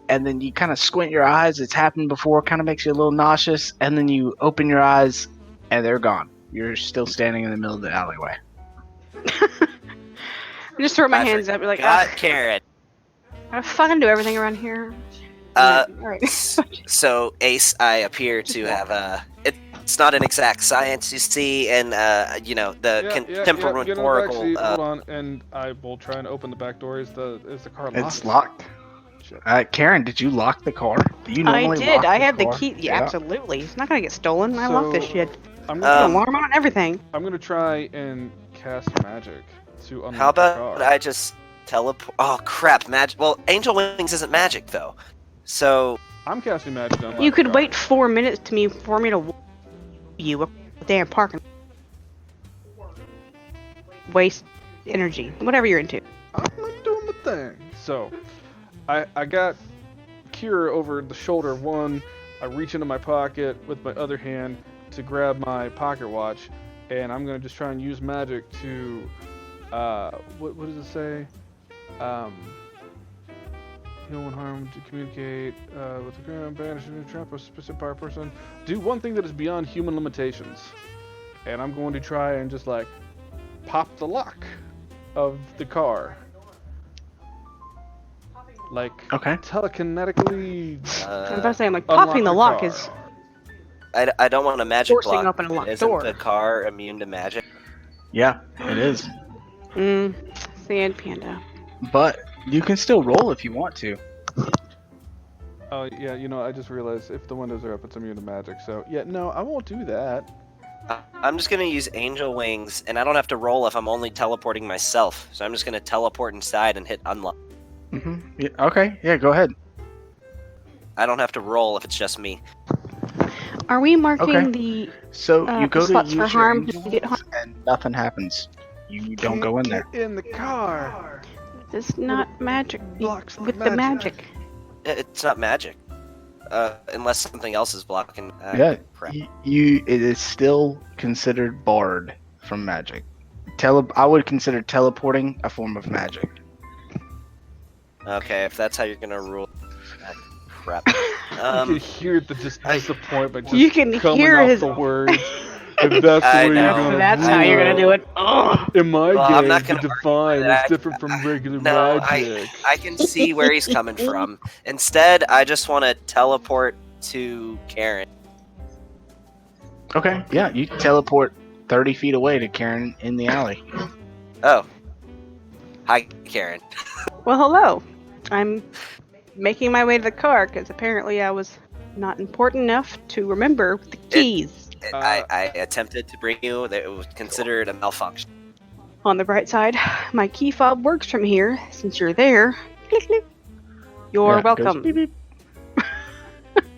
and then you kind of squint your eyes. It's happened before, kind of makes you a little nauseous, and then you open your eyes, and they're gone. You're still standing in the middle of the alleyway. I just throw my hands up, be like, Got Karen. I fucking do everything around here. Uh, All right. So Ace, I appear to have It's not an exact science, you see, and the Get in the temporal. back seat, hold on, and I will try and open the back door. Is the car locked? It's locked. Shit. Karen, did you lock the car? Do you I normally did. lock I have the car? key. Yeah, absolutely. It's not gonna get stolen. I lock this So- shit. I'm Put gonna, an alarm on and everything. I'm gonna try and cast magic to unlock How the about car. I just teleport? Oh crap! Magic. Well, angel wings isn't magic though. So I'm casting magic to unlock You the could car. wait 4 minutes for me to you up the damn parking. Waste energy. Whatever you're into. I'm not doing my thing. So, I got Kira over the shoulder of one. I reach into my pocket with my other hand to grab my pocket watch, and I'm gonna just try and use magic to, what does it say? Heal one harm to communicate with the ground, banish a trap a specific power person. Do one thing that is beyond human limitations, and I'm going to try and just like pop the lock of the car. Like Okay. telekinetically I'm about to say, I'm like, unlock popping the lock car. is I don't want a magic forcing block. open a locked Isn't door. the car immune to magic? Yeah, it is. Sand panda. But you can still roll if you want to. Oh yeah, I just realized if the windows are up, it's immune to magic. So yeah, no, I won't do that. I'm just gonna use angel wings, and I don't have to roll if I'm only teleporting myself. So I'm just gonna teleport inside and hit unlock. Yeah, okay, yeah, go ahead. I don't have to roll if it's just me. Are we marking Okay. the So you go to slots for use your harm angel to get harm? wings and nothing happens. You don't go in there. Get in the car. It's not magic. Blocks With the the magic. It's not magic, unless something else is blocking. Yeah, Crap. it is still considered barred from magic. I would consider teleporting a form of magic. Okay, if that's how you're gonna rule. Crap. You can hear the disappointment You just can coming hear off his. the words. If that's the I way know. you're gonna That's rule how you're gonna do it. Ugh. In my Well, I'm game, not the gonna divine that. is different from regular No, magic. I can see where he's coming from. Instead, I just want to teleport to Karen. Okay, yeah, you teleport 30 feet away to Karen in the alley. Oh. Hi, Karen. Well, hello. I'm making my way to the car because apparently I was not important enough to remember the keys. I attempted to bring you. That it was considered a malfunction. On the bright side, my key fob works from here. Since you're there, click, click. You're Yeah, it goes welcome. beep, beep.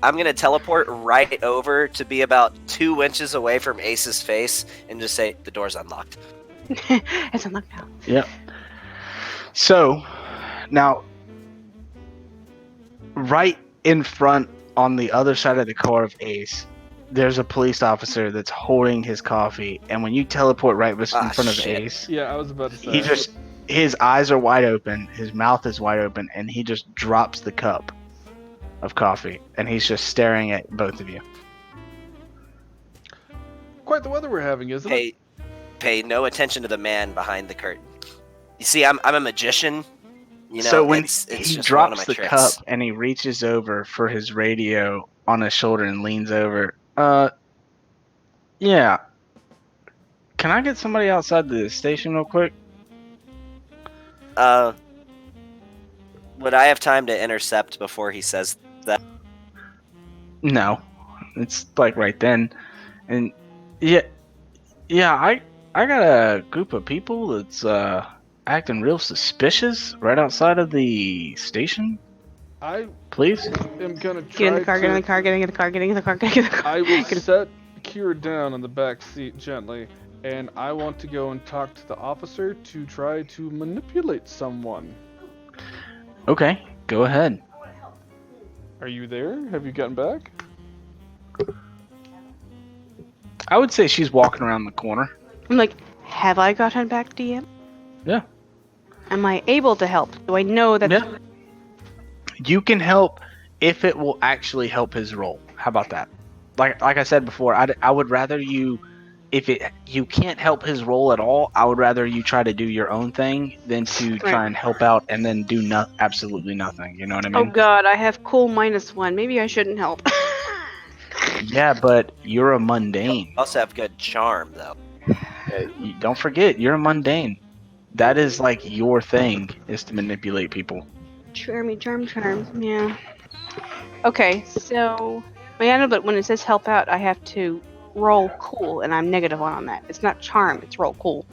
I'm gonna teleport right over to be about 2 inches away from Ace's face and just say the door's unlocked. It's unlocked now. Yep. So, now, right in front on the other side of the car of Ace, there's a police officer that's holding his coffee, and when you teleport right in front of Shit. Ace, Yeah, I was about to say. his eyes are wide open, his mouth is wide open, and he just drops the cup of coffee, and he's just staring at both of you. Quite the weather we're having, isn't it? Pay no attention to the man behind the curtain. You see, I'm a magician. So when it's he just one of drops my the tricks. cup and he reaches over for his radio on his shoulder and leans over, yeah. Can I get somebody outside the station real quick? Would I have time to intercept before he says that? No, it's like right then, and yeah, I got a group of people that's acting real suspicious right outside of the station. I Please. am gonna Get try in the car, to. get in the car, get in the car, get in the car, get in the car. I will set Kira down on the back seat gently, and I want to go and talk to the officer to try to manipulate someone. Okay, go ahead. Are you there? Have you gotten back? I would say she's walking around the corner. I'm like, have I gotten back to you? Yeah. Am I able to help? Do I know that? Yeah. You can help if it will actually help his role. How about that? Like I said before, I would rather you, if you can't help his role at all, I would rather you try to do your own thing than to try and help out and then do absolutely nothing. You know what I Oh mean? god, I have cool -1. Maybe I shouldn't help. Yeah, but you're a mundane. Also have good charm, though. Don't forget, you're a mundane. That is like your thing, is to manipulate people. Charmy, charm. Yeah. Okay, so yeah, but when it says help out, I have to roll cool, and I'm -1 on that. It's not charm; it's roll cool.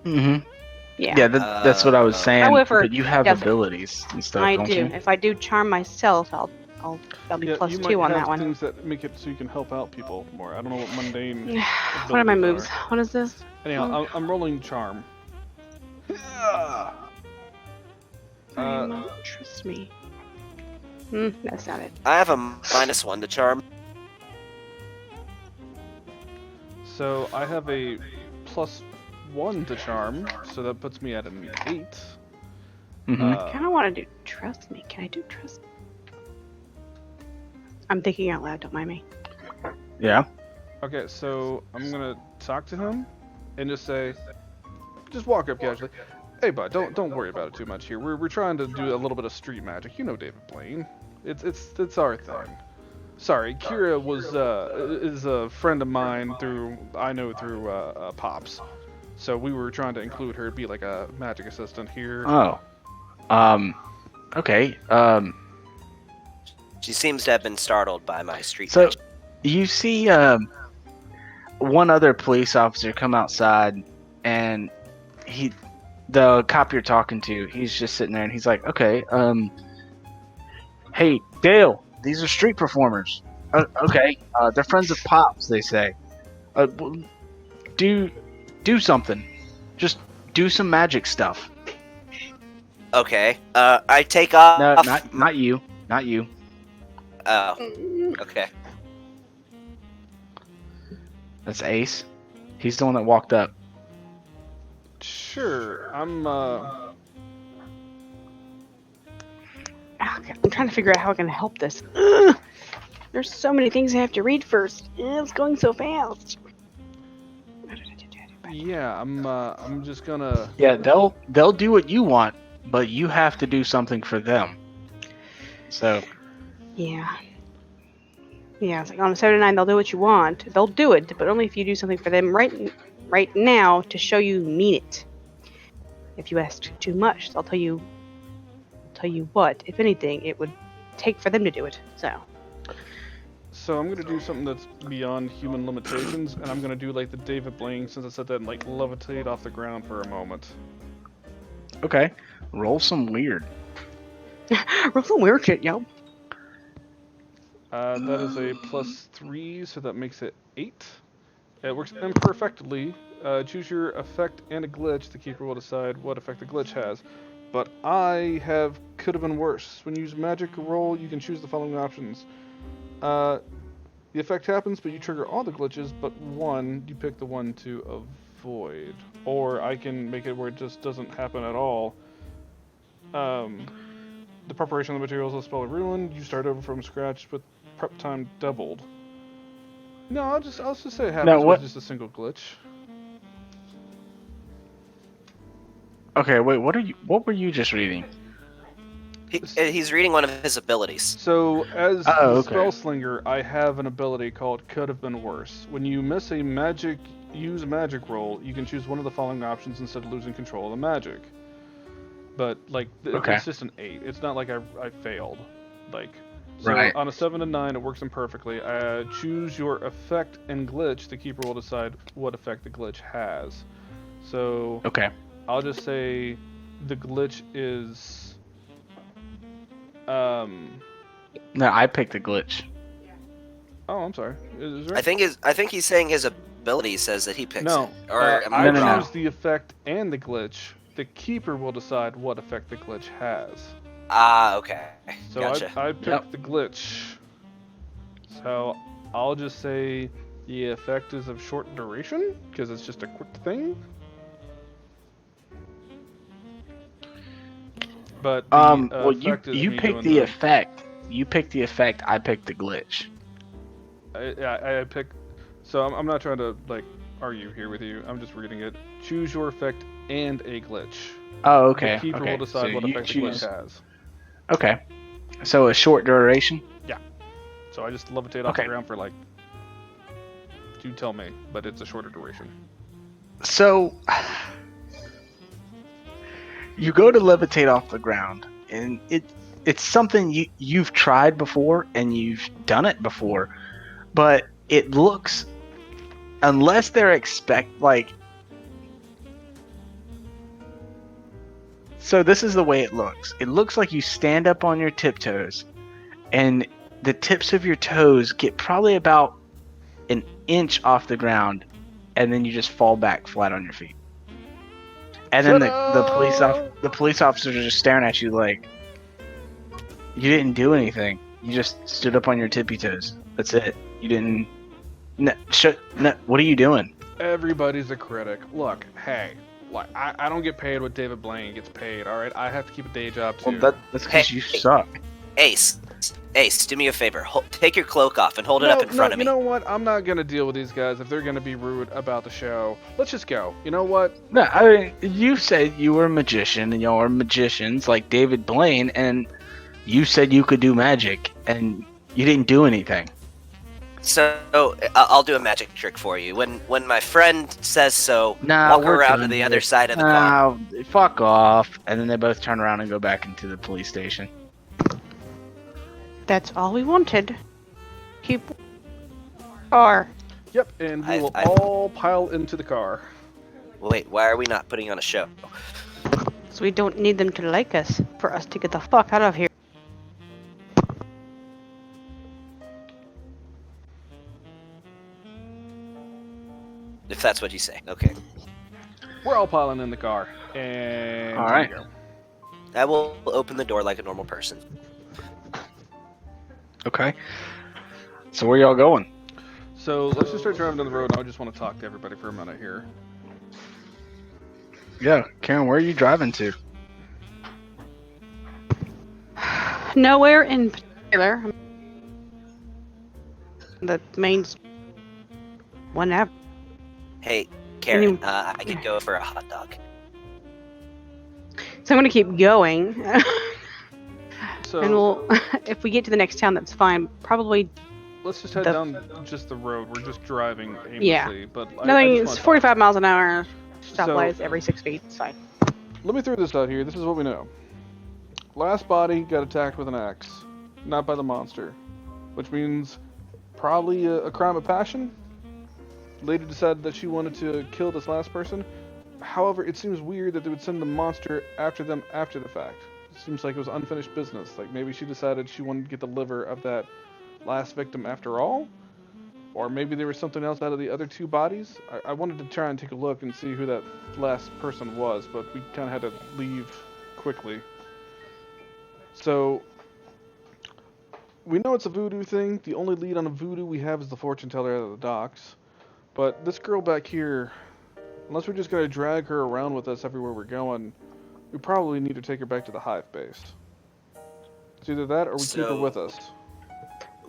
Mm-hmm. Yeah. Yeah, that's what I was saying. However, but you have yes, abilities and stuff, I don't do. you? If I do charm myself, I'll be Yeah, plus you 2 might on have that one. things that make it so you can help out people more. I don't know what mundane. What are my abilities moves? What is this? Anyhow, I'm rolling charm. Trust me. That's not it. I have a -1 to charm. So I have a +1 to charm, so that puts me at an 8. Mm-hmm. I kind of want to do trust me. Can I do trust me? I'm thinking out loud. Don't mind me. Yeah. Okay, so I'm gonna talk to him and just walk up casually. Hey, bud, don't worry about it too much here. We're trying to do a little bit of street magic. You know David Blaine. It's our thing. Sorry, Kira is a friend of mine through Pops. So we were trying to include her, be like a magic assistant here. Oh. Okay. She seems to have been startled by my street So magic. you see one other police officer come outside, and the cop you're talking to, he's just sitting there, and he's like, okay, hey, Dale, these are street performers. Okay, they're friends of Pops, they say. Do something. Just do some magic stuff. Okay. I take off. No, not you. Not you. Oh. Okay. That's Ace. He's the one that walked up. Sure, I'm trying to figure out how I can help this. Ugh. There's so many things I have to read first. It's going so fast. yeah, I'm just gonna. Yeah, they'll do what you want, but you have to do something for them. So. Yeah. Yeah, it's like on a 7-9, they'll do what you want. They'll do it, but only if you do something for them right now to show you mean it. If you ask too much, they'll tell you what, if anything, it would take for them to do it. So I'm gonna do something that's beyond human limitations, and I'm gonna do like the David Blaine, since I said that, and like levitate off the ground for a moment. Okay. Roll some weird. Roll some weird shit, yo. That is a +3, so that makes it 8. It works imperfectly. Choose your effect and a glitch. The keeper will decide what effect the glitch has. But could have been worse. When you use magic roll, you can choose the following options. The effect happens, but you trigger all the glitches, but one, you pick the one to avoid. Or I can make it where it just doesn't happen at all. The preparation of the materials of the spell are ruined. You start over from scratch, but prep time doubled. No, I'll just say it happens with just a single glitch. Okay, wait. What were you just reading? He's reading one of his abilities. So, as the okay. spell slinger, I have an ability called Could Have Been Worse. When you miss a magic roll, you can choose one of the following options instead of losing control of the magic. But, like, it's just an 8. It's not like I failed. Like, so right. On a 7 and 9, it works imperfectly. Choose your effect and glitch. The keeper will decide what effect the glitch has. So, okay. I'll just say the glitch is... No, I picked the glitch. Oh, I'm sorry. Is it right? I think he's saying his ability says that he picks No. it. Or am I I wrong? choose the effect and the glitch. The keeper will decide what effect the glitch has. Ah, okay. So Gotcha. I picked the glitch. So I'll just say the effect is of short duration, because it's just a quick thing. But the well, you picked the effect. You picked the effect. I picked the glitch. I picked. So I'm not trying to like argue here with you. I'm just reading it. Choose your effect and a glitch. Oh, okay. The keeper will decide what effect the glitch has. Okay. So a short duration. Yeah. So I just levitate off the ground for like. You tell me, but it's a shorter duration. So. You go to levitate off the ground, and it's something you've tried before, and you've done it before, but it looks, unless they're so this is the way it looks. It looks like you stand up on your tiptoes, and the tips of your toes get probably about an inch off the ground, and then you just fall back flat on your feet. And then the police officers are just staring at you like, you didn't do anything. You just stood up on your tippy toes. That's it. You didn't. No, what are you doing? Everybody's a critic. Look, hey, like I don't get paid what David Blaine gets paid. All right, I have to keep a day job too. Well, that's because you suck. Ace, do me a favor. Take your cloak off and hold it up in front of me. You know what? I'm not gonna deal with these guys if they're gonna be rude about the show. Let's just go. You know what? No, I mean, you said you were a magician, and y'all are magicians like David Blaine, and you said you could do magic, and you didn't do anything. So I'll do a magic trick for you. When my friend says so, Nah, walk we're around to done the here. other side of the car. Fuck off. And then they both turn around and go back into the police station. That's all we wanted. Keep car. Yep, and we will I- all pile into the car. Wait, why are we not putting on a show? So we don't need them to like us for us to get the fuck out of here. If that's what you say. Okay. We're all piling in the car. And All right. here we go. I will open the door like a normal person. Okay. So where y'all going? So let's just start driving down the road. And I just want to talk to everybody for a minute here. Yeah, Karen, where are you driving to? Nowhere in particular. The main whenever. Hey, Karen, Any- I could go for a hot dog. So I'm gonna keep going. So And we'll, if we get to the next town, that's fine. Probably let's just head the- down just the road. We're just driving aimlessly. Yeah. But nothing. I It's just 45 miles an hour. So- Stoplights every 6 feet. It's fine. Let me throw this out here. This is what we know. Last body got attacked with an axe, not by the monster, which means probably a crime of passion. Lady decided that she wanted to kill this last person. However, it seems weird that they would send the monster after them after the fact. It seems like it was unfinished business. Like maybe she decided she wanted to get the liver of that last victim after all. Or maybe there was something else out of the other two bodies. I wanted to try and take a look and see who that last person was, but we kind of had to leave quickly. So, we know it's a voodoo thing. The only lead on a voodoo we have is the fortune teller out of the docks. But this girl back here, unless we're just going to drag her around with us everywhere we're going, we probably need to take her back to the hive base. It's either that or we keep her So- with us.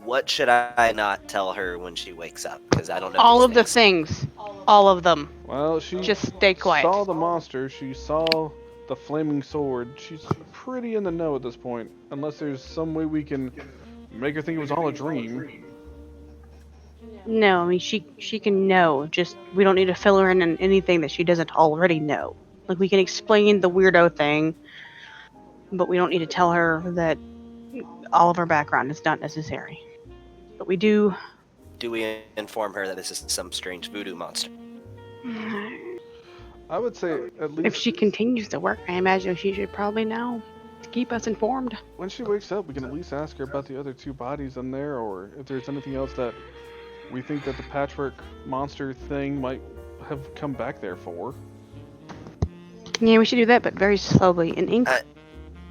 What should I not tell her when she wakes up? Because I don't know. All these of the things. All of them. Well, she Just stay quiet. saw the monster. She saw the flaming sword. She's pretty in the know at this point, unless there's some way we can make her think it was all a dream. No, I mean she can know. Just we don't need to fill her in on anything that she doesn't already know. Like we can explain the weirdo thing, but we don't need to tell her that all of her background is not necessary. But we do. Do we inform her that this is some strange voodoo monster? I would say at least If she continues to work, I imagine she should probably know to keep us informed. when she wakes up, we can at least ask her about the other two bodies in there, or if there's anything else that we think that the patchwork monster thing might have come back there for. Yeah, we should do that, but very slowly. In ink.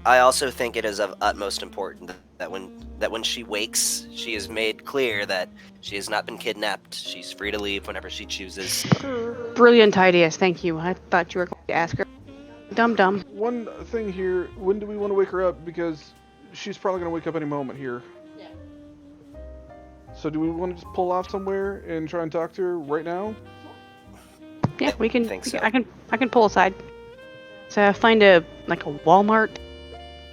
I also think it is of utmost importance that when she wakes, she is made clear that she has not been kidnapped. She's free to leave whenever she chooses. Brilliant ideas, thank you. I thought you were going to ask her. Dum. One thing here, when do we want to wake her up? Because she's probably going to wake up any moment here. Yeah. So do we want to just pull off somewhere and try and talk to her right now? Yeah, we can. think we so. can- I can pull aside. So find a Walmart.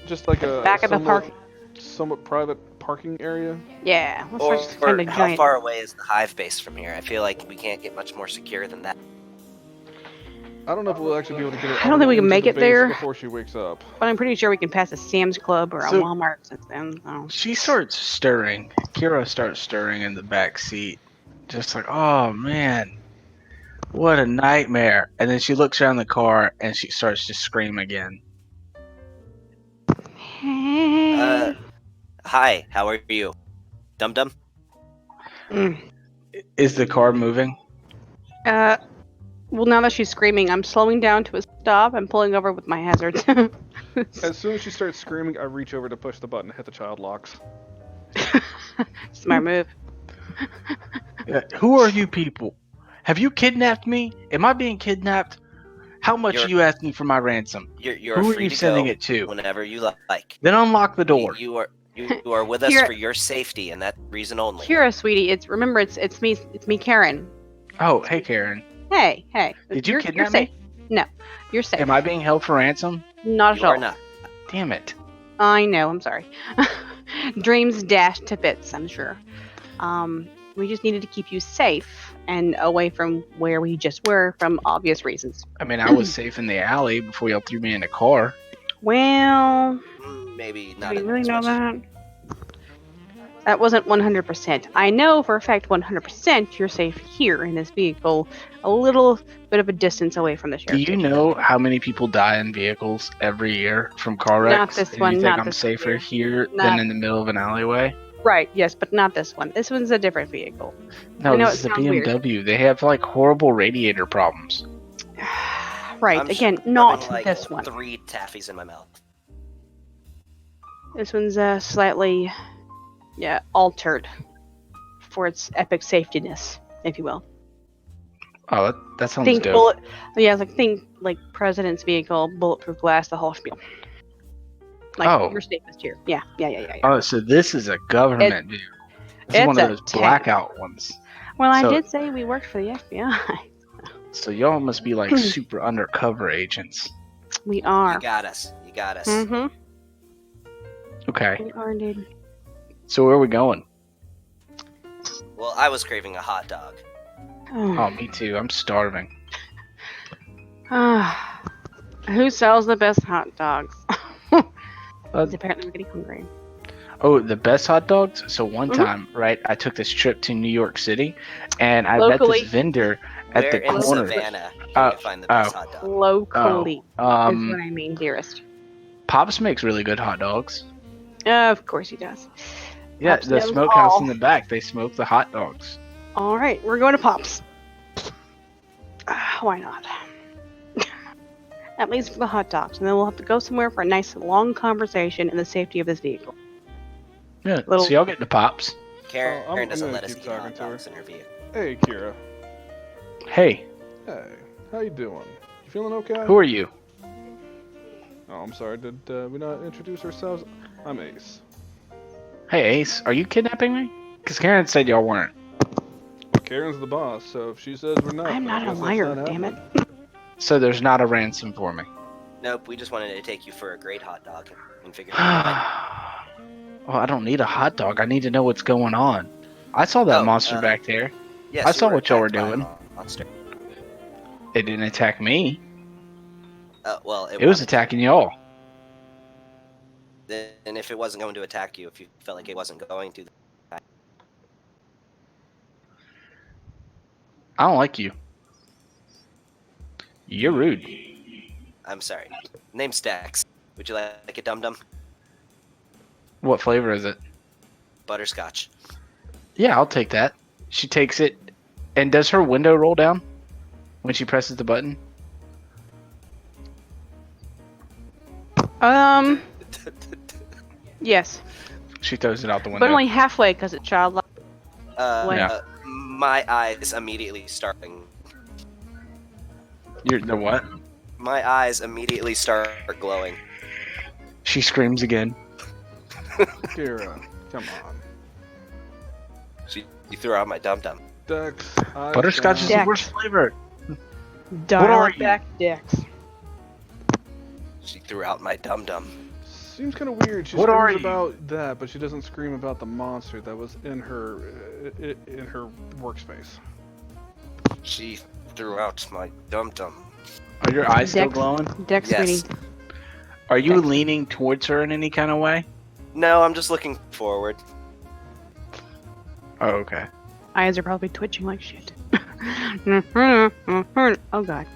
Just like a Back of the somewhat private parking area. Yeah, let's Or, just find a how giant. far away is the hive base from here? I feel like we can't get much more secure than that. I don't know if we'll actually be able to get her. I don't think we can into make the it base there. before she wakes up. But I'm pretty sure we can pass a Sam's Club or a So- Walmart since then. Oh. She starts stirring. Kira starts stirring in the back seat. Just like, oh man, what a nightmare. And then she looks around the car and she starts to scream again. Hi, how are you? Dum Dum? Mm. Is the car moving? Well, now that she's screaming, I'm slowing down to a stop and pulling over with my hazards. As soon as she starts screaming, I reach over to push the button and hit the child locks. Smart move. Who are you people? Have you kidnapped me? Am I being kidnapped? How much You're- are you asking for my ransom? You're Who are free you to sending go it to? whenever you like. Then unlock the door. You are with us Here- for your safety and that reason only. Kira, sweetie, it's me, Karen. Oh, hey Karen. Hey. Did you You're kidnap safe. me? No, you're safe. Am I being held for ransom? Not You at all. are not. Damn it. I know. I'm sorry. Dreams dashed to bits. I'm sure. We just needed to keep you safe and away from where we just were from obvious reasons. I mean, I was safe in the alley before y'all threw me in a car. Well, Maybe do not we really as know much. that? That wasn't 100%. I know for a fact 100% you're safe here in this vehicle, a little bit of a distance away from the Do sheriff you station. know how many people die in vehicles every year from car wrecks? Not this and one, you think not I'm this safer one. here Not- than in the middle of an alleyway? Right, yes, but not this one. This one's a different vehicle. No, I know this it is a sounds weird. BMW. They have like horrible radiator problems. Right, I'm again, shoving, not like, this one. 3 taffies in my mouth. This one's slightly, altered for its epic safetyness, if you will. Oh, that sounds Think dope. think like president's vehicle, bulletproof glass, the whole spiel. Like Oh. your safest here. Yeah. Oh, so this is a government view. This is it's one of a those tank. blackout ones. Well, I So- did say we worked for the FBI. So y'all must be like super undercover agents. We are. You got us. You got us. Mm-hmm. Okay. We are indeed. So where are we going? Well, I was craving a hot dog. Oh, me too. I'm starving. Who sells the best hot dogs? Uh, Apparently we're getting hungry. Oh, the best hot dogs? So one Mhm. time, right, I took this trip to New York City, and I Locally. met this vendor at Where the in corner. Savannah can you find the best hot dog? Locally Oh, is what I mean, dearest. Pops makes really good hot dogs. Of course he does. Yeah, Pops the knows smokehouse all. in the back, they smoke the hot dogs. All right, we're going to Pops. Why not? At least for the hot dogs, and then we'll have to go somewhere for a nice long conversation in the safety of this vehicle. Yeah, Little- so y'all get the Pops. Karen, Oh, I'm doesn't gonna let us keep eat hot talking to her. dogs in her vehicle. Hey, Kira. Hey, Hey, how you doing? You feeling okay? who are you? Oh, I'm sorry. Did we not introduce ourselves? I'm Ace. Hey, Ace, are you kidnapping me? Because Karen said y'all weren't. Well, Karen's the boss, so if she says we're not, I'm then I not a guess that's liar, not damn it. happening. So there's not a ransom for me. Nope, we just wanted to take you for a great hot dog and figure out. Well, I don't need a hot dog. I need to know what's going on. I saw that Oh, monster back there. Yes, I you saw what y'all were attacked by a doing. Monster. It didn't attack me. Well, It was attacking y'all. And if it wasn't going to attack you, if you felt like it wasn't going to, I don't like you. You're rude. I'm sorry. Name's Dex. Would you like a dum dum? What flavor is it? Butterscotch. Yeah, I'll take that. She takes it, and does her window roll down when she presses the button? Yes, She throws it out the window. but only halfway because it's childlike. Yeah. My eyes immediately starting. You're the what? My eyes immediately start glowing. She screams again. Kira, come on. You threw out my dum dum. Dex, eyes Butterscotch is down. the worst flavor. Dial are it you? back, Dex. She threw out my dum dum. Seems kind of weird. She What are screams you? about that, but she doesn't scream about the monster that was in her workspace. She threw out my dum dum. Are your eyes still Dex. glowing? Dex, Yes. sweetie. Are you Dex. leaning towards her in any kind of way? No, I'm just looking forward. Oh, okay. Eyes are probably twitching like shit. Oh god.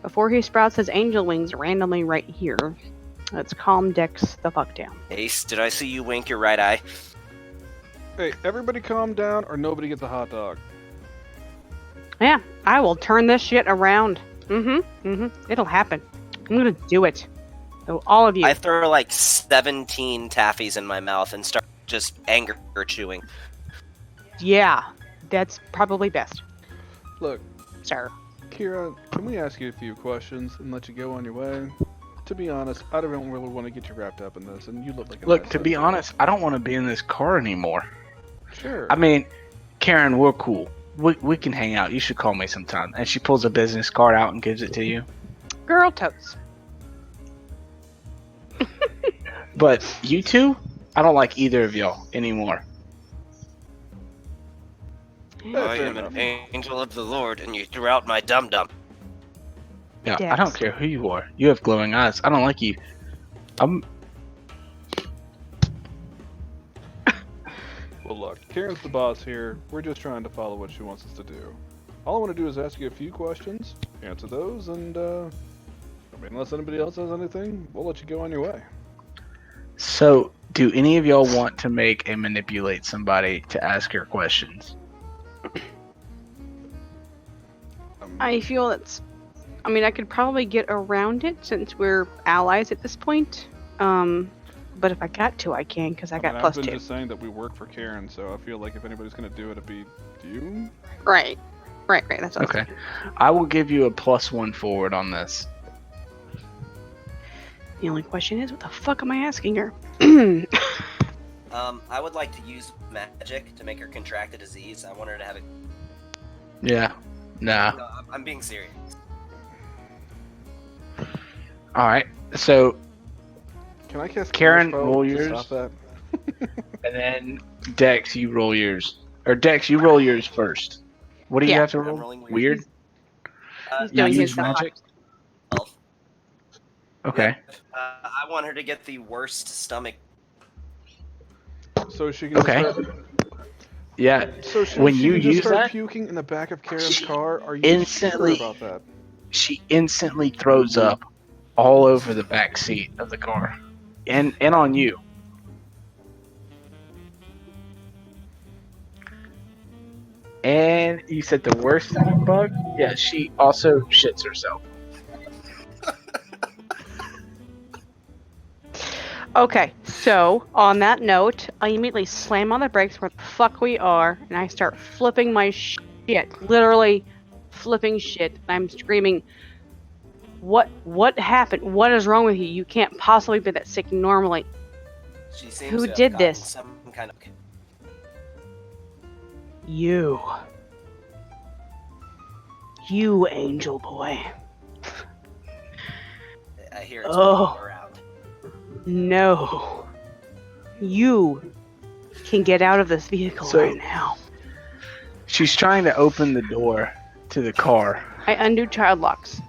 Before he sprouts his angel wings randomly right here, let's calm Dex the fuck down. Ace, did I see you wink your right eye? Hey, everybody calm down or nobody gets a hot dog. Yeah, I will turn this shit around. It'll happen. I'm gonna do it. So all of you. I throw like 17 taffies in my mouth and start just anger chewing. Yeah, that's probably best, Look, sir. Kira, can we ask you a few questions and let you go on your way? To be honest, I don't really want to get you wrapped up in this, and you look like a Look, nice to be sister. honest, I don't want to be in this car anymore. Sure. I mean, Karen, we're cool. We can hang out. You should call me sometime. And she pulls a business card out and gives it to you. Girl totes. But you two, I don't like either of y'all anymore. I Fair am enough. an angel of the Lord, and you threw out my dum-dum. Yeah, Dex. I don't care who you are. You have glowing eyes. I don't like you. I'm. Well, look, Karen's the boss here. We're just trying to follow what she wants us to do. All I want to do is ask you a few questions, answer those, and, unless anybody else has anything, we'll let you go on your way. So, do any of y'all want to make and manipulate somebody to ask her questions? I feel it's. I mean, I could probably get around it since we're allies at this point. But if I got to, I can because I got I've plus been 2. just saying that we work for Karen, so I feel like if anybody's gonna do it, it'd be you. Right. That's what I was Okay. thinking. I will give you a +1 forward on this. The only question is, what the fuck am I asking her? I would like to use magic to make her contract a disease. I want her to have it. Yeah. Nah. No, I'm being serious. All right. So, Can I cast Karen, Counterspell roll to yours. Stop that? and then Dex, you roll yours. Or Dex, you roll yours first. What do you Yeah. have to I'm roll? rolling Weird. He's You doing use his stuff. magic. Health. Okay. Yep. I want her to get the worst stomach. So she can Okay. just start. Yeah. So she, When she you can just use start that, puking in the back of Karen's she car. Are you instantly- sure about that? She instantly throws up all over the back seat of the car, and on you. And you said the worst stomach bug? Yeah, she also shits herself. Okay, so on that note, I immediately slam on the brakes where the fuck we are, and I start flipping my shit. Literally flipping shit. I'm screaming, what happened? What is wrong with you? You can't possibly be that sick normally. She seems Who to have did gotten this? some kind of. You. You, angel boy. I hear it's Oh. all around. No. You can get out of this vehicle So- right now. She's trying to open the door to the car. I undo child locks.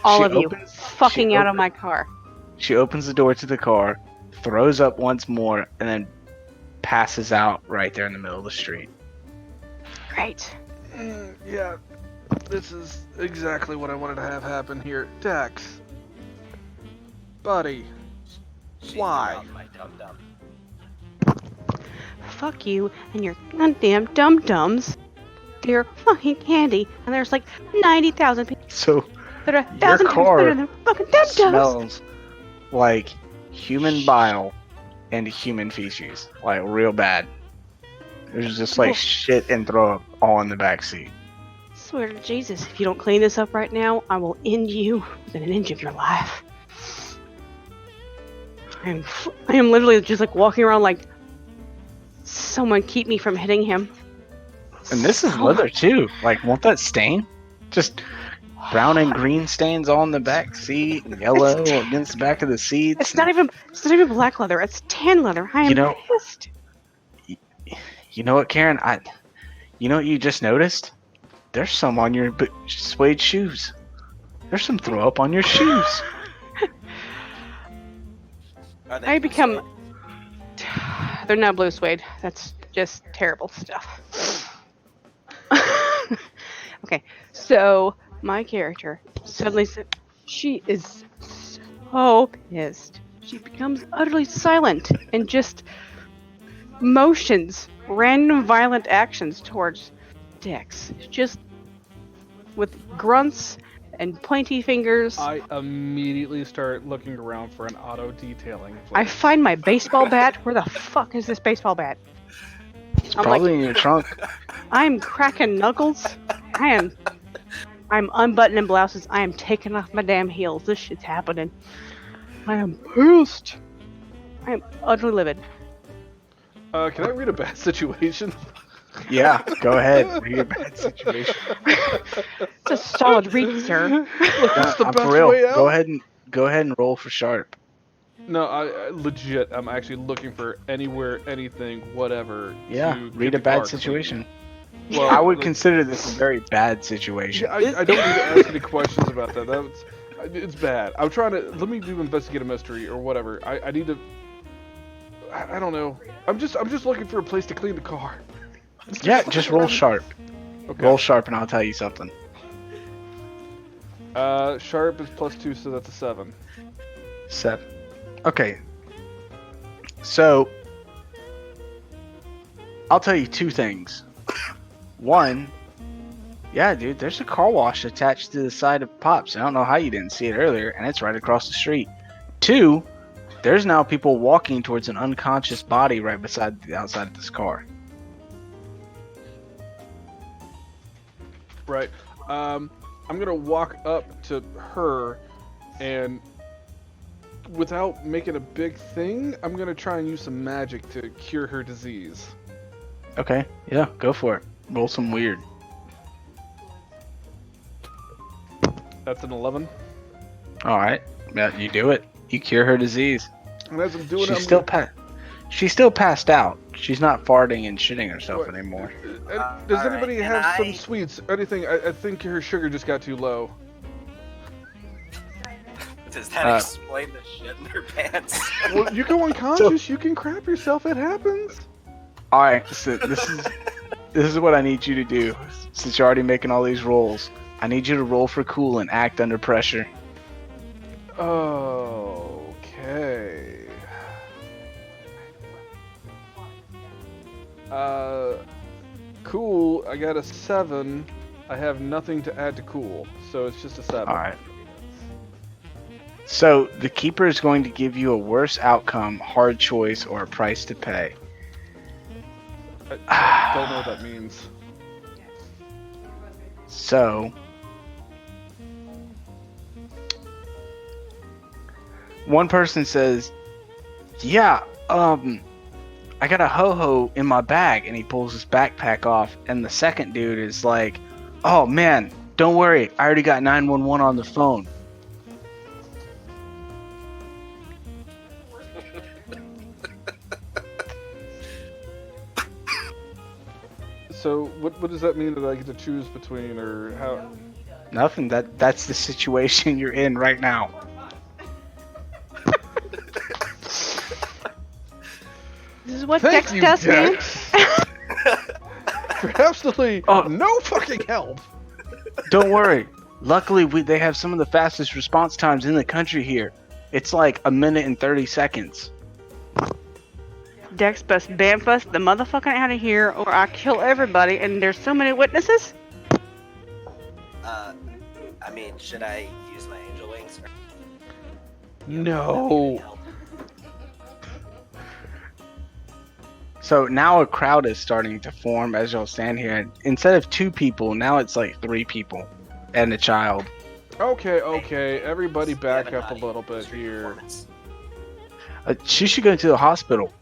All She of you. opens- Fucking she out of opens- my car. She opens the door to the car, throws up once more, and then passes out right there in the middle of the street. Great. Yeah, this is exactly what I wanted to have happen here. Dex. Buddy. She Why? threw out my dum-dum. Fuck you and your goddamn dum-dums. They're fucking candy, and there's like 90,000 people So that are 1,000 times car better than fucking dum-dums. smells like human bile and human feces, like real bad. There's just like Well- shit and throw up all in the back seat. Swear to Jesus, if you don't clean this up right now, I will end you within an inch of your life. I am literally just like walking around like, someone keep me from hitting him. And this is leather too. Like, won't that stain? Just brown and green stains all in the back seat, and yellow against the back of the seats. It's not even black leather. It's tan leather. I am You know- pissed. You know what, Karen? You know what you just noticed? There's some on your suede shoes. There's some throw up on your shoes. Are they I blue become. suede? They're not blue suede. That's just terrible stuff. Okay, so my character suddenly she is so pissed. She becomes utterly silent and just motions random violent actions towards Dex, just with grunts and pointy fingers. I immediately start looking around for an auto detailing. I find my baseball bat. Where the fuck is this baseball bat? It's I'm probably in your trunk. I'm cracking knuckles. I'm unbuttoning blouses. I am taking off my damn heels. This shit's happening. I am pissed. I am utterly livid. Can I read a bad situation? Yeah, go ahead. Read a bad situation. It's a solid read, sir. What's the I'm best for real. way out? Go ahead and roll for sharp. No, I legit. I'm actually looking for anywhere, anything, whatever. Yeah, to read get a the bad car situation. Well, I would like, consider this a very bad situation. Yeah, I don't need to ask any questions about that. It's bad. I'm trying to let me do investigate a mystery or whatever. I need to. I don't know. I'm just looking for a place to clean the car. Yeah, just roll sharp. Okay. Roll sharp, and I'll tell you something. Sharp is +2, so that's a 7. 7. Okay. So, I'll tell you 2 things. One, yeah, dude, there's a car wash attached to the side of Pops. I don't know how you didn't see it earlier, and it's right across the street. 2, there's now people walking towards an unconscious body right beside the outside of this car. Right. I'm gonna walk up to her, and without making a big thing, I'm gonna try and use some magic to cure her disease. Okay, yeah, go for it. Roll some weird. That's an 11. Alright, yeah, you do it. You cure her disease. And as I'm doing She's it, she's still passed out. She's not farting and shitting herself What? anymore. Does Alright, anybody and have some I- sweets? Anything? I think her sugar just got too low. Does that explain the shit in her pants? Well, you go unconscious, you can crap yourself. It happens. Alright, so this is what I need you to do. Since you're already making all these rolls, I need you to roll for cool and act under pressure. Okay. Cool. I got a 7. I have nothing to add to cool, so it's just a 7. Alright. So, the keeper is going to give you a worse outcome, hard choice, or a price to pay. I don't know what that means. So, one person says, yeah, I got a ho-ho in my bag, and he pulls his backpack off, and the second dude is like, oh man, don't worry, I already got 911 on the phone. So what does that mean that I get to choose between, or how? Nothing, that's the situation you're in right now. This is what Thank Dex you, does, man. Dex. For absolutely no fucking help. Don't worry. Luckily, they have some of the fastest response times in the country here. It's like 1 minute and 30 seconds. Dex bust Bamfus the motherfucker out of here, or I kill everybody, and there's so many witnesses. I mean, should I use my angel wings? Or... No. So now a crowd is starting to form as y'all stand here. Instead of 2 people, now it's like 3 people and a child. Okay. Everybody back up a little bit here. She should go to the hospital.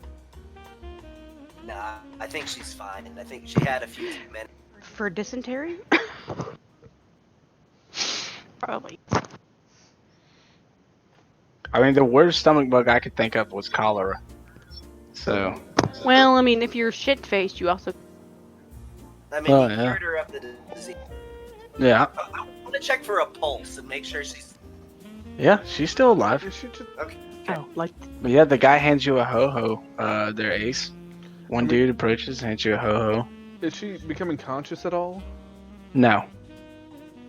Nah, I think she's fine. I think she had a few minutes. For dysentery? Probably. I mean, the worst stomach bug I could think of was cholera. So, Well, I mean, if you're shit-faced, you also... I mean, Oh, he yeah. cured her of the disease. yeah. I want to check for a pulse and make sure she's... Yeah, she's still alive. You should just- Okay. Oh, like... But yeah, the guy hands you a ho-ho, their ace. One dude approaches, hands you a ho-ho. Is she becoming conscious at all? No.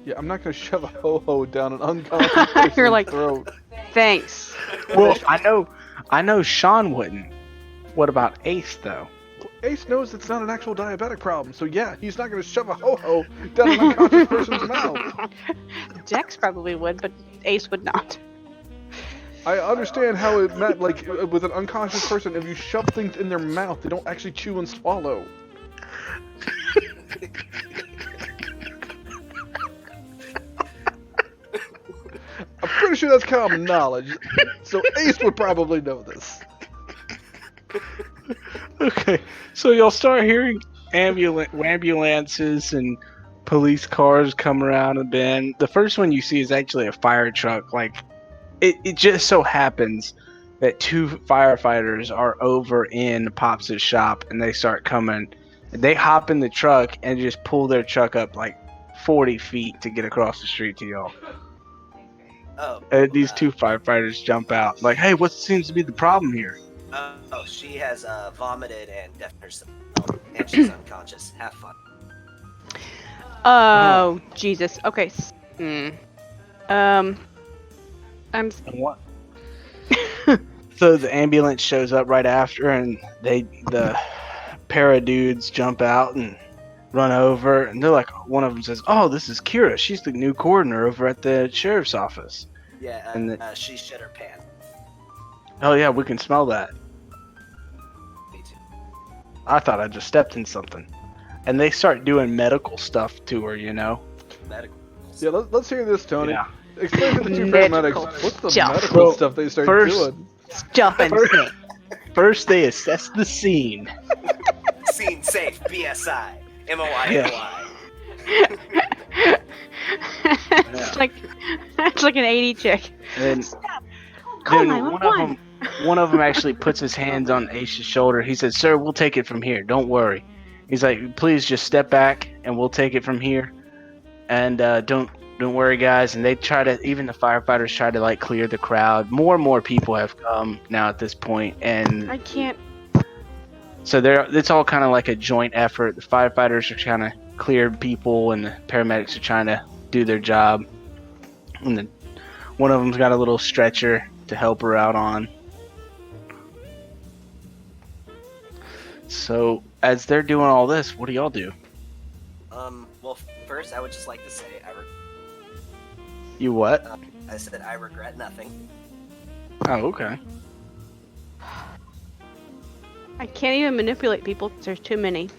Yeah, I'm not gonna shove a ho-ho down an unconscious person's You're like- throat. Thanks. Well, I know Sean wouldn't. What about Ace, though? Ace knows it's not an actual diabetic problem, so yeah, he's not gonna shove a ho-ho down an unconscious person's mouth. Dex probably would, but Ace would not. I understand how it meant, like, with an unconscious person, if you shove things in their mouth, they don't actually chew and swallow. I'm pretty sure that's common knowledge, so Ace would probably know this. Okay, so you'll start hearing ambulances and police cars come around a bend. The first one you see is actually a fire truck. Like, it just so happens that 2 firefighters are over in Pops' shop, and they start coming They hop in the truck and just pull their truck up like 40 feet to get across the street to y'all. Oh, These two firefighters jump out like, "Hey, what seems to be the problem here?" oh, she has vomited and deafened herself, and she's unconscious. Have fun. Oh, Jesus. Okay. I'm. And what? So the ambulance shows up right after, and the para dudes jump out and run over, and they're like, one of them says, "Oh, this is Kira. She's the new coroner over at the sheriff's office." Yeah, And she shit her pants. Oh yeah, we can smell that. Me too. I thought I just stepped in something. And they start doing medical stuff to her, you know? Medical. Yeah, let's hear this, Tony. Yeah. Explain to the two Medical paramedics what's the stuff. medical Well, stuff they start first- doing. Stuff and thing. First, they assess the scene. Scene safe. BSI. MOI. It's like an 80 chick. And Call then 911. one of them actually puts his hands on Ace's shoulder. He says, "Sir, we'll take it from here. Don't worry." He's like, "Please just step back and we'll take it from here. And don't worry, guys." And they even the firefighters try to like clear the crowd. More and more people have come now at this point, and I can't. so it's all kind of like a joint effort. The firefighters are trying to clear people, and the paramedics are trying to do their job. And then one of them's got a little stretcher to help her out on. So as they're doing all this, what do y'all do? Well, first, I would just like to say You what? I said I regret nothing. Oh, okay. I can't even manipulate people 'cause there's too many.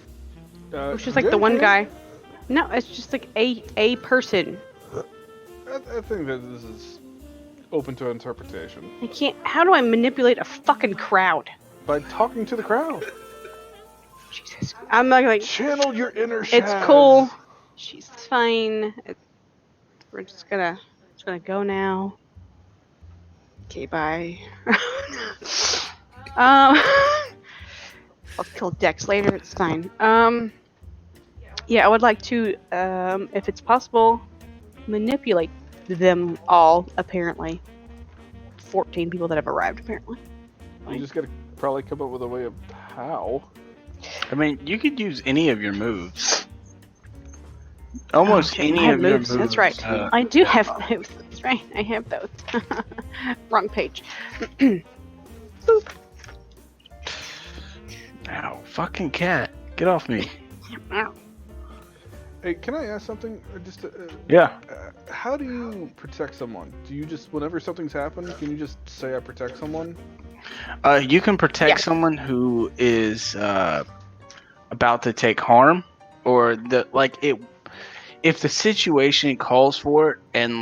It's just like yeah, the one yeah. guy. No, it's just like a person. I think that this is open to interpretation. I can't. How do I manipulate a fucking crowd? By talking to the crowd. Jesus. I'm like, Channel your inner it's Shaz. cool. She's fine. We're just gonna go now. Okay, bye. I'll kill Dex later. It's fine. Yeah, I would like to, if it's possible, manipulate them all. Apparently, 14 people that have arrived. Apparently. You just gotta probably come up with a way of how. I mean, you could use any of your moves. Almost Okay, any I have of your moves. moves. That's right. I do have moves. That's right. I have those. Wrong page. Ow, fucking cat. Get off me. Ow. Hey, can I ask something? Just Yeah. how do you protect someone? Do you just, whenever something's happened, can you just say I protect someone? You can protect Yeah. someone who is about to take harm, or if the situation calls for it, and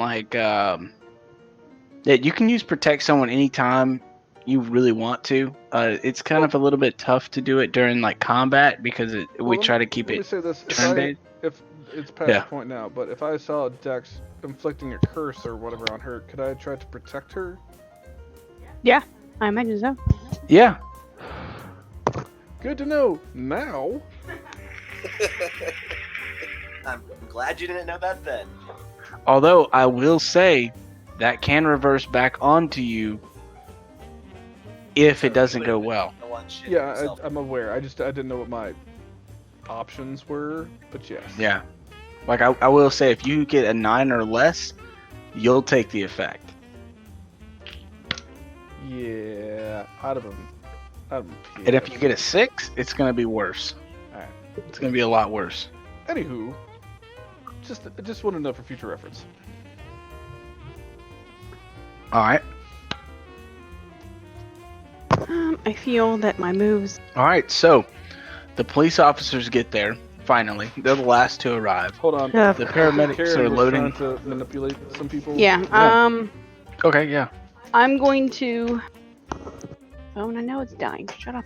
yeah, you can use protect someone anytime you really want to. It's kind of a little bit tough to do it during like combat because we try to keep Let me it say this: turn-based. if it's past Yeah. the point now, but if I saw Dex inflicting a curse or whatever on her, could I try to protect her? Yeah, I imagine so. Yeah. Good to know. Now, I'm glad you didn't know that then. Although I will say that can reverse back onto you if it doesn't go well. The one shitting yeah, himself. I'm aware. I didn't know what my options were, but yes. Yeah. Like I will say, if you get a 9 or less, you'll take the effect. Yeah, out of them. And if you get a 6, it's gonna be worse. Alright. It's gonna be a lot worse. Anywho, just want to know for future reference. All right. I feel that my moves. All right. So the police officers get there. Finally, they're the last to arrive. Hold on. Uh, The paramedics Karen are was loading. trying to manipulate some people. Yeah. Yeah. Okay. Yeah. I'm going to. Oh, and I know it's dying. Shut up.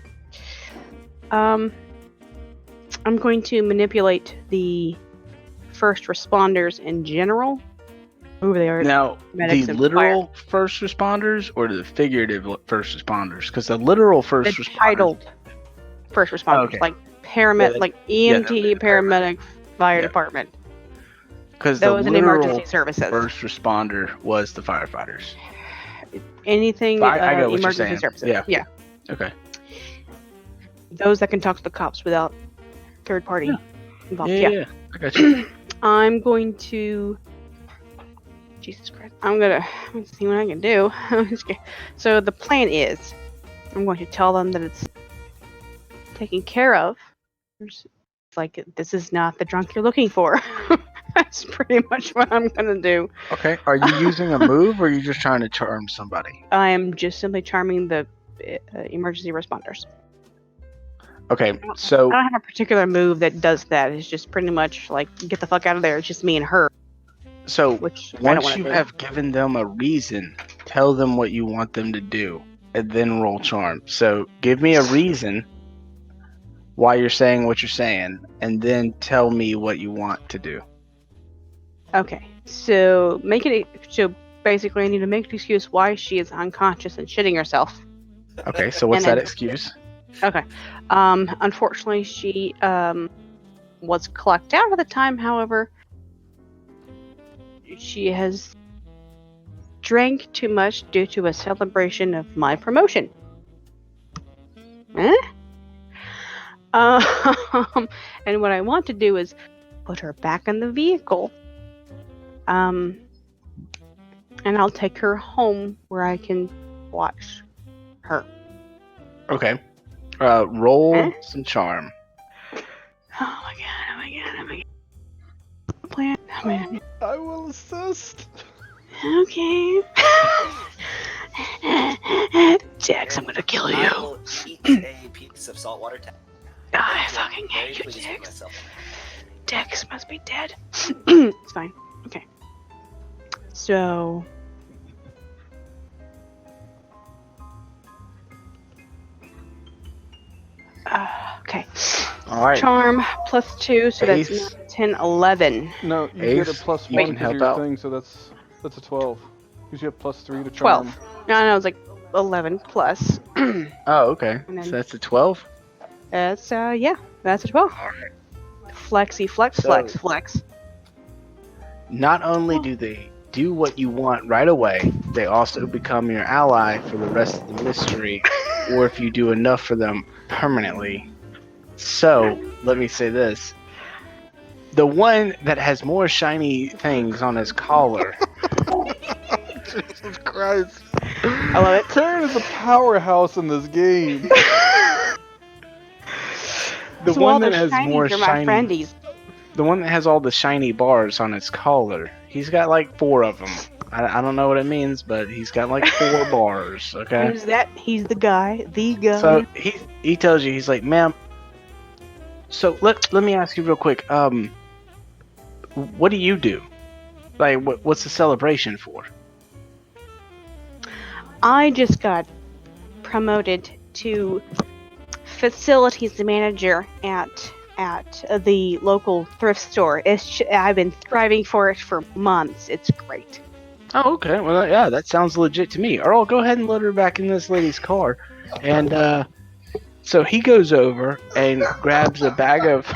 I'm going to manipulate the first responders in general. Who they are. Now, medics the and literal first responders or the figurative first responders? Because the literal first The responders. titled first responders, Okay. like paramedic, Yeah, like yeah, EMT, they're paramedic, fire Yeah. department. Because the Those and literal emergency services. first responder was the firefighters. Anything I get what you're emergency saying. services. Yeah. Yeah. Okay. Those that can talk to the cops without third party Yeah. involved. Yeah. I got you. I'm going to. Jesus Christ. I'm gonna see what I can do. So the plan is, I'm going to tell them that it's taken care of. It's like, this is not the drunk you're looking for. That's pretty much what I'm gonna do. Okay. Are you using a move or are you just trying to charm somebody? I am just simply charming the emergency responders. Okay. So I don't have a particular move that does that. It's just pretty much like, get the fuck out of there. It's just me and her. Which I don't once want you to do. have given them a reason, tell them what you want them to do, and then roll charm. So give me a reason why you're saying what you're saying, and then tell me what you want to do. Okay, so basically I need to make an excuse why she is unconscious and shitting herself. Okay, so what's And that then- excuse? Okay. Unfortunately she was clocked out at the time, however, she has drank too much due to a celebration of my promotion. Eh? And what I want to do is put her back in the vehicle. And I'll take her home where I can watch her. Okay. Roll Eh? some charm. Oh my god. Plan. Oh man. I will assist. Okay. Dex, I'm gonna kill I you. will eat a piece of saltwater tap. I fucking Very hate you, pleased with Dex. myself. Dex must be dead. It's fine. Okay. So. Okay. All right. Charm plus 2, so that's Ace. 9, 10, 11. No, you get a Ace, plus you 1 can because of help your out. thing, so that's a 12. Because you have plus 3 to charm. 12. No, it's like 11 plus. Oh, okay. And then- So that's a 12? That's that's a 12. All right. Flexy, flex, So- flex, flex. Not only do they do what you want right away, they also become your ally for the rest of the mystery, or if you do enough for them permanently. So, let me say this. The one that has more shiny things on his collar. Jesus Christ. I love it. Karen is a powerhouse in this game. The So one all that the has shinies more are my shiny. friendies. The one that has all the shiny bars on his collar. He's got like 4 of them. I don't know what it means, but he's got like 4 bars. Okay. Who's that? He's the guy. The guy. So he tells you, he's like, ma'am. So let me ask you real quick. What do you do? Like, what's the celebration for? I just got promoted to facilities manager at the local thrift store. I've been thriving for it for months. It's great. Oh, okay. Well, yeah, that sounds legit to me. Earl, go ahead and load her back in this lady's car. And so he goes over and grabs a bag of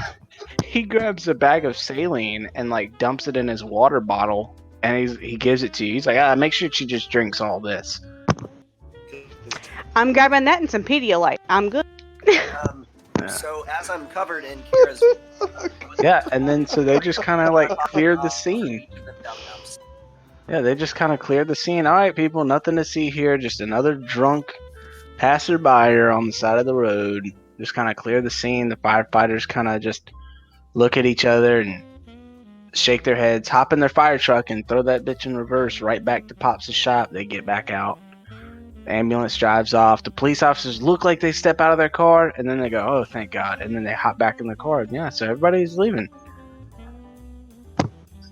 saline and like dumps it in his water bottle, and he gives it to you. He's like, make sure she just drinks all this. I'm grabbing that and some Pedialyte. I'm good. So as I'm covered in Kira's Yeah, and then so they just kind of like cleared the scene. Yeah, they just kind of cleared the scene. All right, people, nothing to see here. Just another drunk passerby on the side of the road. Just kind of clear the scene. The firefighters kind of just look at each other and shake their heads, hop in their fire truck, and throw that bitch in reverse right back to Pops' shop. They get back out. The ambulance drives off. The police officers look like they step out of their car, and then they go, oh, thank God. And then they hop back in the car. Yeah, so everybody's leaving.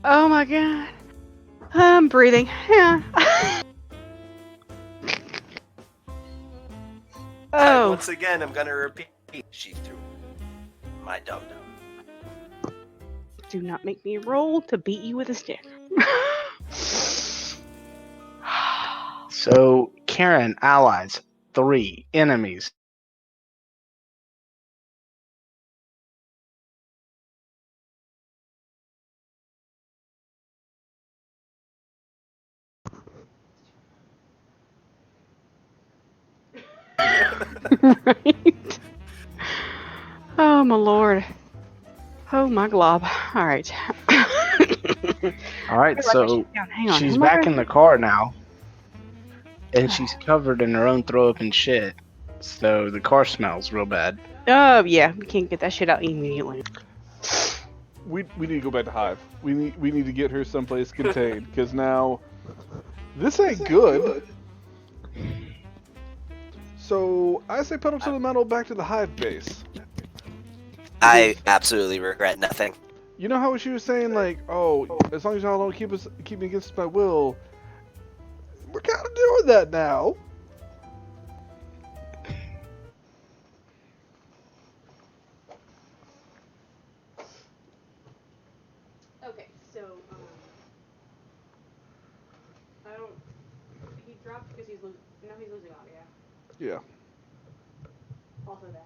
Oh my god. I'm breathing. Yeah. Oh. Once again, I'm gonna repeat. She threw my dum-dum. Do not make me roll to beat you with a stick. So, Karen, allies, 3, enemies, Right? Oh my lord. Oh my glob. All right. All right, so Hang on. she's Am I back gonna- in the car now, and she's covered in her own throw up and shit. So the car smells real bad. Oh yeah, we can't get that shit out immediately. We need to go back to Hive. We need to get her someplace contained because now this ain't good. So I say pedal to the metal back to the Hive base. I absolutely regret nothing. You know how she was saying like, oh, as long as y'all don't keep me against my will, we're kind of doing that now. Okay, so I don't. He dropped because he's losing. No, he's losing audio. Yeah. Also that.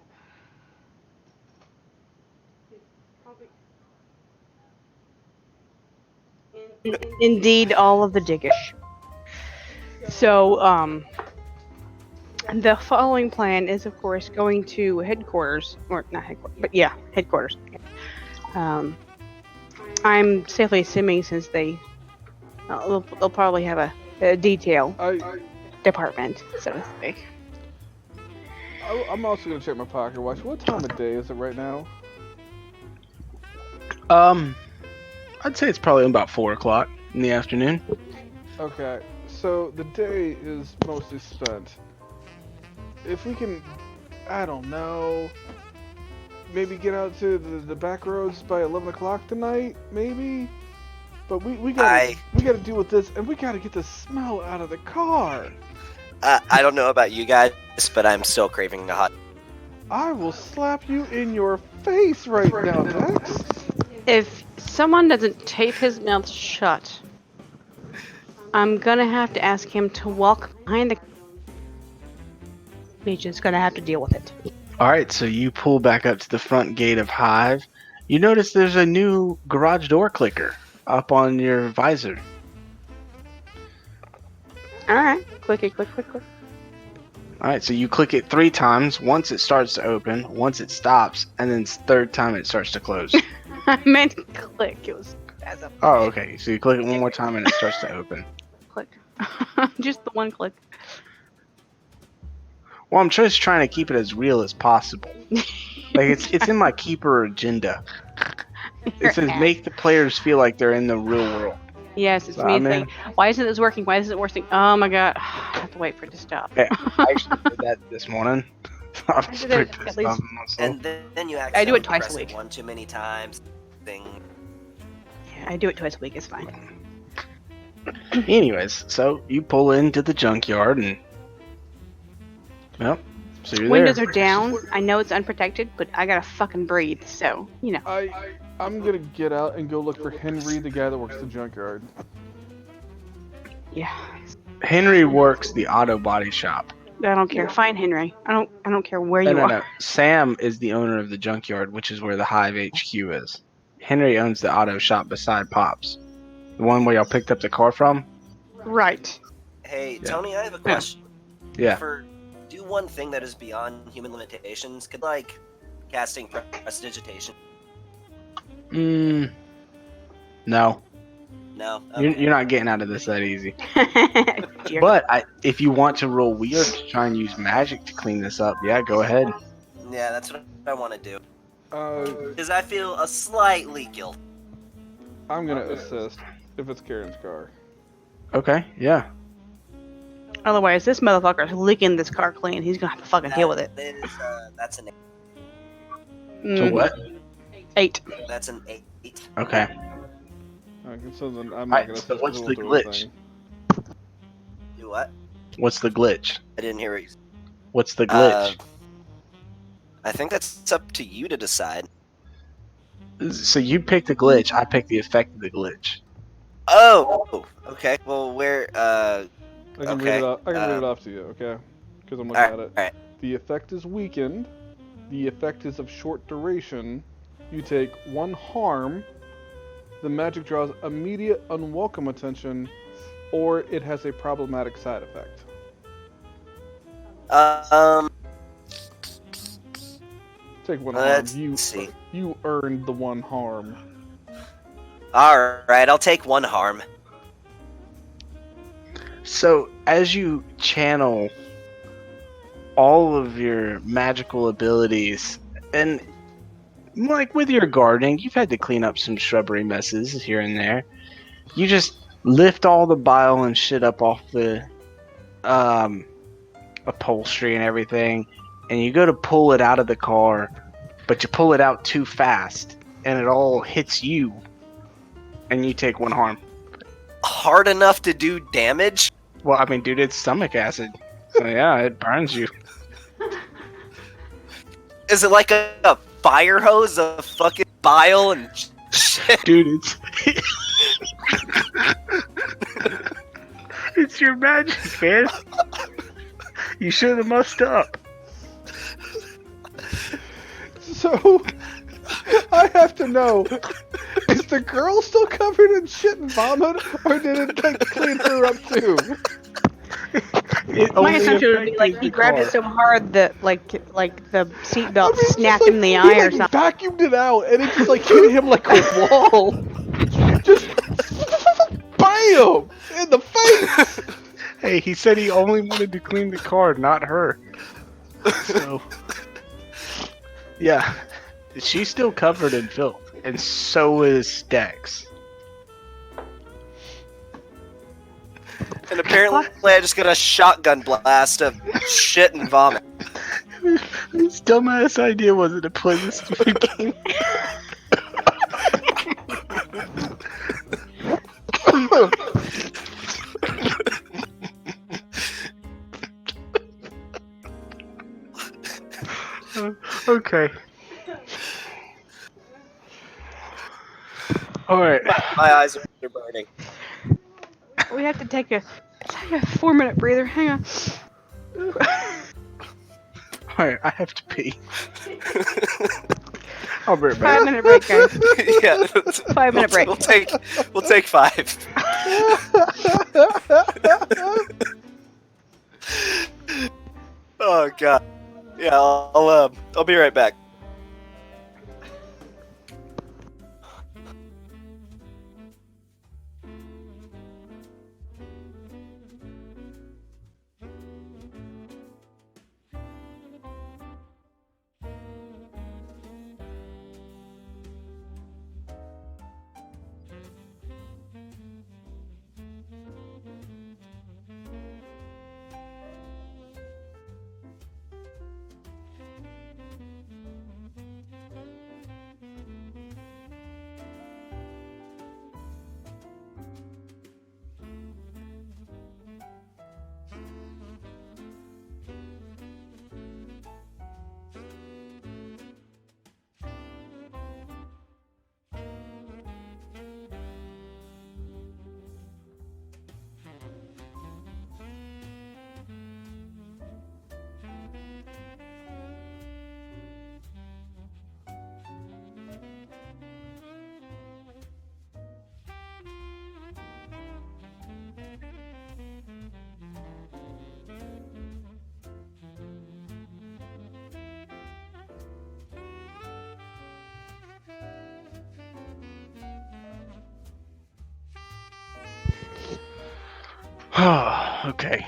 He's probably. Indeed, all of the dickish. So, the following plan is, of course, going to headquarters, or not headquarters, but yeah, headquarters. I'm safely assuming since they'll probably have a detail department, so to speak. I'm also gonna check my pocket watch. What time of day is it right now? I'd say it's probably about 4 o'clock in the afternoon. Okay, so the day is mostly spent. If we can, I don't know, maybe get out to the back roads by 11 o'clock tonight, maybe? But we gotta deal with this, and we gotta get the smell out of the car. I don't know about you guys, but I'm still craving a hot. I will slap you in your face right now, Dex. If someone doesn't tape his mouth shut, I'm gonna have to ask him to walk behind the. He's just gonna have to deal with it. All right, so you pull back up to the front gate of Hive. You notice there's a new garage door clicker up on your visor. All right, click it, click, click, click. All right, so you click it 3 times. Once it starts to open, once it stops, and then third time it starts to close. I meant click. It was as a Oh, okay. So you click it one more time and it starts to open. click. Just the one click. Well, I'm just trying to keep it as real as possible. Like it's in my keeper agenda. It says make the players feel like they're in the real world. Yes, it's So me I'm saying, why isn't this working? Why isn't it working? Oh my god. I have to wait for it to stop. Yeah, I actually did that this morning. I was did pretty it at pissed least- off at myself. And then you I do it accidentally twice a press it week. one too many times. Thing. I do it twice a week, it's fine. Anyways, so you pull into the junkyard and yep. So you're Windows there. are down. I know it's unprotected, but I gotta fucking breathe, so, you know. I'm gonna get out and go look for Henry, the guy that works the junkyard. Yeah. Henry works the auto body shop. I don't care. Find Henry. I don't care where No, you no, are. no. Sam is the owner of the junkyard, which is where the Hive HQ is. Henry owns the auto shop beside Pops. The one where y'all picked up the car from? Right. Hey, Yeah. Tony, I have a question. Yeah. For do one thing that is beyond human limitations, could like casting prestidigitation? No. No. You're not getting out of this that easy. Dear. But if you want to roll weird to try and use magic to clean this up, yeah, go ahead. Yeah, that's what I want to do. Uh, Because I feel a slightly guilt. I'm gonna assist if it's Karen's car. Okay, yeah. Otherwise, this motherfucker's licking this car clean. He's gonna have to fucking deal with it. That is, that's an So what? 8. that's an 8. Okay. So then I'm Alright, not gonna so assist. what's we'll the do a glitch? thing. Do what? What's the glitch? I didn't hear what you. What's the glitch? I think that's up to you to decide. So you pick the glitch, I pick the effect of the glitch. Oh, okay. Well, where? I can read Okay, it off. I can read it off to you, okay? Because I'm looking Alright, at it. alright. The effect is weakened. The effect is of short duration. You take 1 harm. The magic draws immediate unwelcome attention, or it has a problematic side effect. Take one Let's harm. see. You earned the one harm. All right, I'll take one harm. So as you channel all of your magical abilities, and like with your gardening, you've had to clean up some shrubbery messes here and there. You just lift all the bile and shit up off the upholstery and everything, and you go to pull it out of the car, but you pull it out too fast, and it all hits you, and you take one harm. Hard enough to do damage? Well, I mean, dude, it's stomach acid. So yeah, it burns you. Is it like a fire hose of fucking bile and shit? Dude, it's it's your magic, man. You should have mussed up. So, I have to know, is the girl still covered in shit and vomit, or did it like clean her up too? My assumption would be like he grabbed it so hard that like the seatbelt snapped him in the eye or something. Vacuumed it out, and it just like hit him like a wall. Just BAM! In the face! Hey, he said he only wanted to clean the car, not her. So, yeah, she's still covered in filth, and so is Dex. And apparently I just got a shotgun blast of shit and vomit. His dumbass idea wasn't to play this stupid game. Okay. Alright. My eyes are burning. We have to take a 4-minute breather. Hang on. Alright, I have to pee. I'll be right back. 5-minute break, guys. Yeah. 5-minute break. We'll take 5. Oh god. Yeah, I'll be right back. Okay.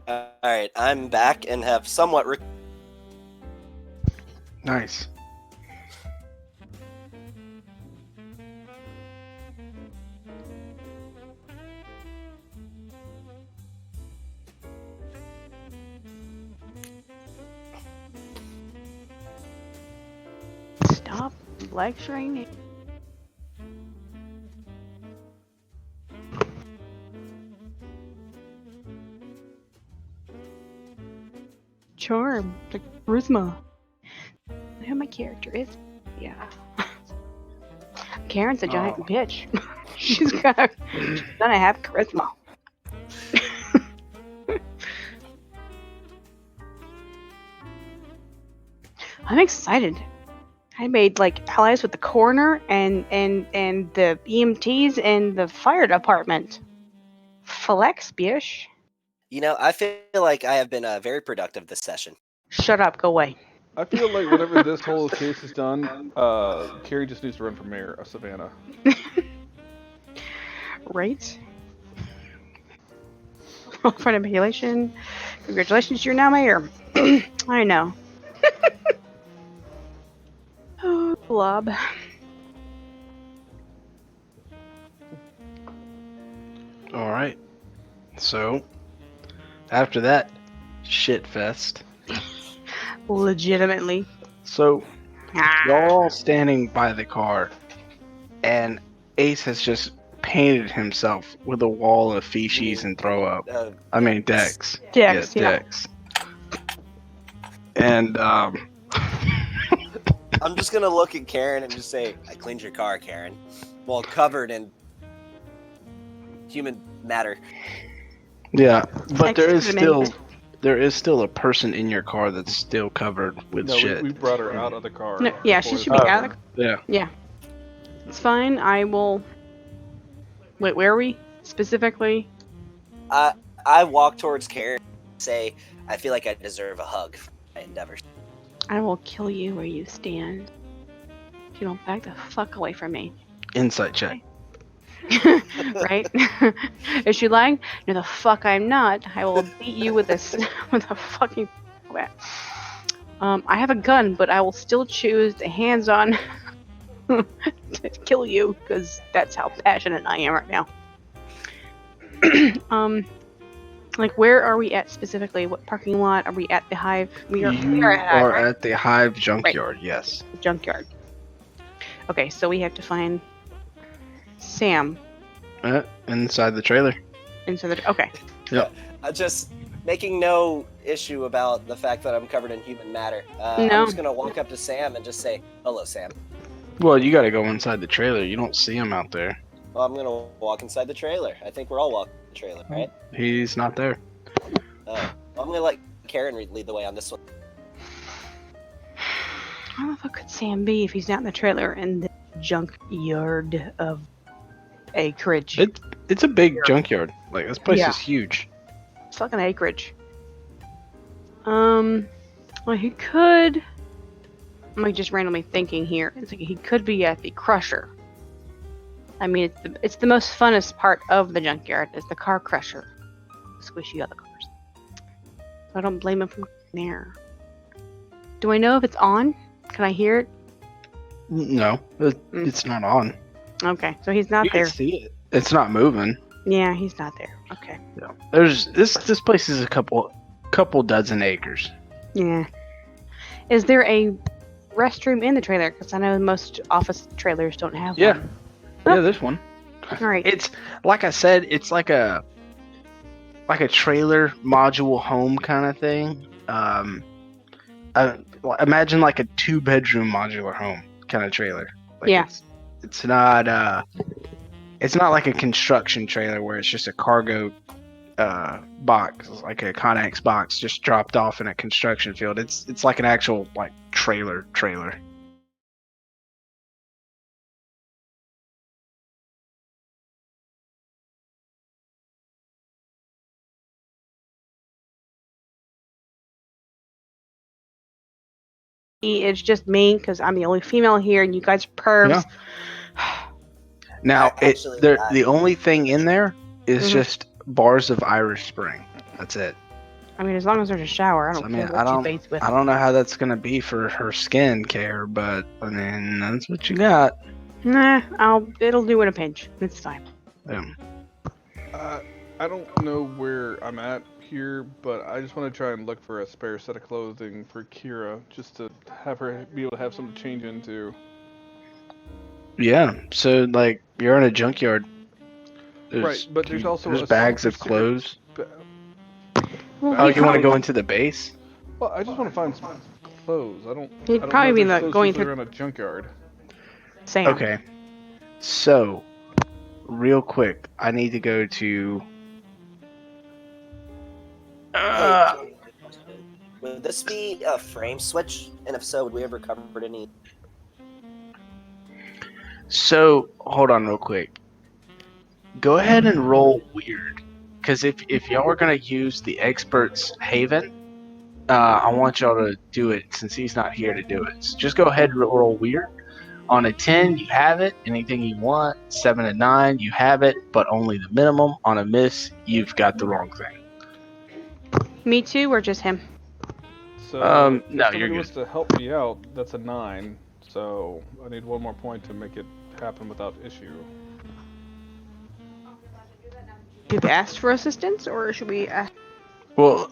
All right, I'm back and have somewhat. Nice. Stop lecturing me. Charm, like charisma. Who my character is? Yeah. Karen's a giant bitch. she's gonna have charisma. I'm excited. I made like allies with the coroner and the EMTs and the fire department. Flex, bish. You know, I feel like I have been very productive this session. Shut up. Go away. I feel like whenever this whole case is done, Carrie just needs to run for mayor of Savannah. Right? Roll for manipulation. Congratulations, you're now mayor. I know. Oh, blob. All right. So, after that shit fest, Legitimately. so Ah. y'all all standing by the car, and Ace has just painted himself with a wall of feces and throw up. I mean, Dex. Dex, yeah. Dex. And I'm just gonna look at Karen and just say, "I cleaned your car, Karen." Well, covered in human matter. yeah, but there is Excuse me. still a person in your car that's still covered with No, shit. we brought her out of the car. No, yeah, she should be out of Yeah. Yeah. It's fine. I will. Wait, where are we? Specifically? I walk towards Karen and say, "I feel like I deserve a hug for my endeavors." I will kill you where you stand. If you don't back the fuck away from me. Insight check. Right? Is she lying? No, the fuck I'm not. I will beat you with this with a fucking. I have a gun, but I will still choose the hands-on to kill you because that's how passionate I am right now. Like where are we at specifically? What parking lot are we at? The Hive? We are at Hive, right? At the Hive junkyard. Yes. Junkyard. Okay, so we have to find Sam. Inside the trailer. Okay. Just making no issue about the fact that I'm covered in human matter. No. I'm just gonna walk up to Sam and just say, "Hello, Sam." Well, you got to go inside the trailer. You don't see him out there. Well, I'm gonna walk inside the trailer. I think we're all walking the trailer, right? He's not there. Well, I'm gonna let Karen lead the way on this one. How the fuck could Sam be if he's not in the trailer in the junkyard of acreage? It's a big junkyard. Like this place Yeah. is huge. It's fucking acreage. Well, he could. I'm like just randomly thinking here. It's like he could be at the crusher. I mean, it's the most funnest part of the junkyard is the car crusher. Squishy other cars. So I don't blame him for going there. Do I know if it's on? Can I hear it? No, it's not on. Okay, so he's not You there. can see it. It's not moving. Yeah, he's not there. Okay. Yeah. There's this place is a couple dozen acres. Yeah. Is there a restroom in the trailer? Because I know most office trailers don't have Yeah. one. Yeah, there's one. All right. It's like I said, it's like a trailer module home kind of thing. Imagine like a 2-bedroom modular home kind of trailer. Like Yeah. It's not like a construction trailer where it's just a cargo box, like a Connex box just dropped off in a construction field. It's like an actual like trailer. It's just me because I'm the only female here, and you guys are pervs. Now, Actually, the only thing in there is Mhm. just bars of Irish Spring. That's it. I mean, as long as there's a shower, I don't I mean, care what she bathes with. I don't know how that's gonna be for her skin care, but I mean, that's what you got. Nah, it'll do in a pinch. It's fine. I don't know where I'm at here, but I just want to try and look for a spare set of clothing for Kira, just to have her be able to have something to change into. Yeah. So like, you're in a junkyard. Right, but there's also there's a bags of secret clothes. Well, Oh, Bags you want to of go clothes. into the base? Well, I just want to find some clothes. I don't He'd know probably if be there's like clothes going usually through around a junkyard. Sam. Okay. So, real quick, I need to go to. Hey, Tony, would this be a frame switch? And if so, would we ever covered any? So, hold on real quick. Go ahead and roll weird, because if y'all are gonna use the expert's haven, I want y'all to do it since he's not here to do it. So just go ahead and roll weird. On a 10, you have it. Anything you want. 7 and 9, you have it, but only the minimum. On a miss, you've got the wrong thing. Me too, or just him? So, No, if you're somebody good. wants to help me out, that's a 9. So, I need one more point to make it happen without issue. You've asked for assistance, or should we ask? Well,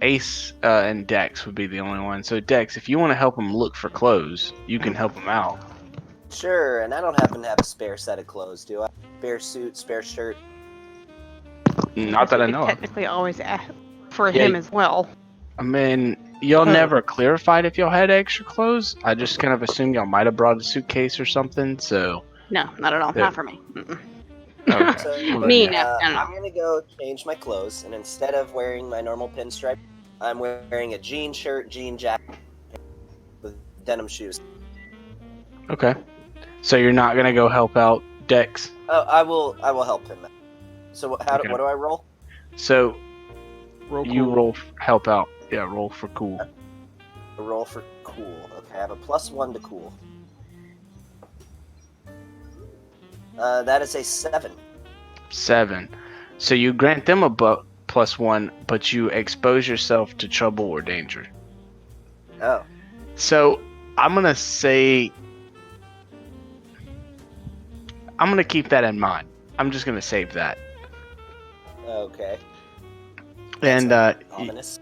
Ace and Dex would be the only one. So, Dex, if you want to help him look for clothes, you can help him out. Sure, and I don't happen to have a spare set of clothes, do I? Spare suit, spare shirt. Not that I know of. Technically, always ask for Yeah, him as well. I mean, y'all never clarified if y'all had extra clothes. I just kind of assumed y'all might have brought a suitcase or something, so. No, not at all. Yeah. Not for me. Okay. So, Me, no. I'm gonna go change my clothes, and instead of wearing my normal pinstripe, I'm wearing a jean shirt, jean jacket, with denim shoes. Okay. So you're not gonna go help out Dex. Oh, I will help him. So Okay. what do I roll? So Roll you cool. roll help out. Yeah, roll for cool. A roll for cool. Okay, I have a +1 to cool. That is a 7. 7. So you grant them a +1, but you expose yourself to trouble or danger. Oh, So I'm gonna say I'm gonna keep that in mind. I'm just gonna save that. okay. And Ominous.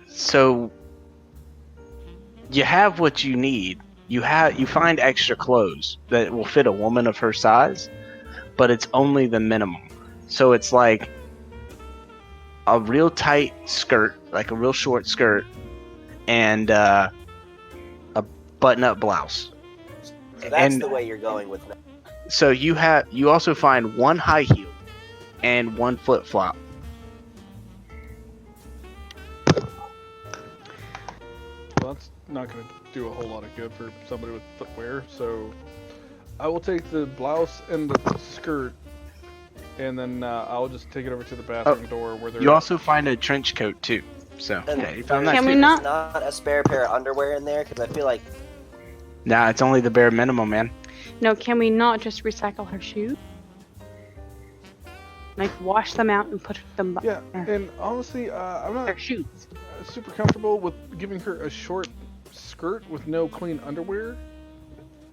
so you have what you need. You find extra clothes that will fit a woman of her size, but it's only the minimum. So it's like a real tight skirt, like a real short skirt, and a button-up blouse. So that's and the way you're going with me. So you also find one high heel and one flip-flop. Well, that's not going to do a whole lot of good for somebody with footwear, so I will take the blouse and the skirt, and then I'll just take it over to the bathroom door where they're... You also find a trench coat too. So And yeah, you found that Can too. we there's not- not a spare pair of underwear in there? Because I feel like Nah, it's only the bare minimum, man. No, can we not just recycle her shoes? Like wash them out and put them back. Yeah, and honestly, I'm not Her shoes. super comfortable with giving her a short skirt with no clean underwear.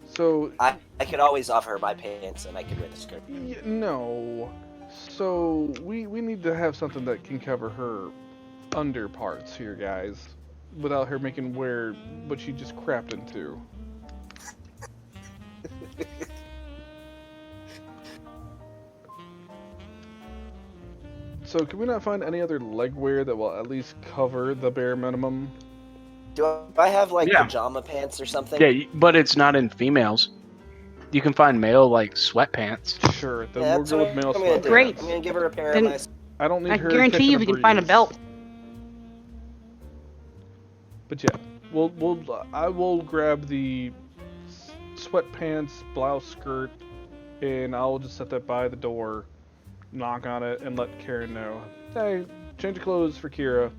So, I could always offer her my pants and I could wear the skirt. no. So, we need to have something that can cover her under parts here, guys, without her making wear what she just crapped into. So, can we not find any other leg wear that will at least cover the bare minimum? Do I have like Yeah. pajama pants or something? Yeah, but it's not in females. You can find male like sweatpants. Sure, then Yeah, we'll that's go what with male I'm gonna sweatpants. do. Great. I'm gonna give her a pair Then- of my. I don't need I her guarantee catching you a we can find a breeze. belt. But yeah, I will grab the sweatpants, blouse, skirt, and I'll just set that by the door, knock on it, and let Karen know. Hey, change of clothes for Kira.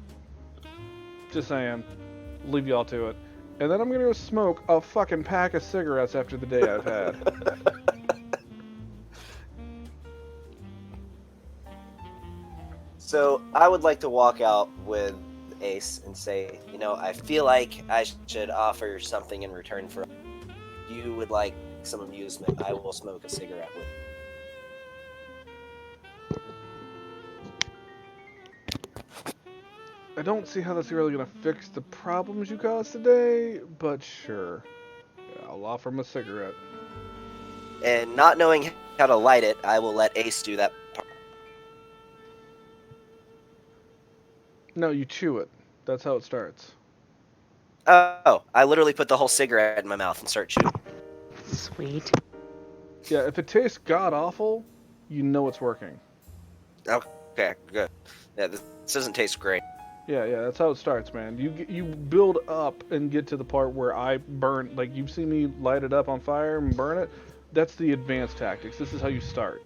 Just saying. Leave y'all to it. And then I'm gonna go smoke a fucking pack of cigarettes after the day I've had. So I would like to walk out with Ace and say, I feel like I should offer something in return for. You would like some amusement. I will smoke a cigarette with. I don't see how that's really gonna fix the problems you caused today, but sure. Yeah, I'll offer him a cigarette. And not knowing how to light it, I will let Ace do that part. No, you chew it. That's how it starts. Oh, I literally put the whole cigarette in my mouth and start chewing. Sweet. Yeah, if it tastes god awful, you know it's working. Okay, good. Yeah, this doesn't taste great. Yeah, that's how it starts, man. You build up and get to the part where I burn, like you see me light it up on fire and burn it. That's the advanced tactics. This is how you start.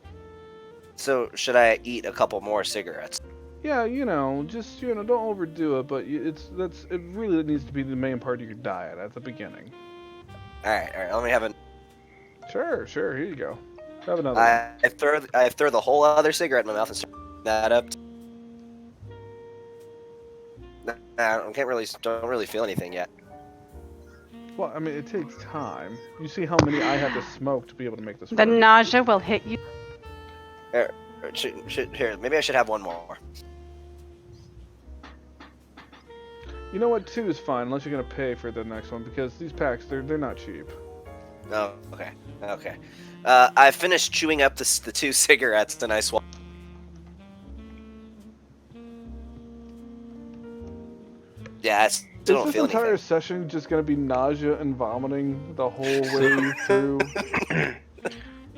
So should I eat a couple more cigarettes? Yeah, just don't overdo it, but it really needs to be the main part of your diet at the beginning. All right. Let me have a. Sure. Here you go. Have another one. I throw the whole other cigarette in my mouth and start that up. I don't really feel anything yet. Well, I mean, it takes time. You see how many I have to smoke to be able to make this The work. nausea will hit you. Here, maybe I should have one more. You know what? 2 is fine, unless you're gonna pay for the next one, because these packs they're not cheap. Oh, okay. I finished chewing up the 2 cigarettes and I swallowed. Yeah, I still Is don't this feel entire anything. session just gonna be nausea and vomiting the whole way through?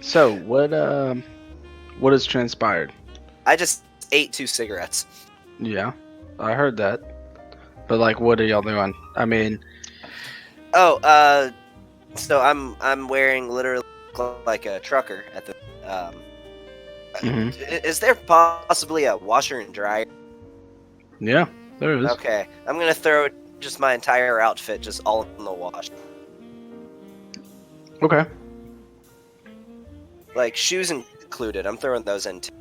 So what has transpired? I just ate 2 cigarettes. Yeah, I heard that. But like, what are y'all doing? I mean, Oh, so I'm wearing literally like a trucker at the. Is there possibly a washer and dryer? yeah, there is. Okay, I'm gonna throw just my entire outfit just all in the wash. Okay. Like shoes included. I'm throwing those in too.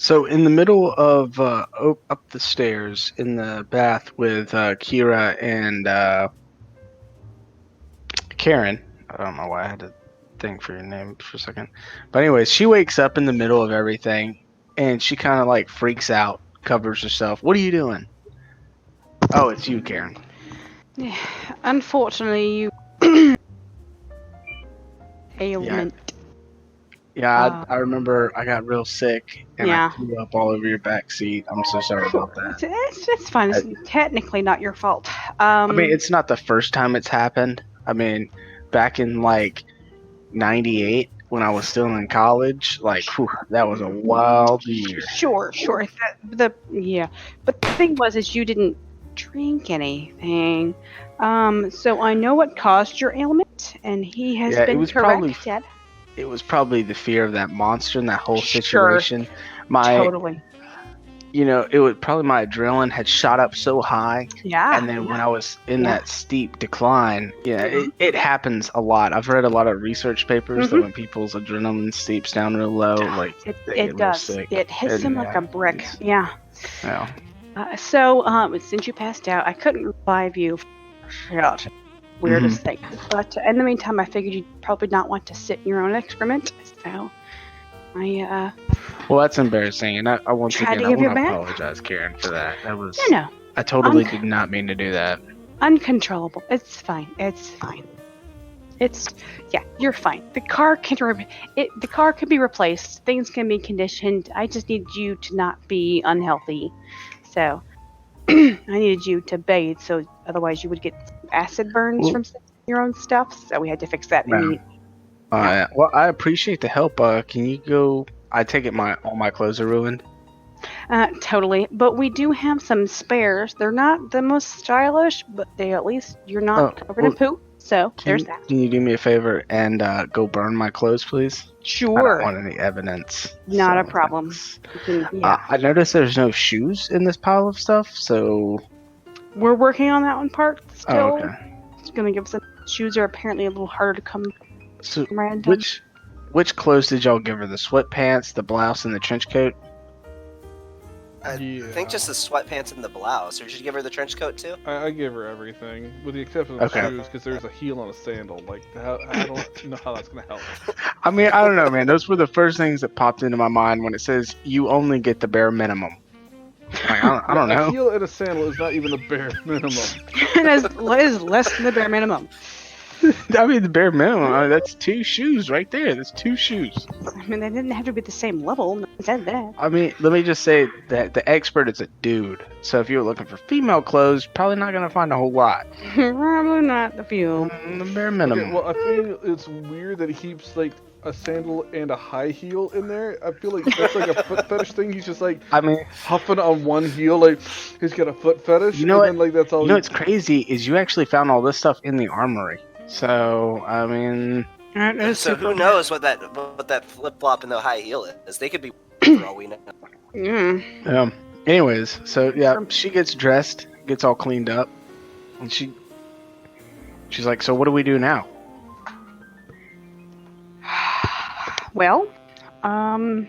So in the middle of up the stairs in the bath with Kira and Karen. I don't know why I had to think for your name for a second. But anyways, she wakes up in the middle of everything and she kind of like freaks out, covers herself. What are you doing? Oh, it's you, Karen. Unfortunately, you ailment. Yeah, I remember I got real sick and Yeah. I threw up all over your back seat. I'm so sorry about that. It's fine. It's technically not your fault. I mean, it's not the first time it's happened. I mean, back in like 98 when I was still in college, like that was a wild year. Sure. But the thing is you didn't drink anything. So I know what caused your ailment, and he has Yeah, it been was probably corrected. It was probably the fear of that monster and that whole Sure. situation. Totally. It was probably my adrenaline had shot up so high. Yeah. And then when I was in that steep decline, it happens a lot. I've read a lot of research papers that when people's adrenaline steeps down real low, like they it get real does. sick. It hits them like a brick. Yeah. Yeah. So since you passed out, I couldn't revive you. Shit. Weirdest thing. But in the meantime, I figured you'd probably not want to sit in your own excrement. So Well, that's embarrassing, and I once Tried to again I give you want to back? apologize, Karen, for that. That was No. I totally did not mean to do that. Uncontrollable. It's fine. You're fine. The car can be replaced. Things can be conditioned. I just need you to not be unhealthy. So I needed you to bathe, so otherwise you would get acid burns from your own stuff. So we had to fix that. Well, I appreciate the help. Can you go? I take it all my clothes are ruined. Totally. But we do have some spares. They're not the most stylish, but at least you're not covered in poop. So there's that. Can you do me a favor and go burn my clothes, please? Sure. I don't want any evidence. Not a problem. I noticed there's no shoes in this pile of stuff, so we're working on that one part still. Oh, okay. It's gonna give us shoes are apparently a little harder to come. So random. which clothes did y'all give her? The sweatpants, the blouse, and the trench coat? I Yeah. think just the sweatpants and the blouse. Or did you give her the trench coat too? I give her everything, with the exception of Okay. the shoes, because there's a heel on a sandal. Like, I don't know how that's gonna help. I mean, I don't know, man. Those were the first things that popped into my mind when it says you only get the bare minimum. Like, I don't A know. heel and a sandal is not even the bare minimum. That is less than the bare minimum. I mean, the bare minimum. I mean, that's 2 shoes right there. That's 2 shoes. I mean, they didn't have to be the same level. No one said that. I mean, let me just say that the expert is a dude. So if you're looking for female clothes, probably not gonna find a whole lot. Probably not the few. The bare minimum. Okay, well, I feel it's weird that he keeps like a sandal and a high heel in there. I feel like that's like a foot fetish thing. He's just like I mean, huffing on one heel, like he's got a foot fetish. You know and then like that's all. you know what's crazy is you actually found all this stuff in the armory. So I mean, That is So super- who knows what that flip flop and the high heel is? They could be for all we know. Yeah. anyways, so yeah, she gets dressed, gets all cleaned up, and she's like, so what do we do now? Well, I'll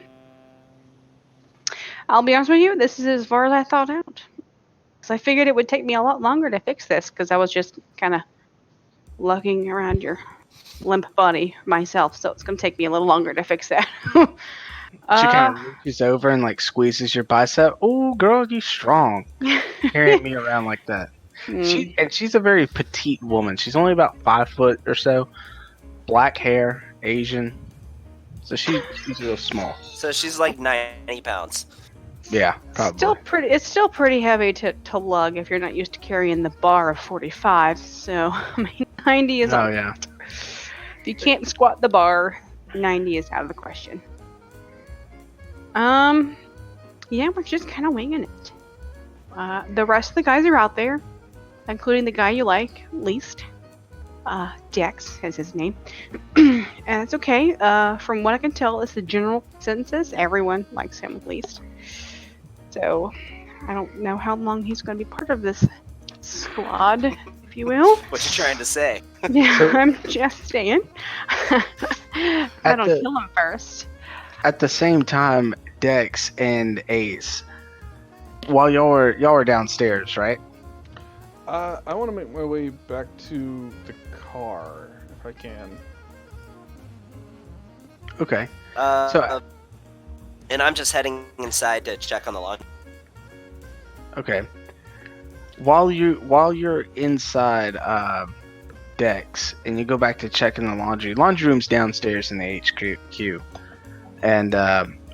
be honest with you. This is as far as I thought out. Because I figured it would take me a lot longer to fix this. Because I was just kind of lugging around your limp body myself. So it's going to take me a little longer to fix that. She kind of reaches over and like squeezes your bicep. Oh, girl, you strong. Carrying me around like that. She's a very petite woman. She's only about 5 foot or so. Black hair, Asian. So she's real small. So she's like 90 pounds. Yeah, probably. It's still pretty heavy to lug if you're not used to carrying the bar of 45. So I mean, 90 is. Oh yeah. If you can't squat the bar, 90 is out of the question. Yeah, we're just kind of winging it. The rest of the guys are out there, including the guy you like least. Dex is his name. And it's okay. From what I can tell, it's the general consensus. Everyone likes him least. So, I don't know how long he's going to be part of this squad, if you will. What you trying to say? Yeah, So- I'm just saying. I don't kill him first. At the same time, Dex and Ace, while y'all are downstairs, right? I want to make my way back to the car if I can. Okay. And I'm just heading inside to check on the lawn. Okay. While you're inside Dex and you go back to check in the laundry room's downstairs in the HQ, and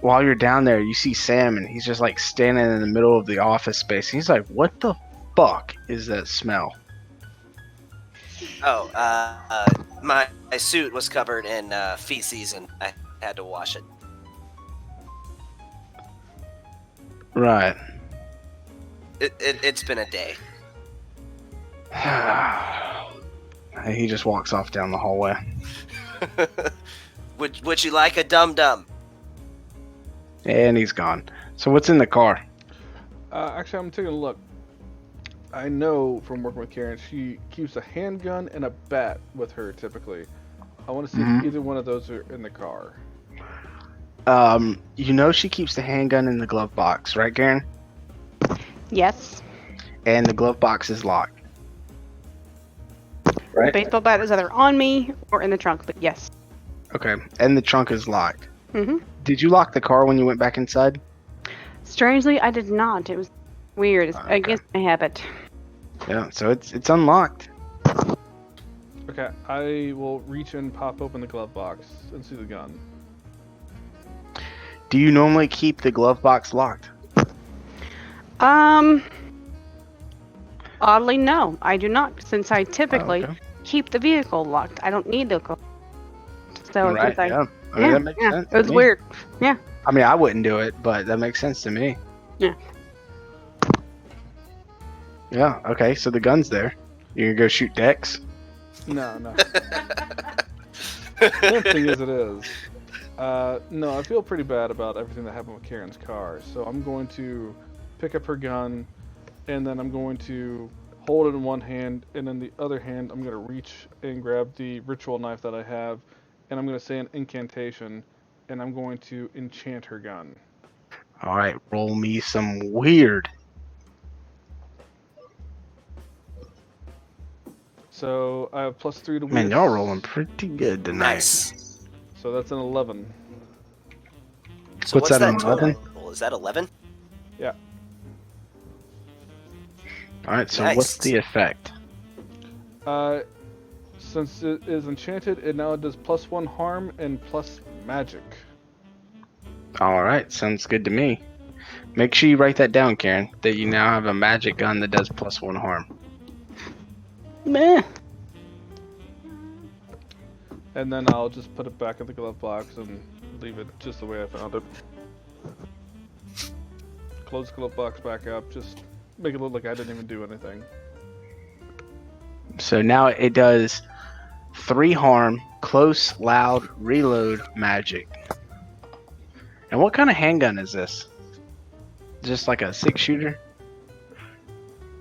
while you're down there, you see Sam and he's just like standing in the middle of the office space. And he's like, "What the fuck is that smell?" Oh, my suit was covered in feces and I had to wash it. Right. It's been a day. He just walks off down the hallway. Would you like a dum-dum? And he's gone. So what's in the car? Actually, I'm taking a look. I know from working with Karen, she keeps a handgun and a bat with her typically. I want to see if either one of those are in the car. You know she keeps the handgun in the glove box, right, Karen? Yes. And the glove box is locked. The Right? baseball bat is either on me or in the trunk, but yes. Okay. And the trunk is locked. hmm Did you lock the car when you went back inside? Strangely, I did not. It was weird. It's Okay. against my habit. Yeah, so it's unlocked. Okay, I will reach and pop open the glove box and see the gun. Do you normally keep the glove box locked? Oddly, no, I do not, since I typically okay. keep the vehicle locked. I don't need the car. So Right, since I, yeah. I mean, that makes sense it was to me. weird. Yeah. I mean, I wouldn't do it, but that makes sense to me. Yeah. Yeah, okay, so the gun's there. You gonna go shoot Dex? No. One thing is, it is. No, I feel pretty bad about everything that happened with Karen's car. So I'm going to pick up her gun, and then I'm going to hold it in one hand, and then the other hand I'm going to reach and grab the ritual knife that I have, and I'm going to say an incantation, and I'm going to enchant her gun. All right, roll me some weird. So I have +3 to Man, weird. y'all rolling pretty good tonight. Nice. So that's an 11. So What's what's that, that an 11? total? Is that 11? Yeah. All right, so Nice. what's the effect? Since it is enchanted, it now does +1 harm and plus magic. All right, sounds good to me. Make sure you write that down, Karen, that you now have a magic gun that does +1 harm. Meh. And then I'll just put it back in the glove box and leave it just the way I found it. Close the glove box back up, just make it look like I didn't even do anything. So now it does 3 harm, close, loud, reload, magic. And what kind of handgun is this? Just like a 6-shooter?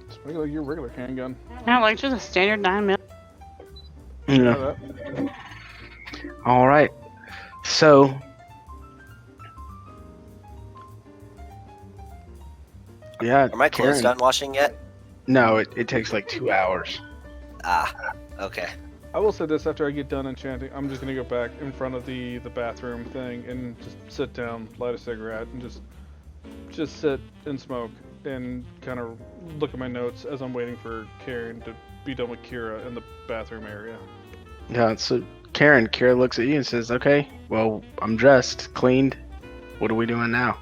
It's like your regular handgun. No, like just a standard 9mm. You Yeah. know that? All right. So yeah, Are my clothes Karen. done washing yet? No, it takes like 2 hours. Ah, okay. I will say this, after I get done enchanting, I'm just gonna go back in front of the bathroom thing and just sit down, light a cigarette, and just sit and smoke and kind of look at my notes as I'm waiting for Karen to be done with Kira in the bathroom area. Yeah, so Kira looks at you and says, "Okay, well, I'm dressed, cleaned. What are we doing now?"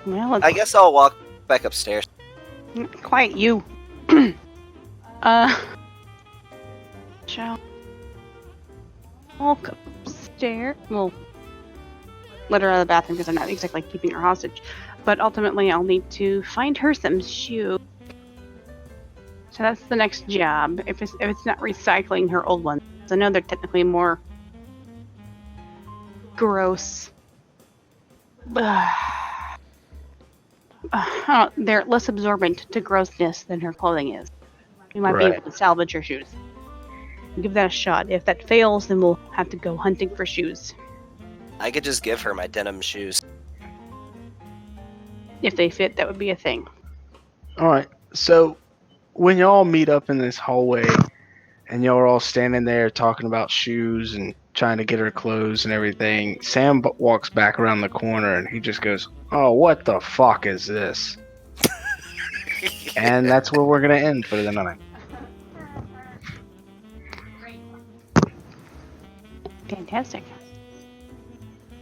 Well, I guess I'll walk back upstairs. quiet you. Shall walk upstairs. Well, let her out of the bathroom because I'm not exactly keeping her hostage. But ultimately, I'll need to find her some shoes. So that's the next job. If it's not recycling her old ones, I know they're technically more gross. They're less absorbent to grossness than her clothing is. We might be Right. able to salvage her shoes. Give that a shot. If that fails, then we'll have to go hunting for shoes. I could just give her my denim shoes. If they fit, that would be a thing. All right. So when y'all meet up in this hallway and y'all are all standing there talking about shoes and trying to get her clothes and everything, Sam walks back around the corner and he just goes, "Oh, what the fuck is this?" And that's where we're gonna end for the night. Fantastic.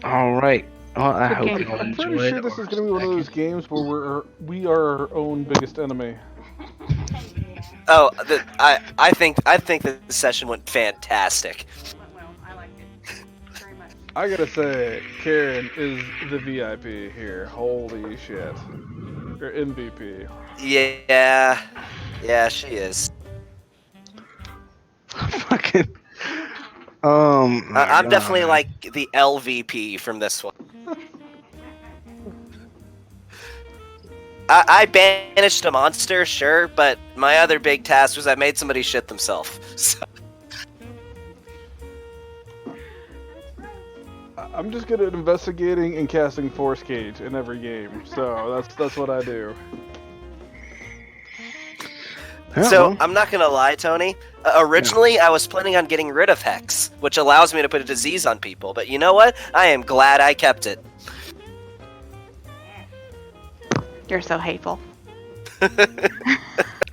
All right. Well, I Good hope game. y'all I'm pretty enjoyed sure this our is gonna be one of those second- games where we are our own biggest enemy. Oh, I think the session went fantastic. Well, I liked it very much. I gotta say, Karen is the VIP here. Holy shit. Or MVP. Yeah, she is. Fucking. I'm definitely God. like the LVP from this one. I banished a monster, sure, but my other big task was I made somebody shit themselves. So, I'm just good at investigating and casting Force Cage in every game, so that's what I do. Yeah, so well, I'm not gonna lie, Tony. Originally, I was planning on getting rid of Hex, which allows me to put a disease on people. But you know what? I am glad I kept it. You're so hateful. I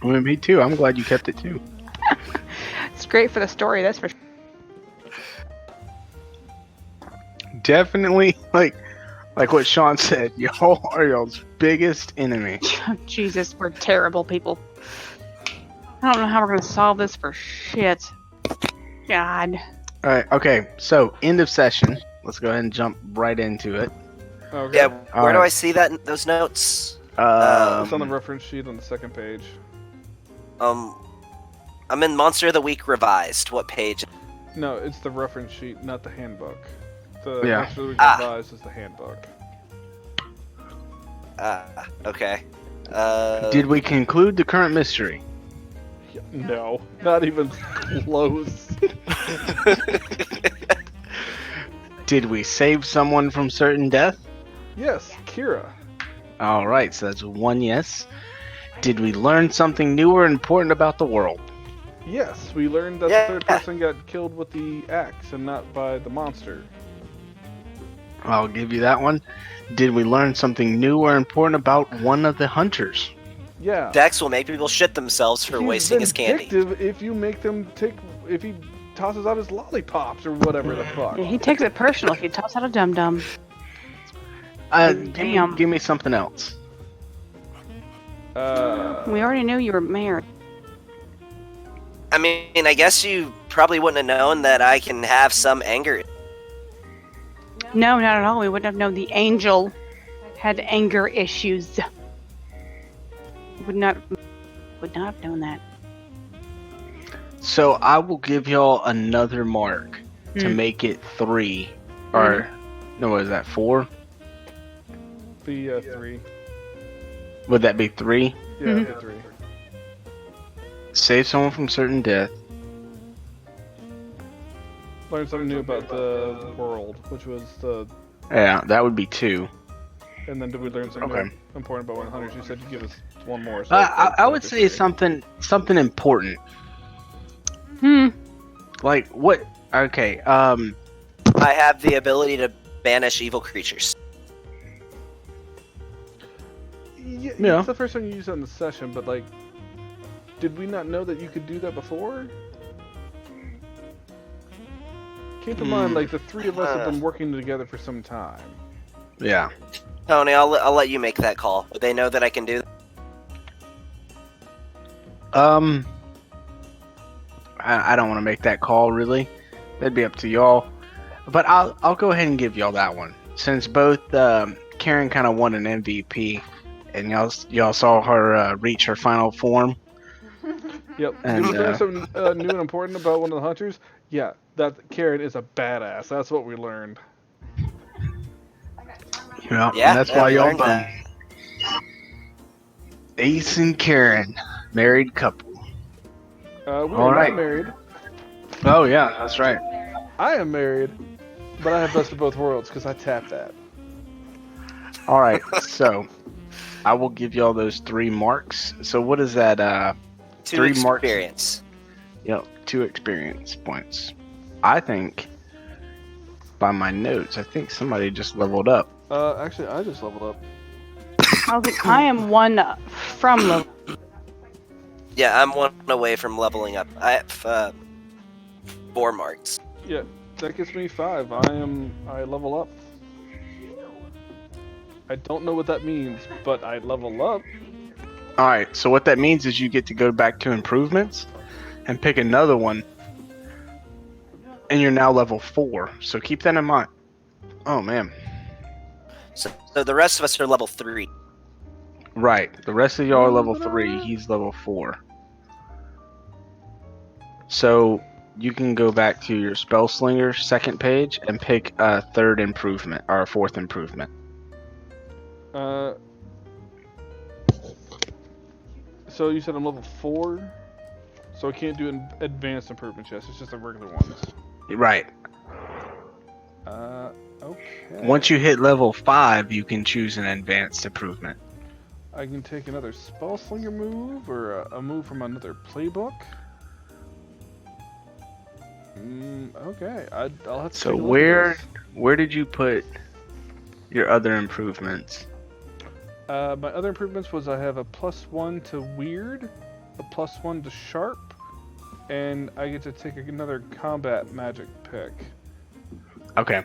mean, me too. I'm glad you kept it too. It's great for the story, that's for sure. Definitely, like what Sean said, y'all are y'all's biggest enemy. Jesus, we're terrible people. I don't know how we're gonna solve this for shit. God. All right, okay. So end of session. Let's go ahead and jump right into it. Okay. Yeah, where do Alright. I see that in those notes? It's on the reference sheet on the second page. I'm in Monster of the Week Revised. What page? No, it's the reference sheet, not the handbook. The Yeah. Monster of the Week Revised is the handbook. Okay. Did we conclude the current mystery? No, not even close. Did we save someone from certain death? Yes, Kira. All right, so that's 1 yes. Did we learn something new or important about the world? Yes, we learned that Yeah. the third person got killed with the axe and not by the monster. I'll give you that one. Did we learn something new or important about one of the hunters? Yeah. Dex will make people shit themselves for He's wasting his candy. vindictive if you make them take. If he tosses out his lollipops or whatever the fuck. Yeah, he takes it personal if you toss out a dum dum. Give me something else. We already knew you were married. I mean, I guess you probably wouldn't have known that I can have some anger. No, not at all. We wouldn't have known the angel had anger issues. Would not have known that. So I will give y'all another mark to make it 3. Or, no, what is that, 4? Be 3. Would that be 3? Yeah, be 3. Save someone from certain death. Learn something new about the world, which was the. Yeah, that would be 2. And then did we learn something Okay. new important about one hunters? You said you'd give us one more. So I would say something important. Like what? Okay. I have the ability to banish evil creatures. Yeah, it's the first time you used that in the session, but like, did we not know that you could do that before? Keep in mind, like the 3 of us have been working together for some time. Yeah. Tony, I'll let you make that call. Would they know that I can do that? I don't want to make that call really. That'd be up to y'all. But I'll go ahead and give y'all that one since both Karen kind of won an MVP, and y'all saw her reach her final form. Yep. And, Did we learn something new and important about one of the hunters? Yeah, that Karen is a badass. That's what we learned. Yeah, Yeah, and that's why we y'all learned won. that. Ace and Karen, married couple. We All are right. not married. Oh yeah, that's right. I am married, but I have best of both worlds because I tapped that. All right, so I will give y'all those 3 marks. So what is that? 2 3 marks. experience. Yep, 2 experience points. I think, by my notes, I think somebody just leveled up. Actually, I just leveled up. I am 1 from level. Yeah, I'm 1 away from leveling up. I have 4 marks. Yeah, that gets me 5. I level up. I don't know what that means, but I level up. All right, so what that means is you get to go back to improvements and pick another one, and you're now level 4. So keep that in mind. Oh man. So the rest of us are level 3. Right. The rest of y'all are level 3. He's level 4. So you can go back to your spell slinger second page and pick a 3rd improvement or a 4th improvement. So you said I'm level 4, so I can't do an advanced improvement chest. It's just the regular ones. Right. Okay. Once you hit level 5, you can choose an advanced improvement. I can take another spell slinger move or a move from another playbook. Okay, I'll have to. So take a look at where did you put your other improvements? this. My other improvements was I have a +1 to weird, a +1 to sharp, and I get to take another combat magic pick. Okay.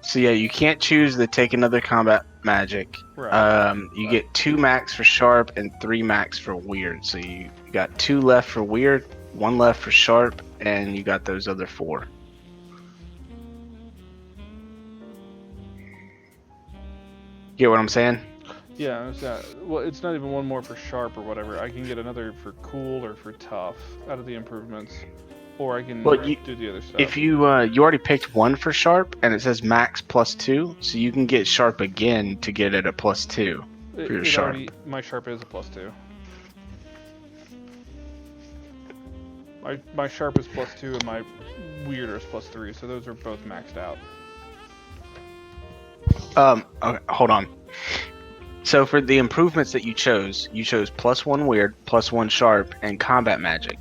So yeah, you can't choose to take another combat magic. Right. You get 2 max for sharp and 3 max for weird. So you got 2 left for weird, 1 left for sharp, and you got those other 4. Get what I'm saying? Yeah, well, it's not even 1 more for sharp or whatever. I can get another for cool or for tough out of the improvements, or I can do the other stuff. If you already picked 1 for sharp, and it says max +2, so you can get sharp again to get it a +2 for your sharp. My sharp is a +2. My sharp is +2 and my weird is +3, so those are both maxed out. Okay, hold on. So for the improvements that you chose +1 weird, +1 sharp, and combat magic.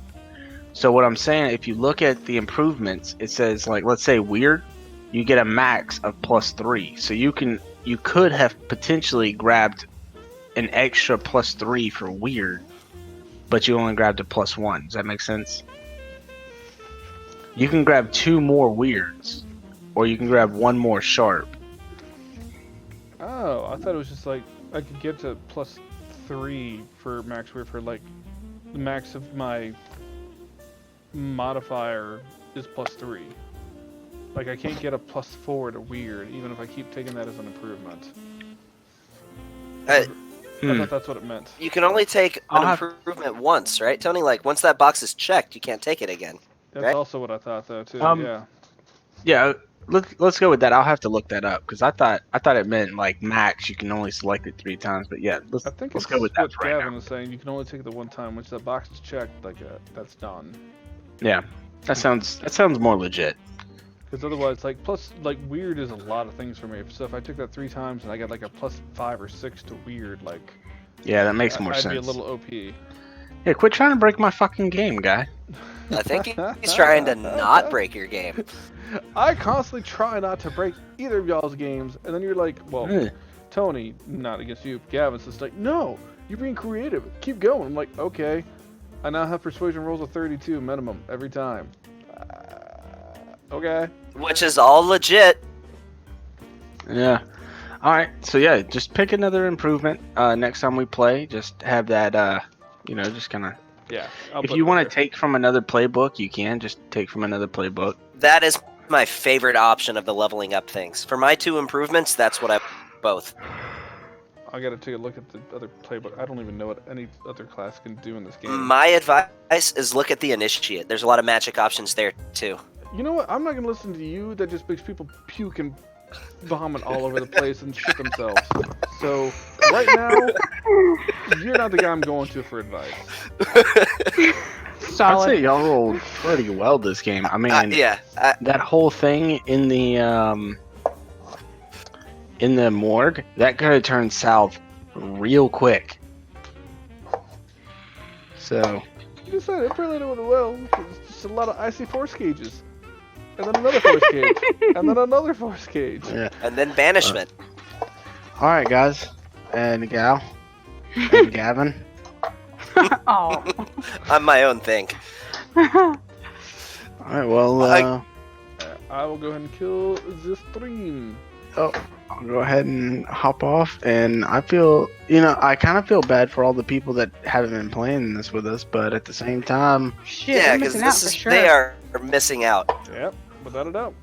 So what I'm saying, if you look at the improvements, it says like, let's say weird, you get a max of +3. So you could have potentially grabbed an extra +3 for weird, but you only grabbed a +1. Does that make sense? You can grab 2 more weirds, or you can grab 1 more sharp. Oh, I thought it was just like I could get to +3 for max weird for like the max of my modifier is +3. Like I can't get a +4 to weird, even if I keep taking that as an improvement. I thought that's what it meant. You can only take an improvement once, right, Tony? Like once that box is checked, you can't take it again. That's right? also what I thought though too. Yeah. Yeah. Let's go with that. I'll have to look that up because I thought it meant like max. You can only select it 3 times. But yeah, let's go with that what for right Gavin now. was saying. You can only take it the one time. Once that box is checked, like that's done. Yeah, that sounds more legit. Because otherwise, like weird is a lot of things for me. So if I took that 3 times and I got like a +5 or 6 to weird, like yeah, that makes more sense. I'd be a little OP. Yeah, quit trying to break my fucking game, guy. I think he's trying to not break your game. I constantly try not to break either of y'all's games, and then you're like, well, Tony, not against you, Gavin's just like, no, you're being creative. Keep going. I'm like, okay. I now have persuasion rolls of 32 minimum every time. Okay. Which is all legit. Yeah. All right. So yeah, just pick another improvement. Next time we play, just have that. Just kind of. Yeah. If you want to take from another playbook, you can just take from another playbook. That is my favorite option of the leveling up things. For my 2 improvements, that's what I both. I gotta take a look at the other playbook. I don't even know what any other class can do in this game. My advice is look at the initiate. There's a lot of magic options there too. You know what? I'm not gonna listen to you. That just makes people puke and vomit all over the place and shit themselves. So right now, you're not the guy I'm going to for advice. Solid. I'd say y'all rolled pretty well this game. I mean, that whole thing in the morgue, that could have turned south real quick. So. You just said it really went well. It's just a lot of icy force cages. And then another force cage. And then another force cage. Yeah. And then banishment. All right, guys. And gal. And Gavin. Oh. I'm my own thing. All right, well, I will go ahead and kill this stream. Oh, I'll go ahead and hop off. And I feel, I kind of feel bad for all the people that haven't been playing this with us, but at the same time, Shit, yeah, because they are missing out. Yep, without a doubt.